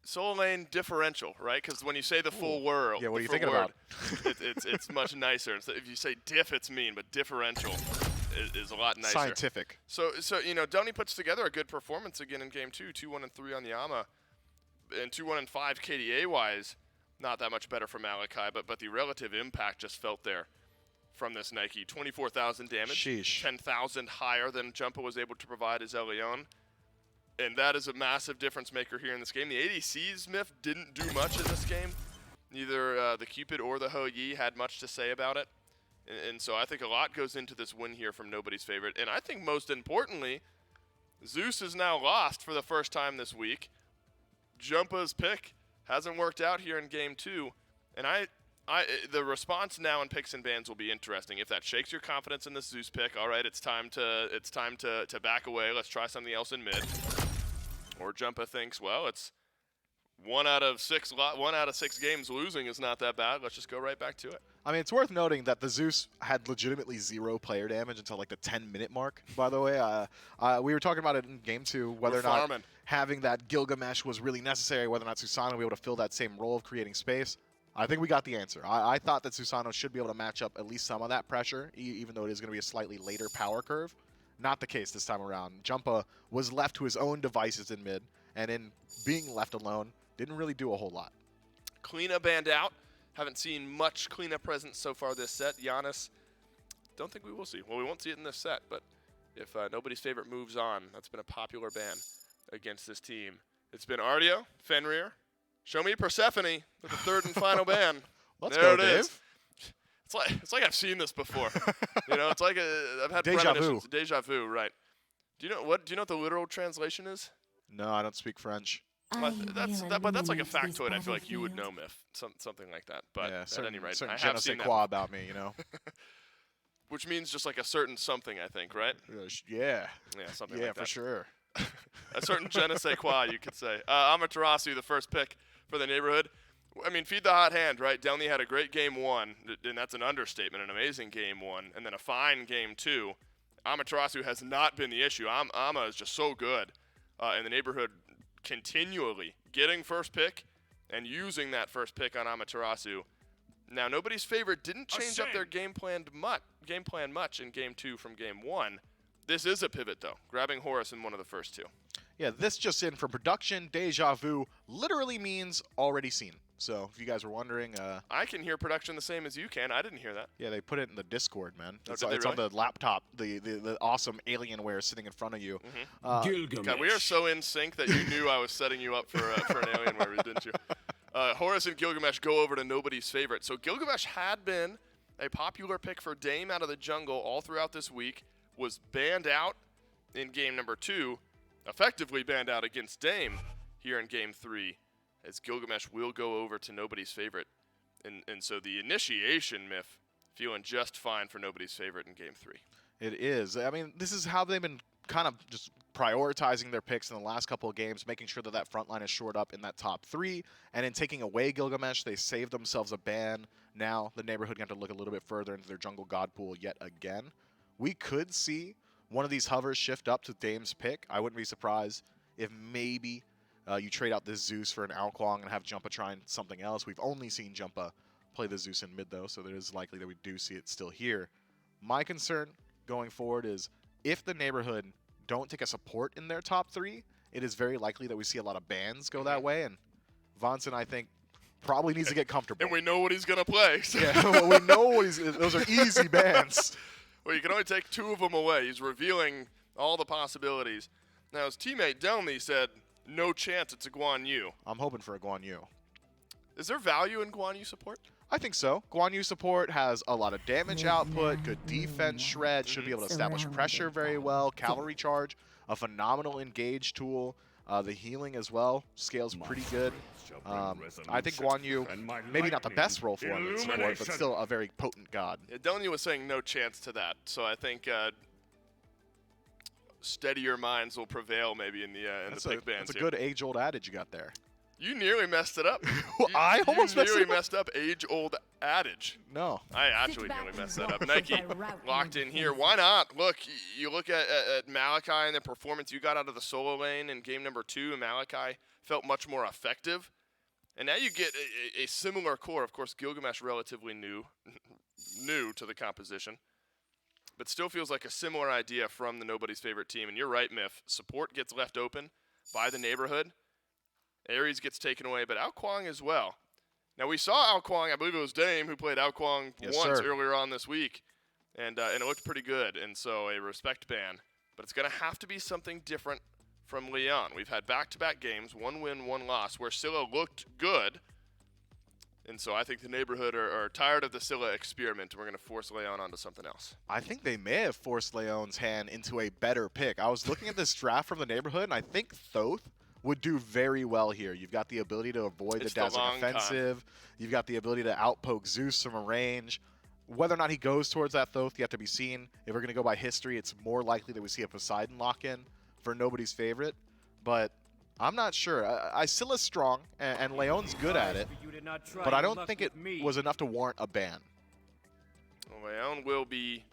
Soul Lane differential, right? Because when you say the full word, yeah, what are you thinking about? it's much nicer. Instead, if you say diff, it's mean, but differential is a lot nicer. Scientific. So you know, Delny puts together a good performance again in Game 2, 2-1-3 on the Ama, and 2-1-5 KDA-wise. Not that much better for Malachi, but the relative impact just felt there from this Nike. 24,000 damage, 10,000 higher than Jumpa was able to provide as El Leon. And that is a massive difference maker here in this game. The ADCs, Miff, didn't do much in this game. Neither the Cupid or the Ho Yi had much to say about it. And so I think a lot goes into this win here from nobody's favorite. And I think most importantly, Zeus is now lost for the first time this week. Jumpa's pick hasn't worked out here in Game 2. And the response now in picks and bans will be interesting. If that shakes your confidence in this Zeus pick, all right, it's time to back away. Let's try something else in mid. Or Jumpa thinks, well, it's 1 out of 6 games losing is not that bad. Let's just go right back to it. I mean, it's worth noting that the Zeus had legitimately 0 player damage until like the 10-minute mark, by the way. We were talking about it in Game 2, whether or not having that Gilgamesh was really necessary, whether or not Susano would be able to fill that same role of creating space. I think we got the answer. I thought that Susano should be able to match up at least some of that pressure, even though it is going to be a slightly later power curve. Not the case this time around. Jumpa was left to his own devices in mid, and in being left alone, didn't really do a whole lot. Kleena banned out. Haven't seen much Kleena presence so far this set. Giannis, don't think we will see. Well, we won't see it in this set, but if nobody's favorite moves on, that's been a popular ban against this team. It's been Ardio, Fenrir, show me Persephone with the 3rd and final ban. Let's there go, it Dave. is. It's like I've seen this before. You know, it's like I've had Deja premonitions. Deja vu, right? Do you know what the literal translation is? No, I don't speak French. But that's like a factoid. I feel like you would know, Miff. Something like that. But Yeah, at any rate, certain I je ne have sais seen that. quoi about me, you know? Which means just like a certain something, I think, right? Yeah. Yeah, something Yeah, like that. for sure. A certain je ne sais quoi, you could say. Amaterasu, the first pick for the neighborhood. I mean, feed the hot hand, right? Downey had a great game 1, and that's an understatement, an amazing game 1, and then a fine game 2. Amaterasu has not been the issue. Ama is just so good in the neighborhood, continually getting first pick and using that first pick on Amaterasu. Now, nobody's favorite didn't change up their game plan much in game 2 from game 1. This is a pivot, though, grabbing Horus in one of the first 2. Yeah, this just in from production. Deja vu literally means already seen. So if you guys were wondering, I can hear production the same as you can. I didn't hear that. yeah, they put it in the Discord, man. Oh, It's, did they it's on really? the laptop, the awesome Alienware sitting in front of you. God, we are so in sync that you knew I was setting you up for an Alienware, didn't you? Horus and Gilgamesh go over to nobody's favorite. So Gilgamesh had been a popular pick for Dame out of the jungle all throughout this week, was banned out in game number 2, effectively banned out against Dame here in game 3, as Gilgamesh will go over to nobody's favorite. And so the initiation, Miff, feeling just fine for nobody's favorite in game 3. It is. I mean, this is how they've been kind of just prioritizing their picks in the last couple of games, making sure that that front line is shored up in that top 3. And in taking away Gilgamesh, they saved themselves a ban. Now the neighborhood going to look a little bit further into their jungle god pool yet again. We could see one of these hovers shift up to Dame's pick. I wouldn't be surprised if maybe you trade out this Zeus for an Alquang and have Jumpa trying something else. We've only seen Jumpa play the Zeus in mid, though, so it is likely that we do see it still here. My concern going forward is if the neighborhood don't take a support in their top 3, it is very likely that we see a lot of bans go that way, and Vonson, I think, probably needs to get comfortable. And we know what he's going to play. So. Yeah, well, we know what those are easy bans. Well, you can only take 2 of them away. He's revealing all the possibilities. Now, his teammate Delmy said, no chance it's a Guan Yu. I'm hoping for a Guan Yu. Is there value in Guan Yu support? I think so. Guan Yu support has a lot of damage output, good defense shred, should be able to establish pressure very well, cavalry charge, a phenomenal engage tool. The healing as well scales pretty good. I think Guan Yu, maybe not the best role for him in support, but still a very potent god. Yeah, Delny was saying no chance to that, so I think steadier minds will prevail maybe in the big bands. That's a good age-old adage you got there. You nearly messed it up. I almost messed up age-old adage. No. I actually nearly messed that up. Nike locked in here. Why not? Look, you look at Malachi and the performance you got out of the solo lane in game number 2, and Malachi felt much more effective. And now you get a similar core. Of course, Gilgamesh relatively new to the composition, but still feels like a similar idea from the nobody's favorite team. And you're right, Miff. Support gets left open by the neighborhood. Ares gets taken away, but Alquang as well. Now, we saw Alquang, I believe it was Dame, who played Alquang once earlier on this week, and it looked pretty good, and so a respect ban. But it's going to have to be something different from Leon. We've had back-to-back games, 1 win, 1 loss, where Scylla looked good, and so I think the neighborhood are tired of the Scylla experiment, and we're going to force Leon onto something else. I think they may have forced Leon's hand into a better pick. I was looking at this draft from the neighborhood, and I think Thoth would do very well here. You've got the ability to avoid the dazzling offensive. You've got the ability to outpoke Zeus from a range. Whether or not he goes towards that Thoth, yet to be seen. If we're going to go by history, it's more likely that we see a Poseidon lock-in for nobody's favorite. But I'm not sure. Scylla's strong, and Leon's good at it. But I don't think it was enough to warrant a ban. Well, Leon will be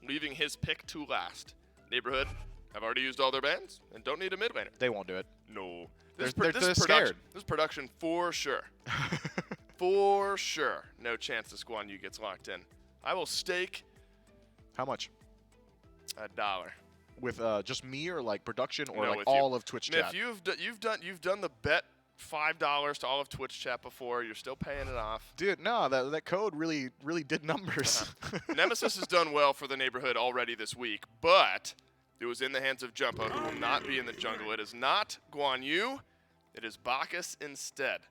leaving his pick to last. Neighborhood have already used all their bans and don't need a mid laner. They won't do it. No. They're production, scared. This production for sure. For sure. No chance this Guan Yu gets locked in. I will stake How much? $1. With just me or like production or No, like with all you. of Twitch Miff, chat? you've done the bet $5 to all of Twitch chat before. You're still paying it off. Dude, no, that code really did numbers. Nemesis has done well for the neighborhood already this week, but it was in the hands of Jumpa, who will not be in the jungle. It is not Guan Yu. It is Bacchus instead.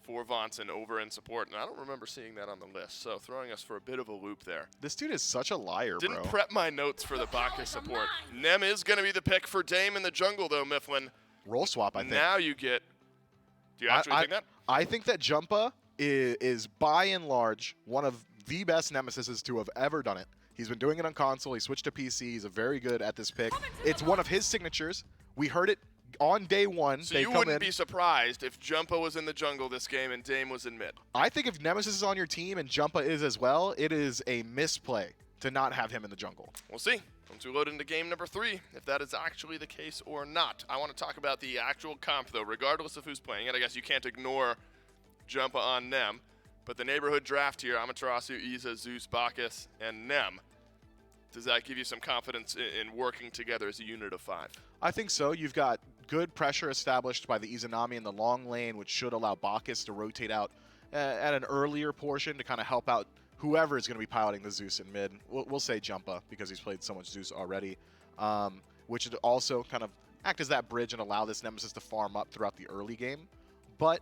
for Vonson over in support, and I don't remember seeing that on the list, so throwing us for a bit of a loop there. This dude is such a liar, Didn't bro. prep my notes for the Bacchus support. Nem is going to be the pick for Dame in the jungle, though, Mifflin. Roll swap, I think. Now you get... Do you actually think that? I think that Jumpa is by and large one of the best Nemesises to have ever done it. He's been doing it on console. He switched to PC. He's very good at this pick. It's one of his signatures. We heard it on day one. So you wouldn't be surprised if Jumpa was in the jungle this game and Dame was in mid? I think if Nemesis is on your team and Jumpa is as well, it is a misplay to not have him in the jungle. We'll see once we load into game number 3 if that is actually the case or not. I want to talk about the actual comp, though, regardless of who's playing it. I guess you can't ignore Jumpa on Nem. But the neighborhood draft here, Amaterasu, Iza, Zeus, Bacchus, and Nem. Does that give you some confidence in working together as a unit of 5? I think so. You've got good pressure established by the Izanami in the long lane, which should allow Bacchus to rotate out at an earlier portion to kind of help out whoever is going to be piloting the Zeus in mid. We'll say Jumpa because he's played so much Zeus already, which would also kind of act as that bridge and allow this Nemesis to farm up throughout the early game. But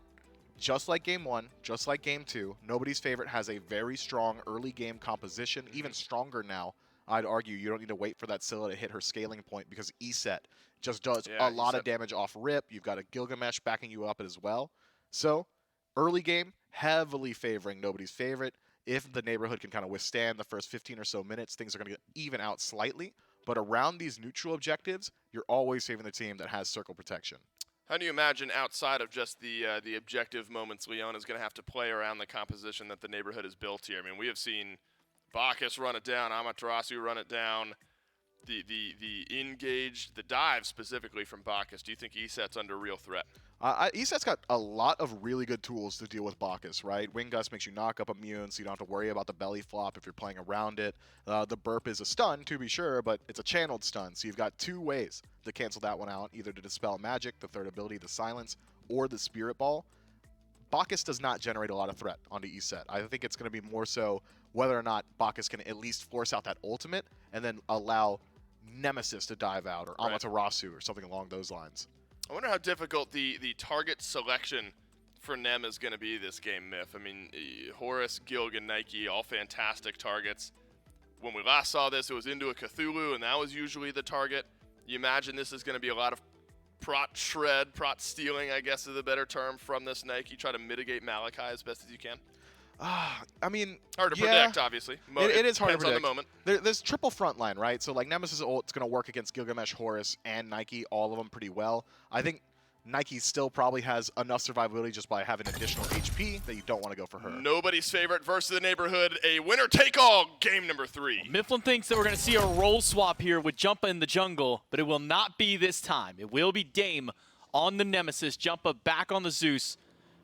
just like game 1, just like game 2, nobody's favorite has a very strong early game composition, even stronger now. I'd argue you don't need to wait for that Scylla to hit her scaling point because ESET just does a lot of damage off rip. You've got a Gilgamesh backing you up as well. So early game, heavily favoring nobody's favorite. If the neighborhood can kind of withstand the first 15 or so minutes, things are going to even out slightly. But around these neutral objectives, you're always favoring the team that has circle protection. How do you imagine outside of just the objective moments Leon is going to have to play around the composition that the neighborhood has built here? I mean, we have seen Bacchus run it down, Amaterasu run it down, the engage, the dive specifically from Bacchus. Do you think ESET's under real threat? ESET's got a lot of really good tools to deal with Bacchus, right? Wing Gust makes you knock up immune, so you don't have to worry about the belly flop if you're playing around it. The burp is a stun, to be sure, but it's a channeled stun, so you've got 2 ways to cancel that one out, either to dispel magic, the third ability, the silence, or the spirit ball. Bacchus does not generate a lot of threat onto ESET. I think it's going to be more so whether or not Bacchus can at least force out that ultimate and then allow Nemesis to dive out, or Amaterasu, or something along those lines. I wonder how difficult the target selection for Nem is going to be this game, Myth. I mean, Horus, Gilg, and Nike, all fantastic targets. When we last saw this, it was into a Cthulhu, and that was usually the target. You imagine this is going to be a lot of prot shred, prot stealing, I guess is the better term, from this Nike. Try to mitigate Malachi as best as you can. I mean, hard to predict, obviously. It is hard to predict. On the moment. There's triple front line, right? So like Nemesis ult's going to work against Gilgamesh, Horus, and Nike, all of them pretty well. I think Nike still probably has enough survivability just by having additional HP that you don't want to go for her. Nobody's favorite versus the neighborhood, a winner-take-all game number 3. Mifflin thinks that we're going to see a role swap here with Jumpa in the jungle, but it will not be this time. It will be Dame on the Nemesis, Jumpa back on the Zeus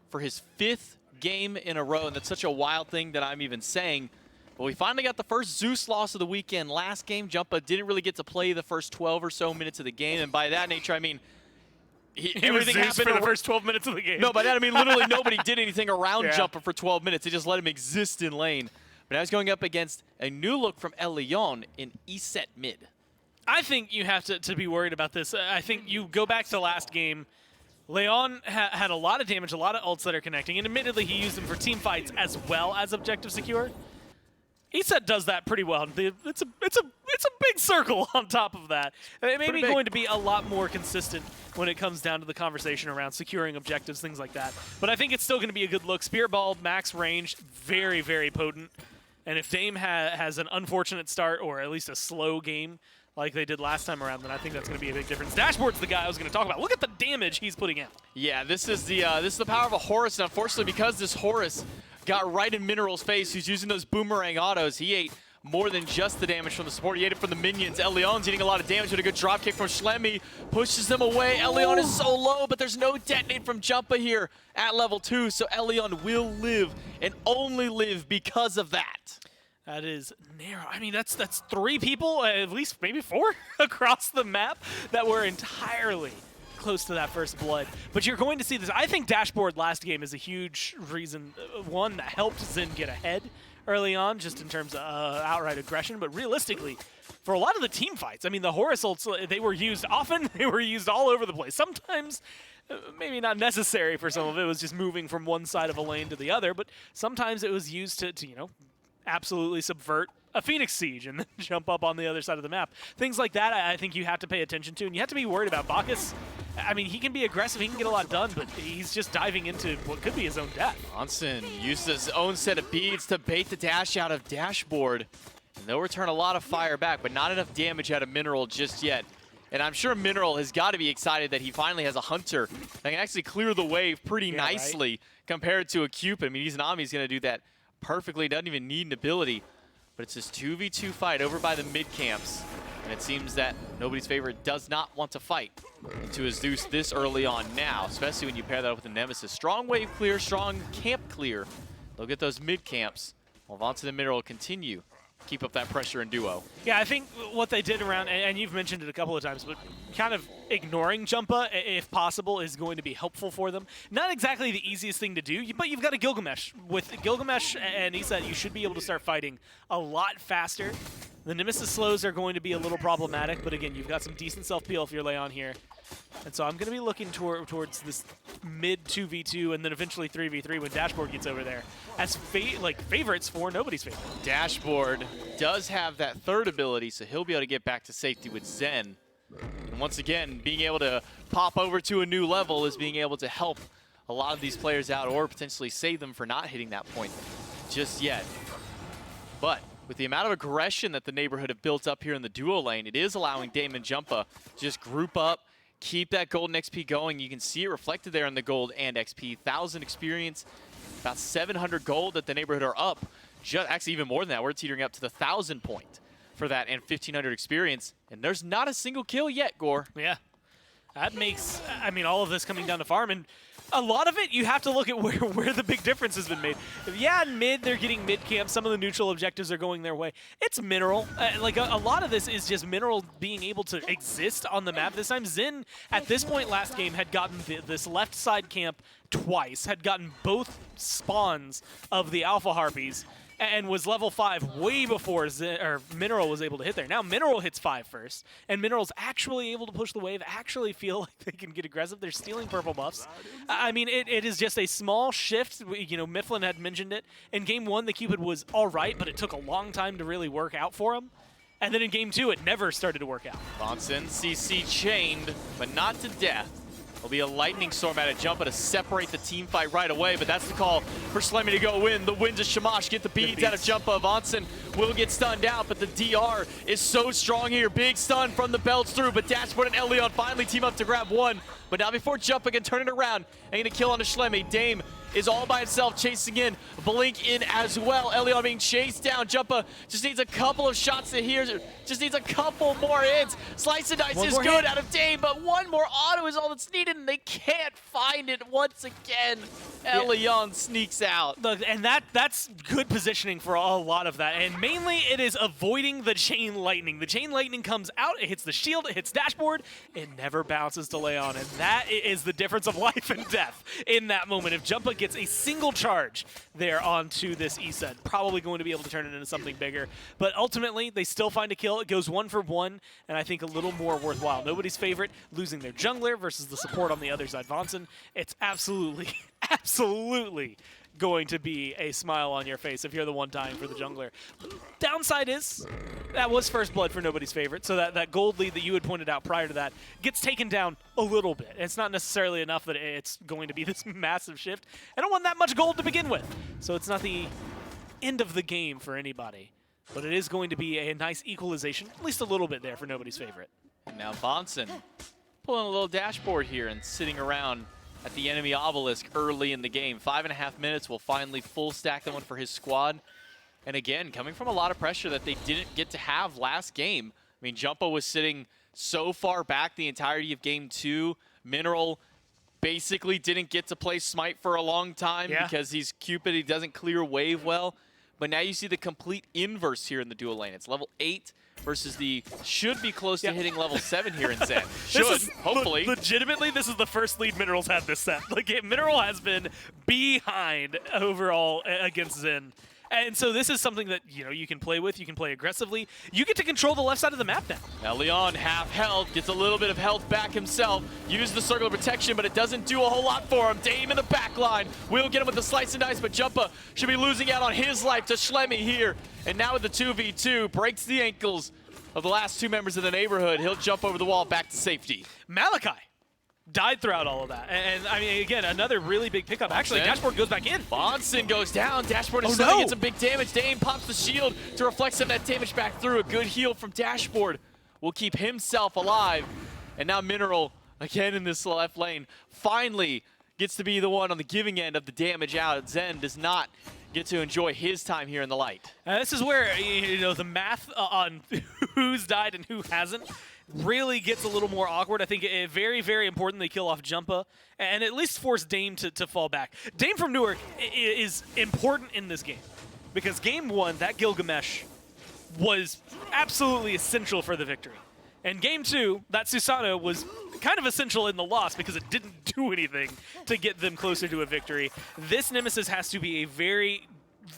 for his 5th game in a row, and that's such a wild thing that I'm even saying. But we finally got the first Zeus loss of the weekend. Last game, Jumpa didn't really get to play the first 12 or so minutes of the game, and by that nature, I mean, everything happened for the first 12 minutes of the game. No, by that I mean literally nobody did anything around Jumpa for 12 minutes. They just let him exist in lane. But now he's going up against a new look from El Leon in ESET mid. I think you have to be worried about this. I think you go back to last game. Leon had a lot of damage, a lot of ults that are connecting, and admittedly he used them for team fights as well as objective secure. ESET does that pretty well. It's a big circle on top of that. It may be going to be a lot more consistent when it comes down to the conversation around securing objectives, things like that. But I think it's still going to be a good look. Spirit Ball, max range, very, very potent. And if Dame has an unfortunate start or at least a slow game like they did last time around, then I think that's going to be a big difference. Dashboard's the guy I was going to talk about. Look at the damage he's putting out. Yeah, this is the power of a Horus, and unfortunately because this Horus got right in Mineral's face, who's using those boomerang autos, he ate more than just the damage from the support. He ate it from the minions. El Leon's eating a lot of damage with a good drop kick from Schlemmy. Pushes them away. El Leon is so low, but there's no detonate from Jumpa here at level 2, so El Leon will live and only live because of that. That is narrow. I mean, that's 3 people, at least maybe 4, across the map that were entirely close to that first blood. But you're going to see this. I think Dashboard last game is a huge reason, one, that helped Zen get ahead early on, just in terms of outright aggression. But realistically, for a lot of the team fights, I mean, the Horus ults, they were used often. They were used all over the place. Sometimes, maybe not necessary for some of it. It was just moving from one side of a lane to the other. But sometimes it was used to you know, absolutely subvert a Phoenix Siege and then jump up on the other side of the map. Things like that I think you have to pay attention to, and you have to be worried about Bacchus. I mean, he can be aggressive, he can get a lot done, but he's just diving into what could be his own death. Johnson used his own set of beads to bait the dash out of Dashboard. And they'll return a lot of fire back, but not enough damage out of Mineral just yet. And I'm sure Mineral has got to be excited that he finally has a Hunter that can actually clear the wave pretty nicely compared to a Cupid. I mean, Izanami's going to do that perfectly, doesn't even need an ability. But it's this 2v2 fight over by the mid camps. And it seems that nobody's favorite does not want to fight into his Zeus this early on now, especially when you pair that up with the Nemesis. Strong wave clear, strong camp clear. They'll get those mid camps while Vance and the Mineral continue. Keep up that pressure in duo. Yeah, I think what they did around, and you've mentioned it a couple of times, but kind of ignoring Jumpa, if possible, is going to be helpful for them. Not exactly the easiest thing to do, but you've got a Gilgamesh. With Gilgamesh and Issa, you should be able to start fighting a lot faster. The Nemesis slows are going to be a little problematic, but again, you've got some decent self-peel if you're Leon here. And so I'm going to be looking towards this mid 2v2 and then eventually 3v3 when Dashboard gets over there as favorites for nobody's favorite. Dashboard does have that third ability, so he'll be able to get back to safety with Zen. And once again, being able to pop over to a new level is being able to help a lot of these players out or potentially save them for not hitting that point just yet. But with the amount of aggression that the neighborhood have built up here in the duo lane, it is allowing Damon Jumpa to just group up, keep that golden XP going. You can see it reflected there in the gold and XP. 1,000 experience, about 700 gold that the neighborhood are up. Actually, even more than that. We're teetering up to the 1,000 point for that and 1,500 experience. And there's not a single kill yet, Gore. Yeah. That makes, I mean, all of this coming down to farm. And a lot of it, you have to look at where the big difference has been made. Yeah, in mid, they're getting mid camp. Some of the neutral objectives are going their way. It's Mineral. Like, a lot of this is just Mineral being able to exist on the map. This time, Zen, at this point last game, had gotten this left side camp twice, had gotten both spawns of the Alpha Harpies, and was level 5 way before Mineral was able to hit there. Now Mineral hits 5 first, and Mineral's actually able to push the wave, actually feel like they can get aggressive. They're stealing purple buffs. I mean, it is just a small shift. You know, Mifflin had mentioned it. In Game 1, the Cupid was all right, but it took a long time to really work out for him. And then in Game 2, it never started to work out. Bonson, CC chained, but not to death. There'll be a lightning storm at a Jumpa to separate the team fight right away, but that's the call for Slemmy to go in. The win to Shamash, get the beads out of Jumpa. Vonson will get stunned out, but the DR is so strong here. Big stun from the belts through, but Dashboard and Elion finally team up to grab one. But now before Jumpa can turn it around and get a kill on the Slemmy, Dame is all by himself chasing in. Blink in as well. Elion being chased down. Jumpa just needs a couple of shots to here. Just needs a couple more hits. Slice and Dice is good out of Dame, but one more auto is all that's needed, and they can't find it once again. Elion sneaks out. Look, and that's good positioning for a lot of that. And mainly it is avoiding the Chain Lightning. The Chain Lightning comes out, it hits the shield, it hits Dashboard, it never bounces to Leon. And that is the difference of life and death in that moment. If Jumpa gets a single charge there onto this Issa, probably going to be able to turn it into something bigger. But ultimately, they still find a kill. It goes 1 for 1, and I think a little more worthwhile. Nobody's favorite, losing their jungler versus the support on the other side. Vonson, it's absolutely, absolutely going to be a smile on your face if you're the one dying for the jungler. Downside is, that was first blood for nobody's favorite, so that gold lead that you had pointed out prior to that gets taken down a little bit. It's not necessarily enough that it's going to be this massive shift. I don't want that much gold to begin with, so it's not the end of the game for anybody. But it is going to be a nice equalization, at least a little bit there for nobody's favorite. And now Bonson pulling a little Dashboard here and sitting around at the enemy obelisk early in the game. 5.5 minutes will finally full stack that one for his squad. And again, coming from a lot of pressure that they didn't get to have last game. I mean, Jumpa was sitting so far back the entirety of Game 2. Mineral basically didn't get to play Smite for a long time because he's Cupid. He doesn't clear wave well. But now you see the complete inverse here in the dual lane. It's level 8 versus the should be close to hitting level 7 here in Zen. Hopefully. Legitimately, this is the first lead Minerals had this set. Like, Mineral has been behind overall against Zen. And so this is something that, you can play with, you can play aggressively. You get to control the left side of the map now. Now Leon, half health, gets a little bit of health back himself. Uses the circle of protection, but it doesn't do a whole lot for him. Dame in the back line. Will get him with the slice and dice, but Jumpa should be losing out on his life to Schlemmy here. And now with the 2v2, breaks the ankles of the last 2 members of the neighborhood. He'll jump over the wall back to safety. Malachi died throughout all of that. And I mean, again, another really big pickup. Actually, Dashboard goes back in. Bonson goes down. Dashboard is starting to get some big damage. Dame pops the shield to reflect some of that damage back through. A good heal from Dashboard will keep himself alive. And now Mineral, again in this left lane, finally gets to be the one on the giving end of the damage out. Zen does not get to enjoy his time here in the light. This is where, the math on who's died and who hasn't really gets a little more awkward. I think it very, very important they kill off Jumpa and at least force Dame to fall back. Dame from Newark is important in this game because game 1, that Gilgamesh was absolutely essential for the victory. And game 2, that Susanoo was kind of essential in the loss because it didn't do anything to get them closer to a victory. This Nemesis has to be a very,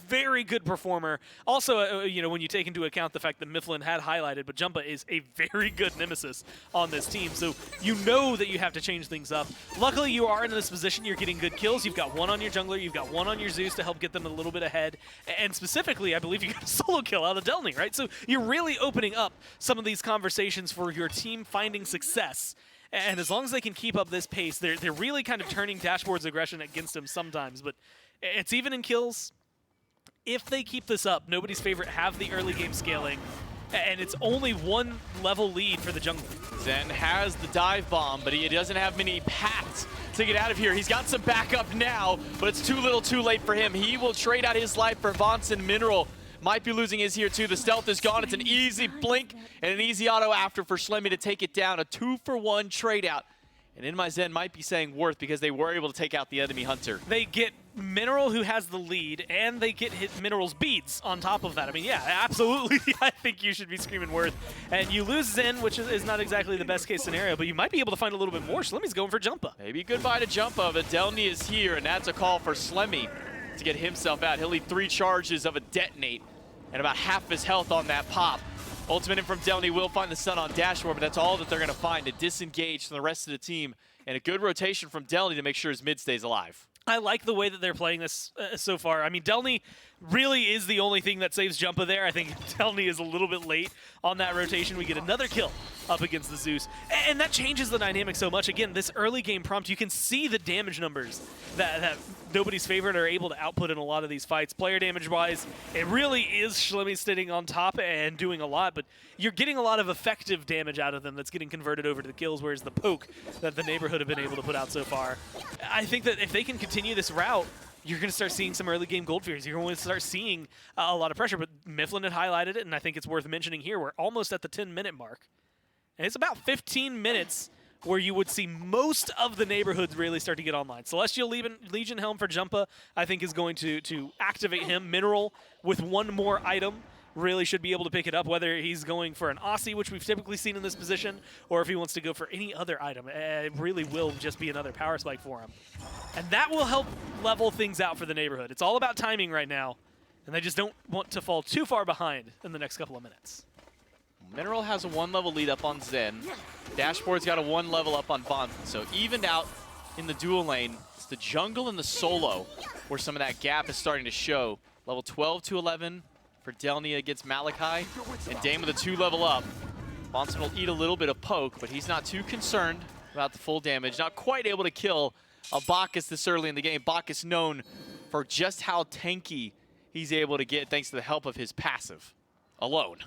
very good performer. Also, when you take into account the fact that Mifflin had highlighted, but Jumpa is a very good Nemesis on this team. So you know that you have to change things up. Luckily, you are in this position. You're getting good kills. You've got 1 on your jungler. You've got 1 on your Zeus to help get them a little bit ahead. And specifically, I believe you got a solo kill out of Delny, right? So you're really opening up some of these conversations for your team finding success. And as long as they can keep up this pace, they're really kind of turning Dashboard's aggression against them sometimes. But it's even in kills. If they keep this up, nobody's favorite have the early game scaling, and it's only 1 level lead for the jungle. Zen has the dive bomb, but he doesn't have many paths to get out of here. He's got some backup now, but it's too little too late for him. He will trade out his life for Vonson. Mineral might be losing his here too. The stealth is gone. It's an easy blink and an easy auto after for Schlemmy to take it down. A 2-for-1 trade out. And In My Zen might be saying worth because they were able to take out the enemy hunter. They get Mineral, who has the lead, and they get hit Mineral's beads on top of that. I mean, yeah, absolutely. I think you should be screaming worth. And you lose Zen, which is not exactly the best case scenario, but you might be able to find a little bit more. Slemmy's going for Jumpa. Maybe goodbye to Jumpa, but Delny is here, and that's a call for Slemmy to get himself out. He'll need 3 charges of a detonate and about half his health on that pop. Ultimate in from Delny will find the sun on Dashboard, but that's all that they're going to find to disengage from the rest of the team. And a good rotation from Delny to make sure his mid stays alive. I like the way that they're playing this so far. I mean, Delny really is the only thing that saves Jumpa there. I think Delny is a little bit late on that rotation. We get another kill up against the Zeus. And that changes the dynamic so much. Again, this early game prompt, you can see the damage numbers that nobody's favorite are able to output in a lot of these fights. Player damage-wise, it really is Schlemmy sitting on top and doing a lot, but you're getting a lot of effective damage out of them that's getting converted over to the kills, whereas the poke that the neighborhood have been able to put out so far. I think that if they can continue this route, you're going to start seeing some early game gold fears. You're going to start seeing a lot of pressure, but Mifflin had highlighted it, and I think it's worth mentioning here. We're almost at the 10-minute mark, and it's about 15 minutes where you would see most of the neighborhoods really start to get online. Celestial Legion Helm for Jumpa, I think, is going to activate him. Mineral with 1 more item really should be able to pick it up, whether he's going for an Aussie, which we've typically seen in this position, or if he wants to go for any other item. It really will just be another power spike for him. And that will help level things out for the neighborhood. It's all about timing right now, and they just don't want to fall too far behind in the next couple of minutes. Mineral has a 1-level lead up on Zen. Dashboard's got a 1 level up on Bond. So evened out in the dual lane. It's the jungle and the solo where some of that gap is starting to show. Level 12 to 11 for Delny against Malachi. And Dame with a 2 level up. Bonson will eat a little bit of poke, but he's not too concerned about the full damage. Not quite able to kill a Bacchus this early in the game. Bacchus known for just how tanky he's able to get thanks to the help of his passive alone.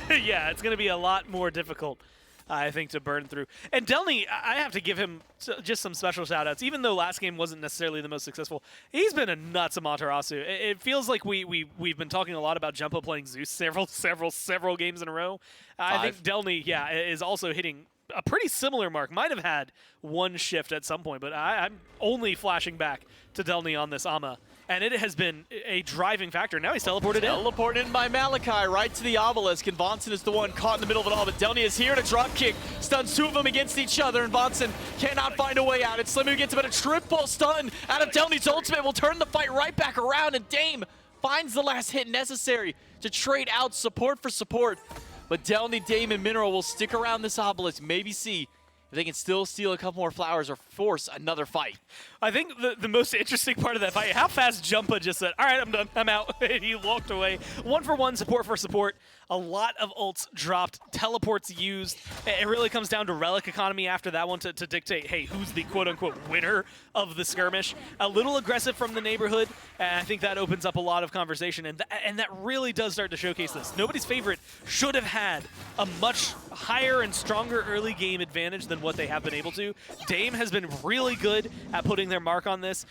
Yeah, it's going to be a lot more difficult, I think, to burn through. And Delny, I have to give him just some special shout-outs. Even though last game wasn't necessarily the most successful, he's been a nuts Amaterasu. It feels like we've been talking a lot about Jumpa playing Zeus several games in a row. I think Delny, yeah, is also hitting a pretty similar mark. Might have had 1 shift at some point, but I'm only flashing back to Delny on this Ama. And it has been a driving factor. Now he's teleported in. Teleported in by Malachi right to the obelisk, and Vonson is the one caught in the middle of it all. But Delny is here to drop kick, stuns 2 of them against each other, and Vonson cannot find a way out. It's Slimmy who gets about a triple stun out of Delny's ultimate. Will turn the fight right back around, and Dame finds the last hit necessary to trade out support for support. But Delny, Dame, and Mineral will stick around this obelisk, maybe see if they can still steal a couple more flowers or force another fight. I think the most interesting part of that fight, how fast Jumpa just said, all right, I'm done, I'm out. And he walked away. 1 for 1, support for support. A lot of ults dropped, teleports used. It really comes down to relic economy after that one to dictate, hey, who's the quote-unquote winner of the skirmish. A little aggressive from the neighborhood, and I think that opens up a lot of conversation, and that really does start to showcase this. Nobody's favorite should have had a much higher and stronger early game advantage than what they have been able to. Dame has been really good at putting their mark on this.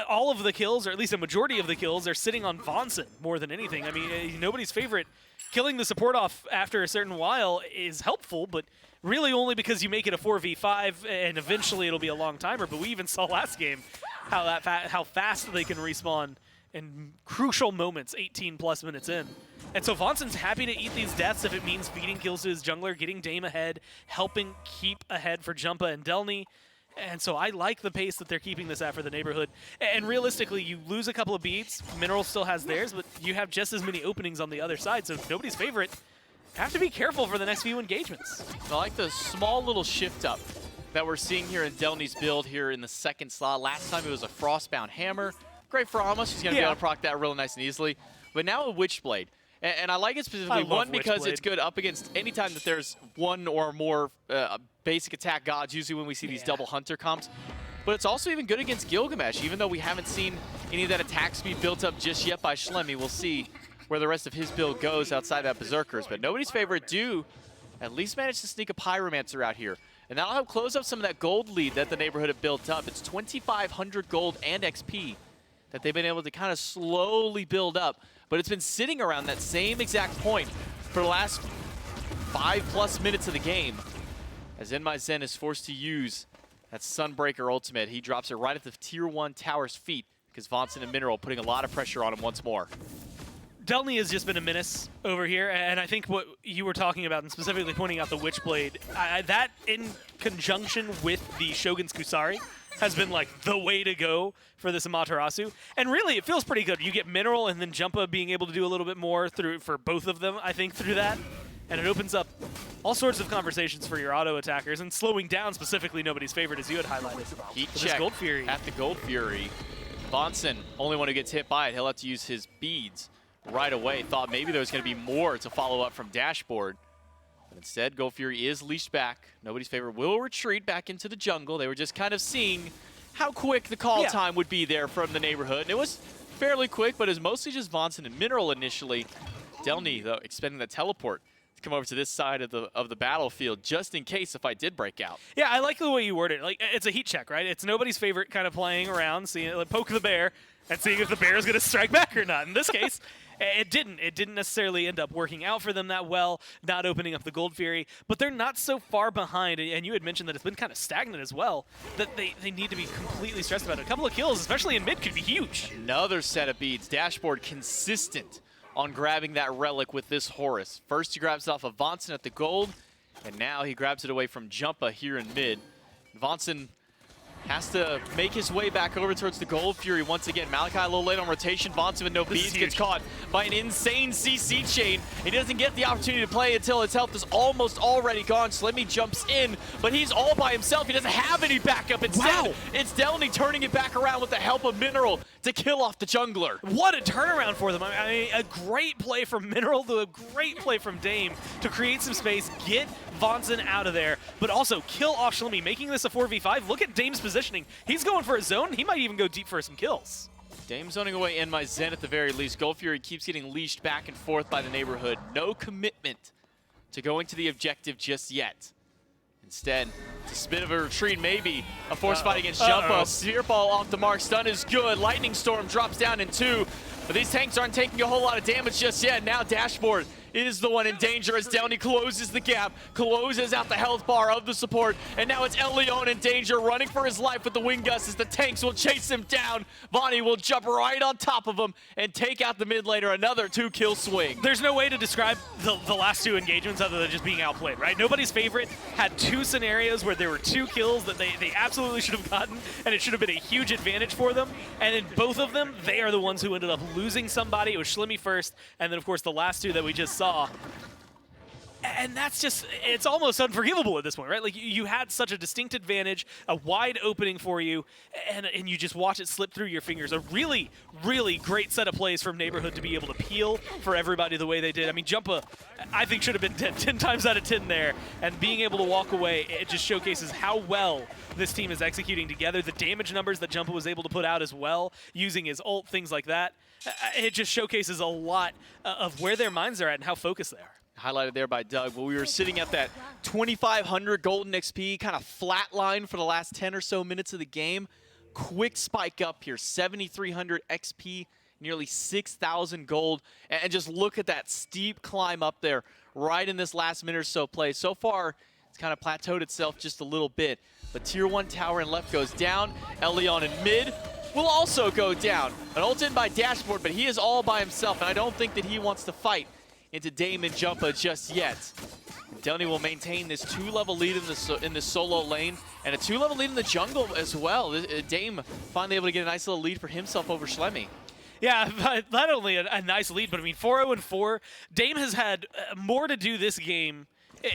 All of the kills, or at least a majority of the kills, are sitting on Vonson more than anything. I mean, nobody's favorite. Killing the support off after a certain while is helpful, but really only because you make it a 4v5, and eventually it'll be a long timer. But we even saw last game how fast they can respawn in crucial moments, 18+ minutes in. And so Vonson's happy to eat these deaths if it means feeding kills to his jungler, getting Dame ahead, helping keep ahead for Jumpa and Delny. And so I like the pace that they're keeping this at for the neighborhood. And realistically, you lose a couple of beats, Mineral still has theirs, but you have just as many openings on the other side, so nobody's favorite. Have to be careful for the next few engagements. I like the small little shift up that we're seeing here in Delny's build here in the second slot. Last time it was a Frostbound Hammer. Great for Amos, he's going to be able to proc that really nice and easily. But now a Witchblade. And I like it specifically, one, because it's good up against any time that there's one or more basic attack gods, usually when we see these double hunter comps. But it's also even good against Gilgamesh, even though we haven't seen any of that attack speed built up just yet by Schlemmy. We'll see where the rest of his build goes outside that Berserkers. But nobody's favorite do at least manage to sneak a Pyromancer out here. And that'll help close up some of that gold lead that the neighborhood have built up. It's 2,500 gold and XP that they've been able to kind of slowly build up. But it's been sitting around that same exact point for the last 5+ minutes of the game. As Zen is forced to use that Sunbreaker ultimate. He drops it right at the Tier 1 tower's feet because Vonson and Mineral putting a lot of pressure on him once more. Delny has just been a menace over here, and I think what you were talking about, and specifically pointing out the Witchblade, that in conjunction with the Shogun's Kusari, has been like the way to go for this Amaterasu. And really, it feels pretty good. You get Mineral and then Jumpa being able to do a little bit more for both of them, I think, through that. And it opens up all sorts of conversations for your auto attackers, and slowing down specifically nobody's favorite, as you had highlighted. Heat check Gold Fury. At the Gold Fury. Vonson, only one who gets hit by it. He'll have to use his beads right away. Thought maybe there was going to be more to follow up from Dashboard. But instead, Gold Fury is leashed back. Nobody's favorite will retreat back into the jungle. They were just kind of seeing how quick the call time would be there from the neighborhood. And it was fairly quick, but it was mostly just Vonson and Mineral initially. Delny, though, expending the teleport to come over to this side of the battlefield just in case the fight did break out. Yeah, I like the way you worded it. Like, it's a heat check, right? It's nobody's favorite kind of playing around, seeing like, poke the bear and seeing if the bear is going to strike back or not. In this case, it didn't. It didn't necessarily end up working out for them that well, not opening up the Gold Fury. But they're not so far behind, and you had mentioned that it's been kind of stagnant as well, that they need to be completely stressed about it. A couple of kills, especially in mid, could be huge. Another set of beads. Dashboard consistent on grabbing that relic with this Horus. First he grabs it off of Vonson at the gold, and now he grabs it away from Jumpa here in mid. Vonson has to make his way back over towards the Gold Fury once again. Malachi a little late on rotation. Vonson with no beads gets caught by an insane CC chain. He doesn't get the opportunity to play until his health is almost already gone. Slimmy jumps in, but he's all by himself. He doesn't have any backup. Instead, it's Delny turning it back around with the help of Mineral to kill off the jungler. What a turnaround for them. I mean, a great play from Mineral to a great play from Dame to create some space, get Vonson out of there, but also kill off Schlemmy, making this a 4v5. Look at Dame's positioning. He's going for a zone. He might even go deep for some kills. Dame zoning away in my Zen at the very least. Gold Fury keeps getting leashed back and forth by the neighborhood. No commitment to going to the objective just yet. Instead, it's a bit of a retreat, maybe. A force fight against Jumpa. Spear ball off the mark. Stun is good. Lightning Storm drops down in 2. But these tanks aren't taking a whole lot of damage just yet. Now Dashboard is the one in danger as Downey closes the gap, closes out the health bar of the support, and now it's El Leon in danger, running for his life with the wing gust as the tanks will chase him down. Vonnie will jump right on top of him and take out the mid laner, another 2-kill swing. There's no way to describe the last 2 engagements other than just being outplayed, right? Nobody's favorite had 2 scenarios where there were 2 kills that they absolutely should have gotten, and it should have been a huge advantage for them. And in both of them, they are the ones who ended up losing somebody. It was Schlimmy first, and then of course the last 2 that we just saw. And that's just, it's almost unforgivable at this point, right? Like, you had such a distinct advantage, a wide opening for you, and you just watch it slip through your fingers. A really, really great set of plays from Neighborhood to be able to peel for everybody the way they did. I mean, Jumpa, I think, should have been 10 times out of 10 there, and being able to walk away, it just showcases how well this team is executing together. The damage numbers that Jumpa was able to put out as well, using his ult, things like that. It just showcases a lot of where their minds are at and how focused they are. Highlighted there by Doug, but we were sitting at that 2,500 golden XP, kind of flat line for the last 10 or so minutes of the game. Quick spike up here, 7,300 XP, nearly 6,000 gold, and just look at that steep climb up there right in this last minute or so play. So far, it's kind of plateaued itself just a little bit, but tier 1 tower in left goes down. El Leon in mid will also go down. An ult in by Dashboard, but he is all by himself, and I don't think that he wants to fight into Dame and Jumpa just yet. Downey will maintain this 2-level lead in the solo lane, and a 2-level lead in the jungle as well. Dame finally able to get a nice little lead for himself over Schlemmy. Yeah, but not only a nice lead, but I mean, 4-0-4. Dame has had more to do this game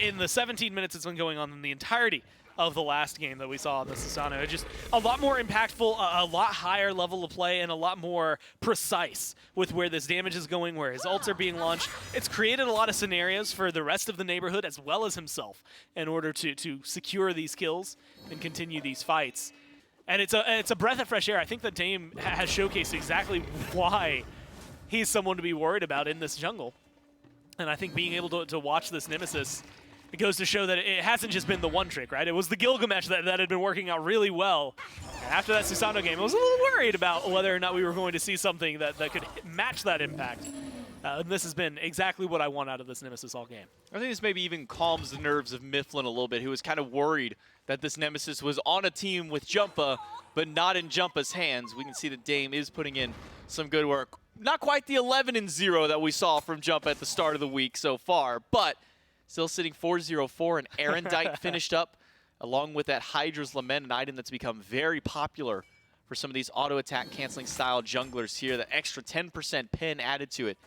in the 17 minutes it's been going on than the entirety of the last game that we saw on the Susano. It's just a lot more impactful, a lot higher level of play, and a lot more precise with where this damage is going, where his ults are being launched. It's created a lot of scenarios for the rest of the Neighborhood as well as himself in order to secure these kills and continue these fights. And it's a breath of fresh air. I think that Dame has showcased exactly why he's someone to be worried about in this jungle. And I think being able to watch this Nemesis, it goes to show that it hasn't just been the one trick, right? It was the Gilgamesh that had been working out really well. And after that Susano game, I was a little worried about whether or not we were going to see something that could match that impact. And this has been exactly what I want out of this Nemesis all game. I think this maybe even calms the nerves of Mifflin a little bit, who was kind of worried that this Nemesis was on a team with Jumpa, but not in Jumpa's hands. We can see that Dame is putting in some good work. Not quite the 11-0 that we saw from Jumpa at the start of the week so far, but still sitting 4-0-4, and Erendite finished up along with that Hydra's Lament, an item that's become very popular for some of these auto-attack canceling style junglers here. The extra 10% pin added to it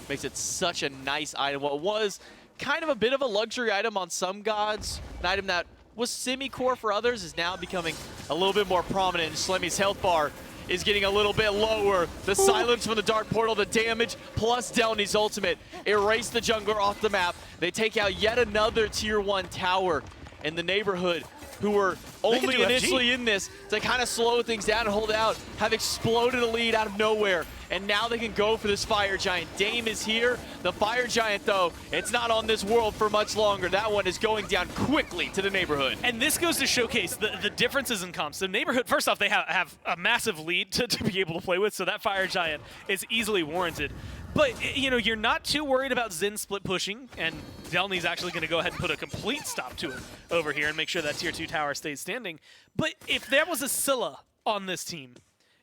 makes it such a nice item. What was kind of a bit of a luxury item on some gods, an item that was semi-core for others, is now becoming a little bit more prominent. Slemmy's health bar is getting a little bit lower. The silence from the Dark Portal, the damage, plus Downey's ultimate erase the jungler off the map. They take out yet another tier 1 tower in the Neighborhood, who were only initially in this to kind of slow things down and hold out, have exploded a lead out of nowhere. And now they can go for this Fire Giant. Dame is here. The Fire Giant, though, it's not on this world for much longer. That one is going down quickly to the Neighborhood. And this goes to showcase the differences in comps. The Neighborhood, first off, they have a massive lead to be able to play with, so that Fire Giant is easily warranted. But, you know, you're not too worried about Zen split pushing, and Delny's actually going to go ahead and put a complete stop to it over here and make sure that tier 2 tower stays standing. But if there was a Scylla on this team,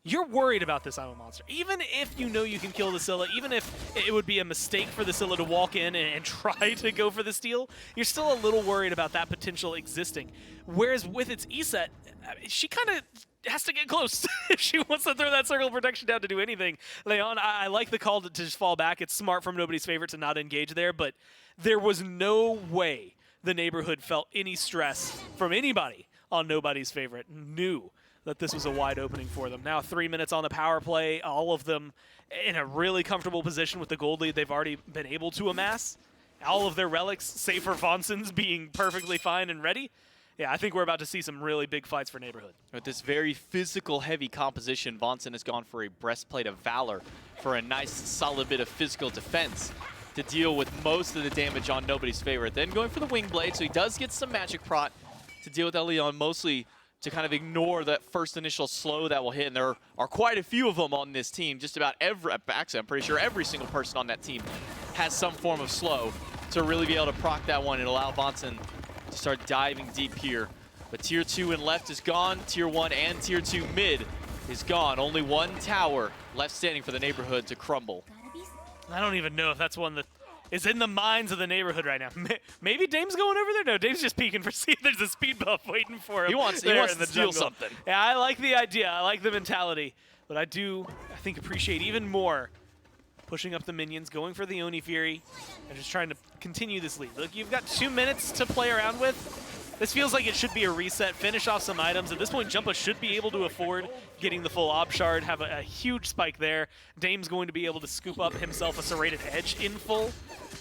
you're worried about this Imo monster. Even if you know you can kill the Scylla, even if it would be a mistake for the Scylla to walk in and try to go for the steal, you're still a little worried about that potential existing. Whereas with its E-set, she kind of has to get close if she wants to throw that circle of protection down to do anything. Leon, I like the call to just fall back. It's smart from Nobody's Favorite to not engage there, but there was no way the Neighborhood felt any stress from anybody on Nobody's Favorite. Knew that this was a wide opening for them. Now 3 minutes on the power play, all of them in a really comfortable position with the gold lead they've already been able to amass. All of their relics, save for Vonson's, being perfectly fine and ready. Yeah, I think we're about to see some really big fights for Neighborhood. With this very physical heavy composition, Vonson has gone for a Breastplate of Valor for a nice solid bit of physical defense to deal with most of the damage on Nobody's Favorite. Then going for the Wing Blade, so he does get some magic prot to deal with Leon, mostly to kind of ignore that first initial slow that will hit. And there are quite a few of them on this team. Just about every, actually I'm pretty sure every single person on that team has some form of slow to really be able to proc that one and allow Vonson to start diving deep here. But tier 2 and left is gone. Tier 1 and tier 2 mid is gone. Only one tower left standing for the neighborhood to crumble. I don't even know if that's one that is in the minds of the neighborhood right now. Maybe Dame's going over there? No, Dame's just peeking for see if there's a speed buff waiting for him. He wants to steal something. Yeah, I like the idea. I like the mentality. But I think, appreciate even more pushing up the minions, going for the Oni Fury, and just trying to continue this lead. Look, you've got 2 minutes to play around with. This feels like it should be a reset, finish off some items. At this point, Jumpa should be able to afford getting the full Ob Shard, have a huge spike there. Dame's going to be able to scoop up himself a Serrated Edge in full.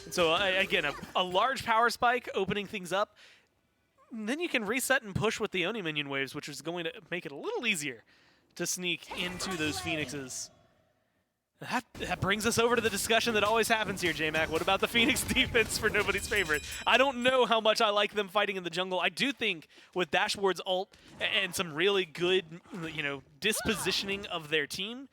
And so, again, a large power spike opening things up. And then you can reset and push with the Oni minion waves, which is going to make it a little easier to sneak into those Phoenixes. That brings us over to the discussion that always happens here, J-Mac. What about the Phoenix defense for nobody's favorite? I don't know how much I like them fighting in the jungle. I do think with Dashboard's ult and some really good, dispositioning of their team,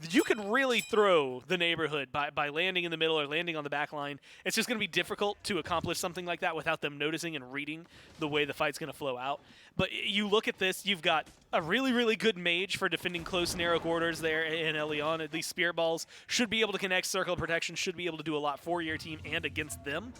you could really throw the neighborhood by landing in the middle or landing on the back line. It's just going to be difficult to accomplish something like that without them noticing and reading the way the fight's going to flow out. But you look at this, you've got a really, really good mage for defending close, narrow quarters there in Elion. At least Spirit Balls should be able to connect. Circle of Protection should be able to do a lot for your team and against them.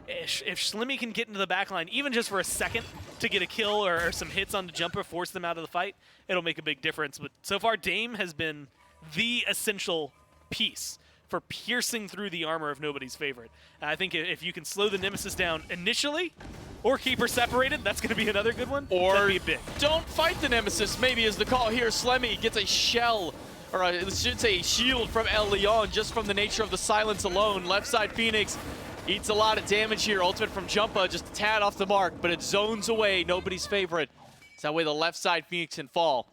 If Slimmy can get into the back line, even just for a second to get a kill or some hits on the jumper, force them out of the fight, it'll make a big difference. But so far, Dame has been the essential piece for piercing through the armor of nobody's favorite. And I think if you can slow the Nemesis down initially, or keep her separated, that's going to be another good one. Or that'd be big. Don't fight the Nemesis, maybe is the call here. Slemmy gets a shell, or I should say a shield from El Leon, just from the nature of the silence alone. Left side Phoenix eats a lot of damage here. Ultimate from Jumpa, just a tad off the mark, but it zones away nobody's favorite. It's that way the left side Phoenix can fall.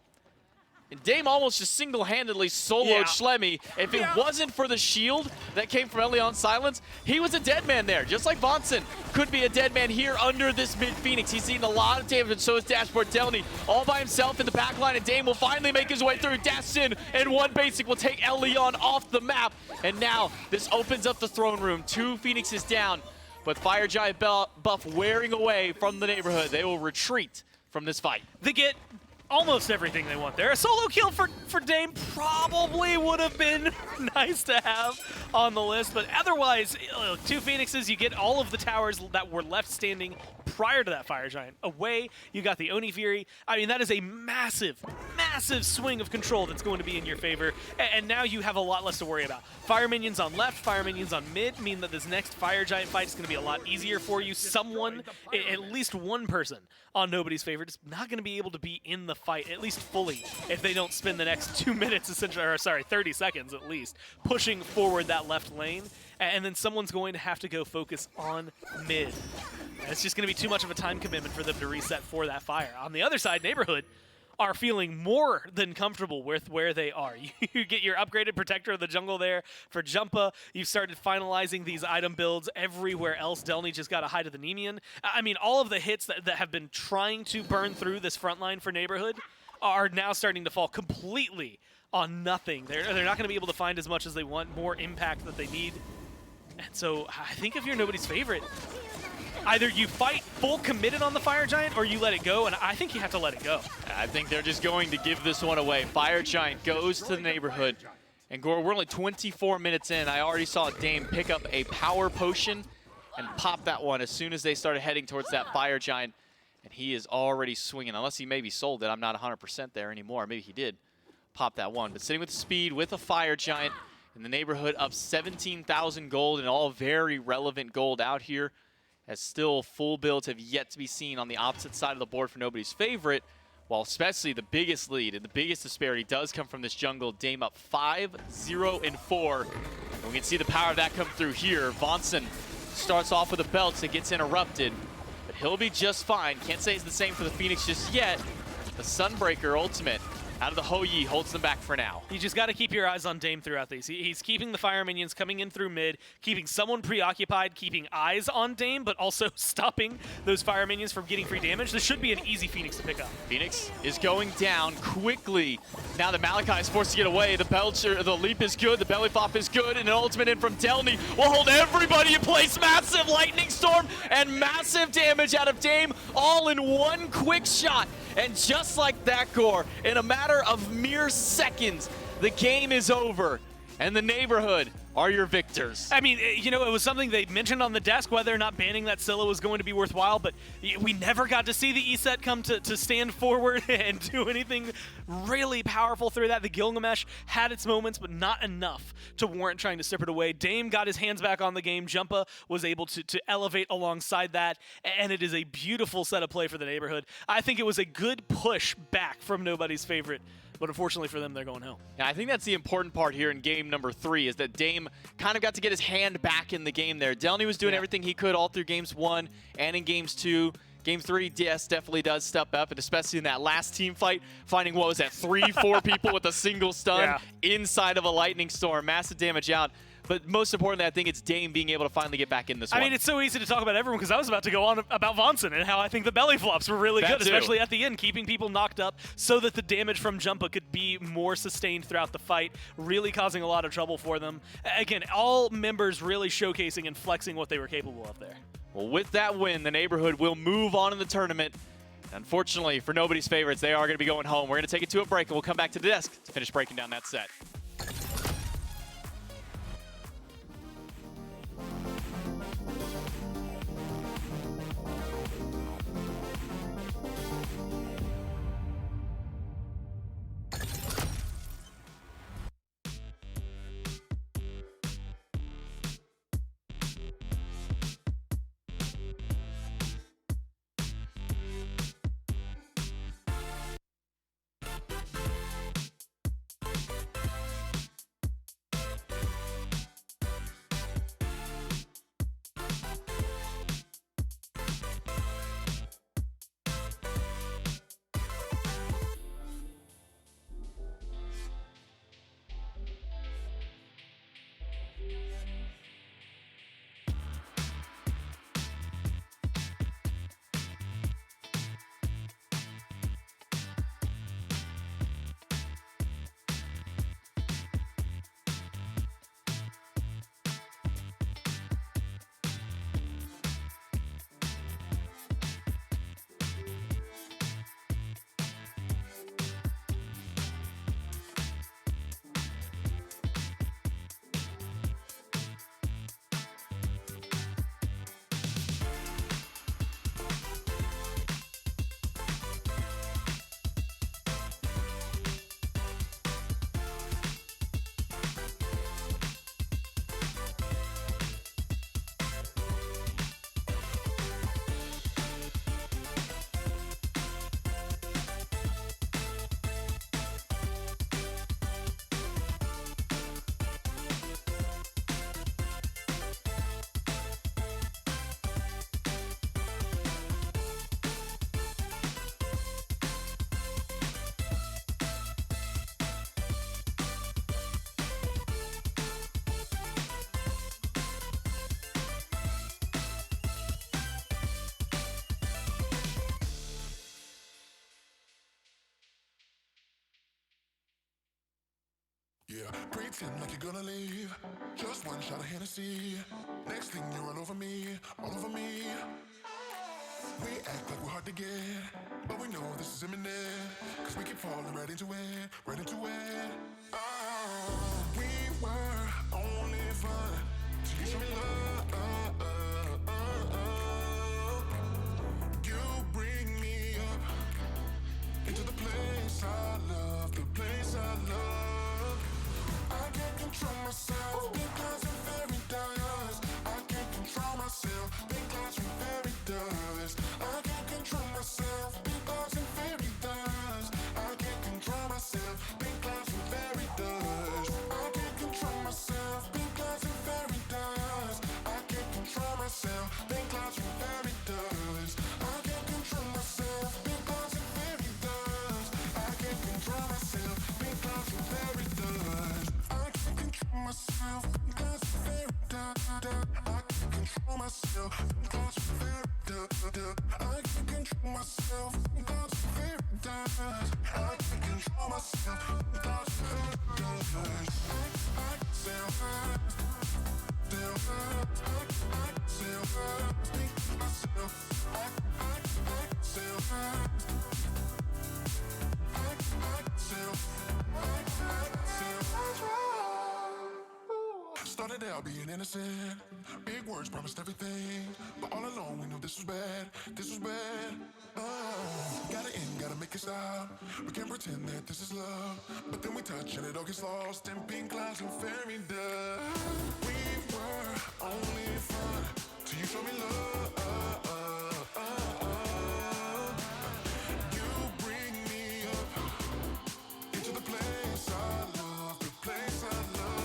And Dame almost just single-handedly soloed Schlemmy. If it wasn't for the shield that came from Elion's silence, he was a dead man there. Just like Vonson could be a dead man here under this mid-Phoenix. He's eaten a lot of damage, and so is Dashboard Delny. All by himself in the back line, and Dame will finally make his way through. Dashed in, and one basic will take Elion off the map. And now this opens up the throne room. 2 Phoenixes down, but Fire Giant buff wearing away from the neighborhood. They will retreat from this fight. They get almost everything they want there. A solo kill for Dame probably would have been nice to have on the list, but otherwise, 2 Phoenixes, you get all of the towers that were left standing prior to that Fire Giant away. You got the Oni Fury. I mean, that is a massive, massive swing of control that's going to be in your favor, and now you have a lot less to worry about. Fire minions on left, fire minions on mid mean that this next Fire Giant fight is going to be a lot easier for you. Someone, at least one person on nobody's favorite, is not going to be able to be in the fight, at least fully, if they don't spend the next 2 minutes, essentially, or sorry, 30 seconds at least, pushing forward that left lane, and then someone's going to have to go focus on mid. And it's just going to be too much of a time commitment for them to reset for that fire. On the other side, Neighborhood are feeling more than comfortable with where they are. You get your upgraded Protector of the Jungle there for Jumpa. You've started finalizing these item builds everywhere else. Delny just got a Hide of the Nemean. I mean, all of the hits that have been trying to burn through this front line for Neighborhood are now starting to fall completely on nothing. They're not going to be able to find as much as they want, more impact that they need. And so I think if you're nobody's favorite, either you fight full committed on the Fire Giant or you let it go, and I think you have to let it go. I think they're just going to give this one away. Fire Giant goes to the neighborhood. And Gore, we're only 24 minutes in. I already saw Dame pick up a power potion and pop that one as soon as they started heading towards that Fire Giant. And he is already swinging, unless he maybe sold it. I'm not 100% there anymore. Maybe he did pop that one. But sitting with the speed with a Fire Giant in the neighborhood, up 17,000 gold, and all very relevant gold out here, as still full builds have yet to be seen on the opposite side of the board for nobody's favorite, while especially the biggest lead and the biggest disparity does come from this jungle. Dame up 5-0-4. And we can see the power of that come through here. Vonson starts off with a belt, so it gets interrupted, but he'll be just fine. Can't say it's the same for the Phoenix just yet. The Sunbreaker ultimate out of the Ho-Yi, holds them back for now. You just got to keep your eyes on Dame throughout these. He's keeping the fire minions coming in through mid, keeping someone preoccupied, keeping eyes on Dame, but also stopping those fire minions from getting free damage. This should be an easy Phoenix to pick up. Phoenix is going down quickly. Now that Malachi is forced to get away, the leap is good, the belly flop is good, and an ultimate in from Delny will hold everybody in place. Massive lightning storm and massive damage out of Dame, all in one quick shot. And just like that, Gore, in a matter of mere seconds, the game is over, and the neighborhood are your victors. I mean, you know, it was something they mentioned on the desk, whether or not banning that Scylla was going to be worthwhile, but we never got to see the E-Set come to stand forward and do anything really powerful through that. The Gilgamesh had its moments, but not enough to warrant trying to strip it away. Dame got his hands back on the game. Jumpa was able to elevate alongside that, and it is a beautiful set of play for the neighborhood. I think it was a good push back from nobody's favorite, but unfortunately for them, they're going home. Yeah, I think that's the important part here in game number 3 is that Dame kind of got to get his hand back in the game there. Delny was doing everything he could all through games 1 and in games 2. Game 3, DS definitely does step up, and especially in that last team fight, finding what was that, 3-4 people with a single stun inside of a lightning storm. Massive damage out. But most importantly, I think it's Dame being able to finally get back in this one. I mean, it's so easy to talk about everyone because I was about to go on about Vonson and how I think the belly flops were really good, especially at the end, keeping people knocked up so that the damage from Jumpa could be more sustained throughout the fight, really causing a lot of trouble for them. Again, all members really showcasing and flexing what they were capable of there. Well, with that win, the neighborhood will move on in the tournament. Unfortunately, for nobody's favorites, they are going to be going home. We're going to take it to a break, and we'll come back to the desk to finish breaking down that set. Yeah, pretend like you're gonna leave. Just one shot of Hennessy. Next thing you're all over me, all over me. We act like we're hard to get, but we know this is imminent. Cause we keep falling right into it, right into it. Oh, we were only fun till you show me love. You bring me up into the place I love, the place I love. I can't control myself because I'm very dust. I can't control myself because I'm very dust. I can't control myself because I'm very dust. I can't control myself because I'm very dust. I can't control myself. Started out being innocent, big words promised everything, but all along we knew this was bad, this was bad. Gotta end, gotta make it stop. We can't pretend that this is love, but then we touch and it all gets lost in pink clouds and fairy dust. We were only fun till you showed me love. You bring me up into the place I love, the place I love.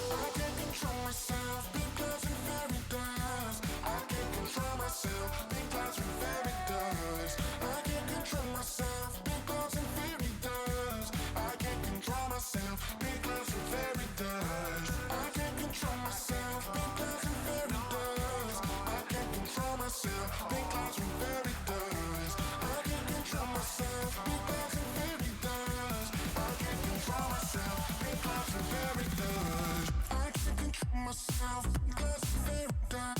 I can't control myself, pink clouds and fairy dust. I can't control myself, pink clouds and fairy dust. I can't control myself, pink clouds and fairy dust. I can't control myself, pink clouds and fairy dust. I can't control myself, pink clouds and fairy dust. I can't control myself, pink clouds and fairy dust. I can't control myself, pink clouds and fairy dust. I can't control myself, pink clouds and fairy dust. I can't control myself, pink clouds and fairy dust.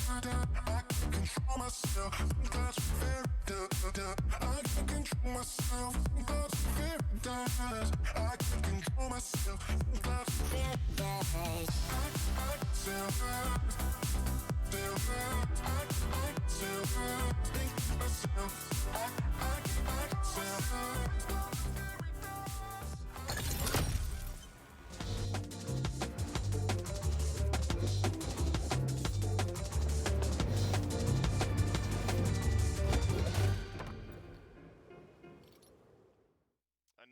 I can't control myself, pink clouds and fairy dust. I can't control myself, pink clouds and fairy dust. I can't control myself, pink clouds and fairy dust.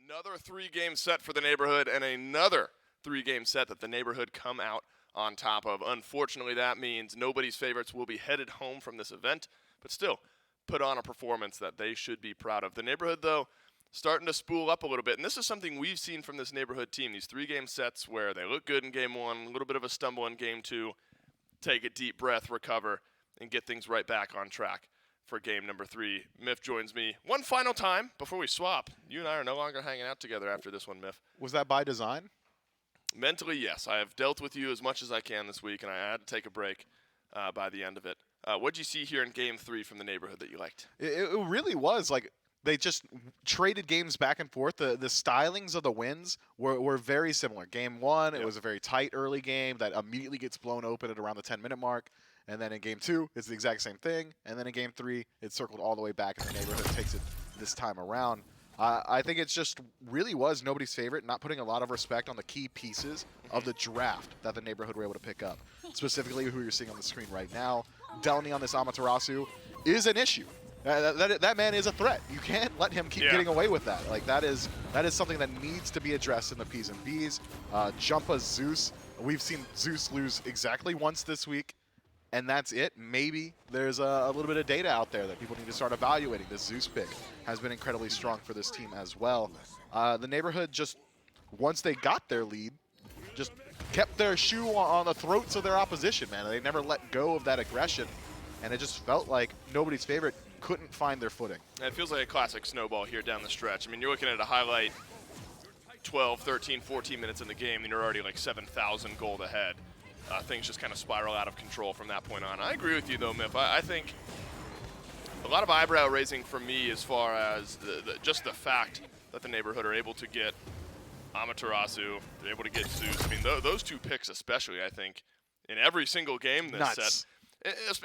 Another 3-game set for the neighborhood and another 3-game set that the neighborhood come out on top of. Unfortunately, that means nobody's favorites will be headed home from this event, but still put on a performance that they should be proud of. The neighborhood, though, starting to spool up a little bit, and this is something we've seen from this neighborhood team, these 3-game sets where they look good in game 1, a little bit of a stumble in game 2, take a deep breath, recover, and get things right back on track for game number 3. Miff joins me one final time before we swap. You and I are no longer hanging out together after this one, Miff. Was that by design? Mentally, yes. I have dealt with you as much as I can this week, and I had to take a break by the end of it. What did you see here in game 3 from the neighborhood that you liked? It really was like they just traded games back and forth. The stylings of the wins were very similar. Game 1, it was a very tight early game that immediately gets blown open at around the 10-minute mark. And then in game 2, it's the exact same thing. And then in game 3, it's circled all the way back, and the neighborhood takes it this time around. I think it's just really was nobody's favorite, not putting a lot of respect on the key pieces of the draft that the neighborhood were able to pick up. Specifically, who you're seeing on the screen right now, Delny on this Amaterasu is an issue. That man is a threat. You can't let him keep getting away with that. Like that is something that needs to be addressed in the P's and B's. Jumpa Zeus, we've seen Zeus lose exactly once this week. And that's it. Maybe there's a little bit of data out there that people need to start evaluating. This Zeus pick has been incredibly strong for this team as well. The neighborhood just, once they got their lead, just kept their shoe on the throats of their opposition, man. They never let go of that aggression. And it just felt like nobody's favorite couldn't find their footing. It feels like a classic snowball here down the stretch. I mean, you're looking at a highlight 12, 13, 14 minutes in the game, and you're already like 7,000 gold ahead. Things just kind of spiral out of control from that point on. I agree with you, though, Miff. I think a lot of eyebrow raising for me as far as just the fact that the neighborhood are able to get Amaterasu, they're able to get Zeus. I mean, those two picks especially, I think, in every single game this set.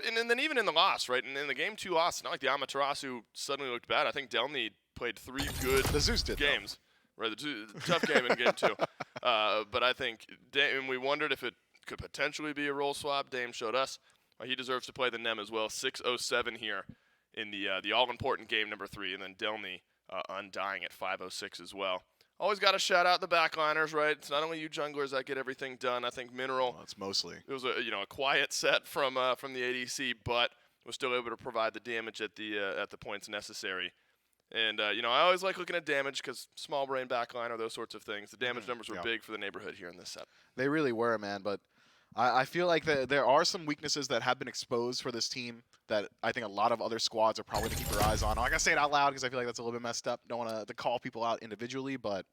And then even in the loss, right? And in the game 2 loss, it's not like the Amaterasu suddenly looked bad. I think Delny played 3 good the Zeus did, games. Right, the tough game in game 2. But I think, and we wondered if it could potentially be a role swap. Dame showed us he deserves to play the NEM as well. 6:07 here in the all-important game number 3, and then Delny undying at 5:06 as well. Always got to shout out the backliners, right? It's not only you junglers that get everything done. I think Mineral. Well, it's mostly. It was a quiet set from the ADC, but was still able to provide the damage at the points necessary. And, you know, I always like looking at damage because small brain backline or those sorts of things. The damage numbers were big for the neighborhood here in this set. They really were, man. But I feel like there are some weaknesses that have been exposed for this team that I think a lot of other squads are probably going to keep their eyes on. I'm not going to say it out loud because I feel like that's a little bit messed up. Don't want to call people out individually, but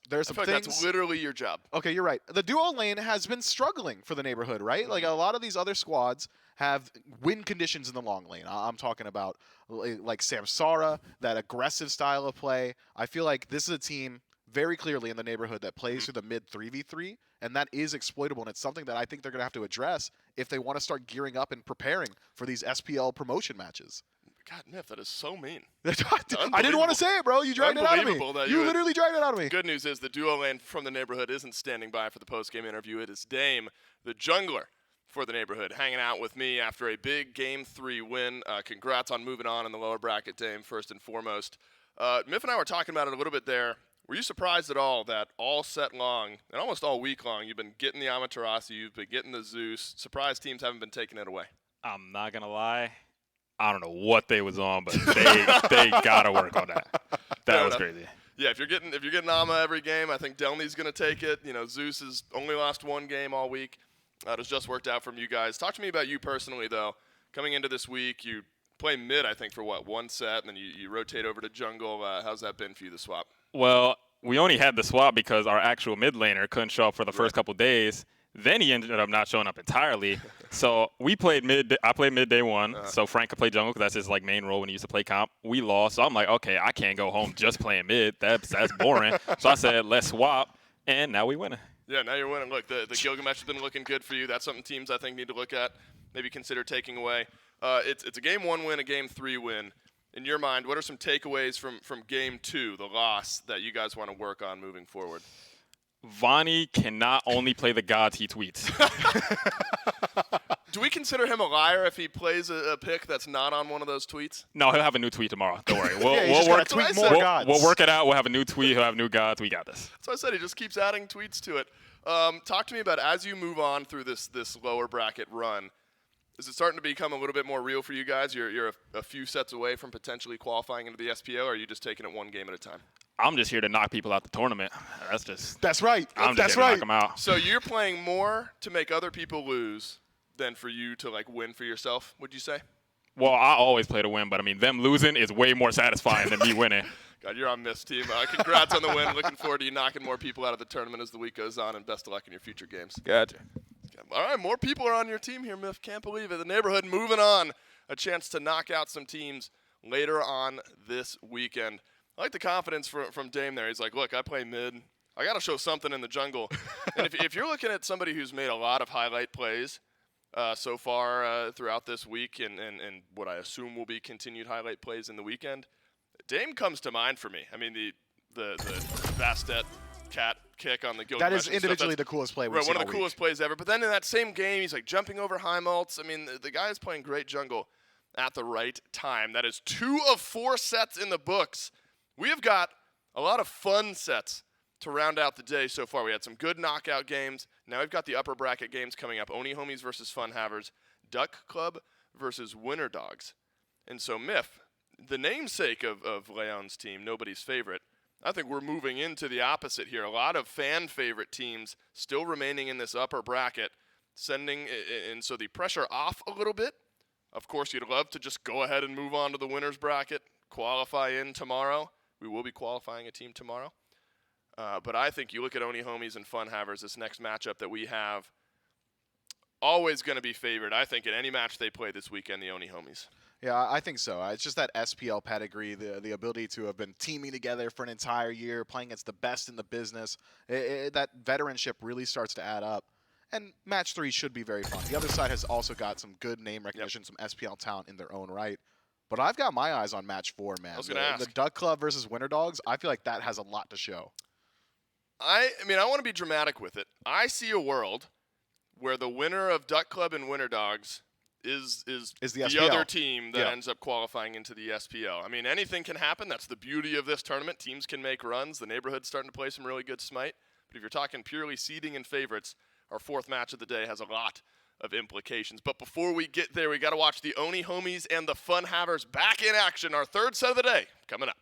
there's some I feel like things. that's literally your job. Okay, you're right. The duo lane has been struggling for the neighborhood, right? Like a lot of these other squads have win conditions in the long lane. I'm talking about like Samsara, that aggressive style of play. I feel like this is a team very clearly in the neighborhood that plays through the mid 3v3, and that is exploitable, and it's something that I think they're going to have to address if they want to start gearing up and preparing for these SPL promotion matches. God, Niff, that is so mean. I didn't want to say it, bro. You dragged it out of me. You literally dragged it out of me. Good news is the duo lane from the neighborhood isn't standing by for the post-game interview. It is Dame, the jungler for the neighborhood, hanging out with me after a big Game 3 win. Congrats on moving on in the lower bracket, Dame, first and foremost. Miff and I were talking about it a little bit there. Were you surprised at all that all set long and almost all week long you've been getting the Amaterasu, you've been getting the Zeus? Surprised teams haven't been taking it away. I'm not going to lie. I don't know what they was on, but they gotta work on that. That was crazy. Yeah, if you're getting Ama every game, I think Delny's gonna take it. You know, Zeus has only lost one game all week. It has just worked out from you guys. Talk to me about you personally, though. Coming into this week, you play mid, I think, for one set, and then you rotate over to jungle. How's that been for you, the swap? Well, we only had the swap because our actual mid laner couldn't show up for the first couple days. Then he ended up not showing up entirely. So we played mid. I played mid day one. So Frank could play jungle because that's his like main role when he used to play comp. We lost. So I'm like, okay, I can't go home just playing mid. That's boring. So I said, let's swap, and now we winning. Yeah, now you're winning. Look, the Gilgamesh has been looking good for you. That's something teams I think need to look at, maybe consider taking away. It's a Game 1 win, a Game 3 win. In your mind, what are some takeaways from Game 2, the loss, that you guys want to work on moving forward? Vonnie cannot only play the gods he tweets. Do we consider him a liar if he plays a pick that's not on one of those tweets? No, he'll have a new tweet tomorrow. Don't worry. We'll work it out. We'll have a new tweet. He'll have new gods. We got this. That's what I said. He just keeps adding tweets to it. Talk to me about, as you move on through this lower bracket run, is it starting to become a little bit more real for you guys? You're a few sets away from potentially qualifying into the SPL, or are you just taking it one game at a time? I'm just here to knock people out the tournament. That's right. I'm That's just here to right. knock them out. So you're playing more to make other people lose than for you to like win for yourself, would you say? Well, I always play to win, but I mean, them losing is way more satisfying than me winning. God, you're on this team. Congrats on the win. Looking forward to you knocking more people out of the tournament as the week goes on, and best of luck in your future games. Gotcha. All right, more people are on your team here, Miff. Can't believe it. The neighborhood moving on. A chance to knock out some teams later on this weekend. I like the confidence from Dame there. He's like, look, I play mid. I got to show something in the jungle. And if you're looking at somebody who's made a lot of highlight plays so far throughout this week and what I assume will be continued highlight plays in the weekend, Dame comes to mind for me. I mean, the Bastet cat kick on the Gilgamesh. That is individually the coolest play we've seen one of the coolest plays ever. But then in that same game, he's like jumping over high mults. I mean, the guy is playing great jungle at the right time. That is 2 of 4 sets in the books. We have got a lot of fun sets to round out the day so far. We had some good knockout games. Now we've got the upper bracket games coming up. Oni Homies versus Fun Havers. Duck Club versus Winter Dogs. And so Miff, the namesake of Leon's team, nobody's favorite, I think we're moving into the opposite here. A lot of fan favorite teams still remaining in this upper bracket, sending and so the pressure off a little bit. Of course, you'd love to just go ahead and move on to the winner's bracket, qualify in tomorrow. We will be qualifying a team tomorrow. But I think you look at Oni Homies and Fun Havers, this next matchup that we have, always going to be favored, I think, in any match they play this weekend, the Oni Homies. Yeah, I think so. It's just that SPL pedigree, the ability to have been teaming together for an entire year, playing against the best in the business. That veteranship really starts to add up. And match 3 should be very fun. The other side has also got some good name recognition, some SPL talent in their own right. But I've got my eyes on match 4, man. I was going to ask. The Duck Club versus Winter Dogs, I feel like that has a lot to show. I mean, I want to be dramatic with it. I see a world where the winner of Duck Club and Winter Dogs is the other team that ends up qualifying into the SPL. I mean, anything can happen. That's the beauty of this tournament. Teams can make runs. The neighborhood's starting to play some really good Smite. But if you're talking purely seeding and favorites, our 4th match of the day has a lot of implications. But before we get there, we got to watch the Oni homies and the Fun Havers back in action. Our third set of the day coming up.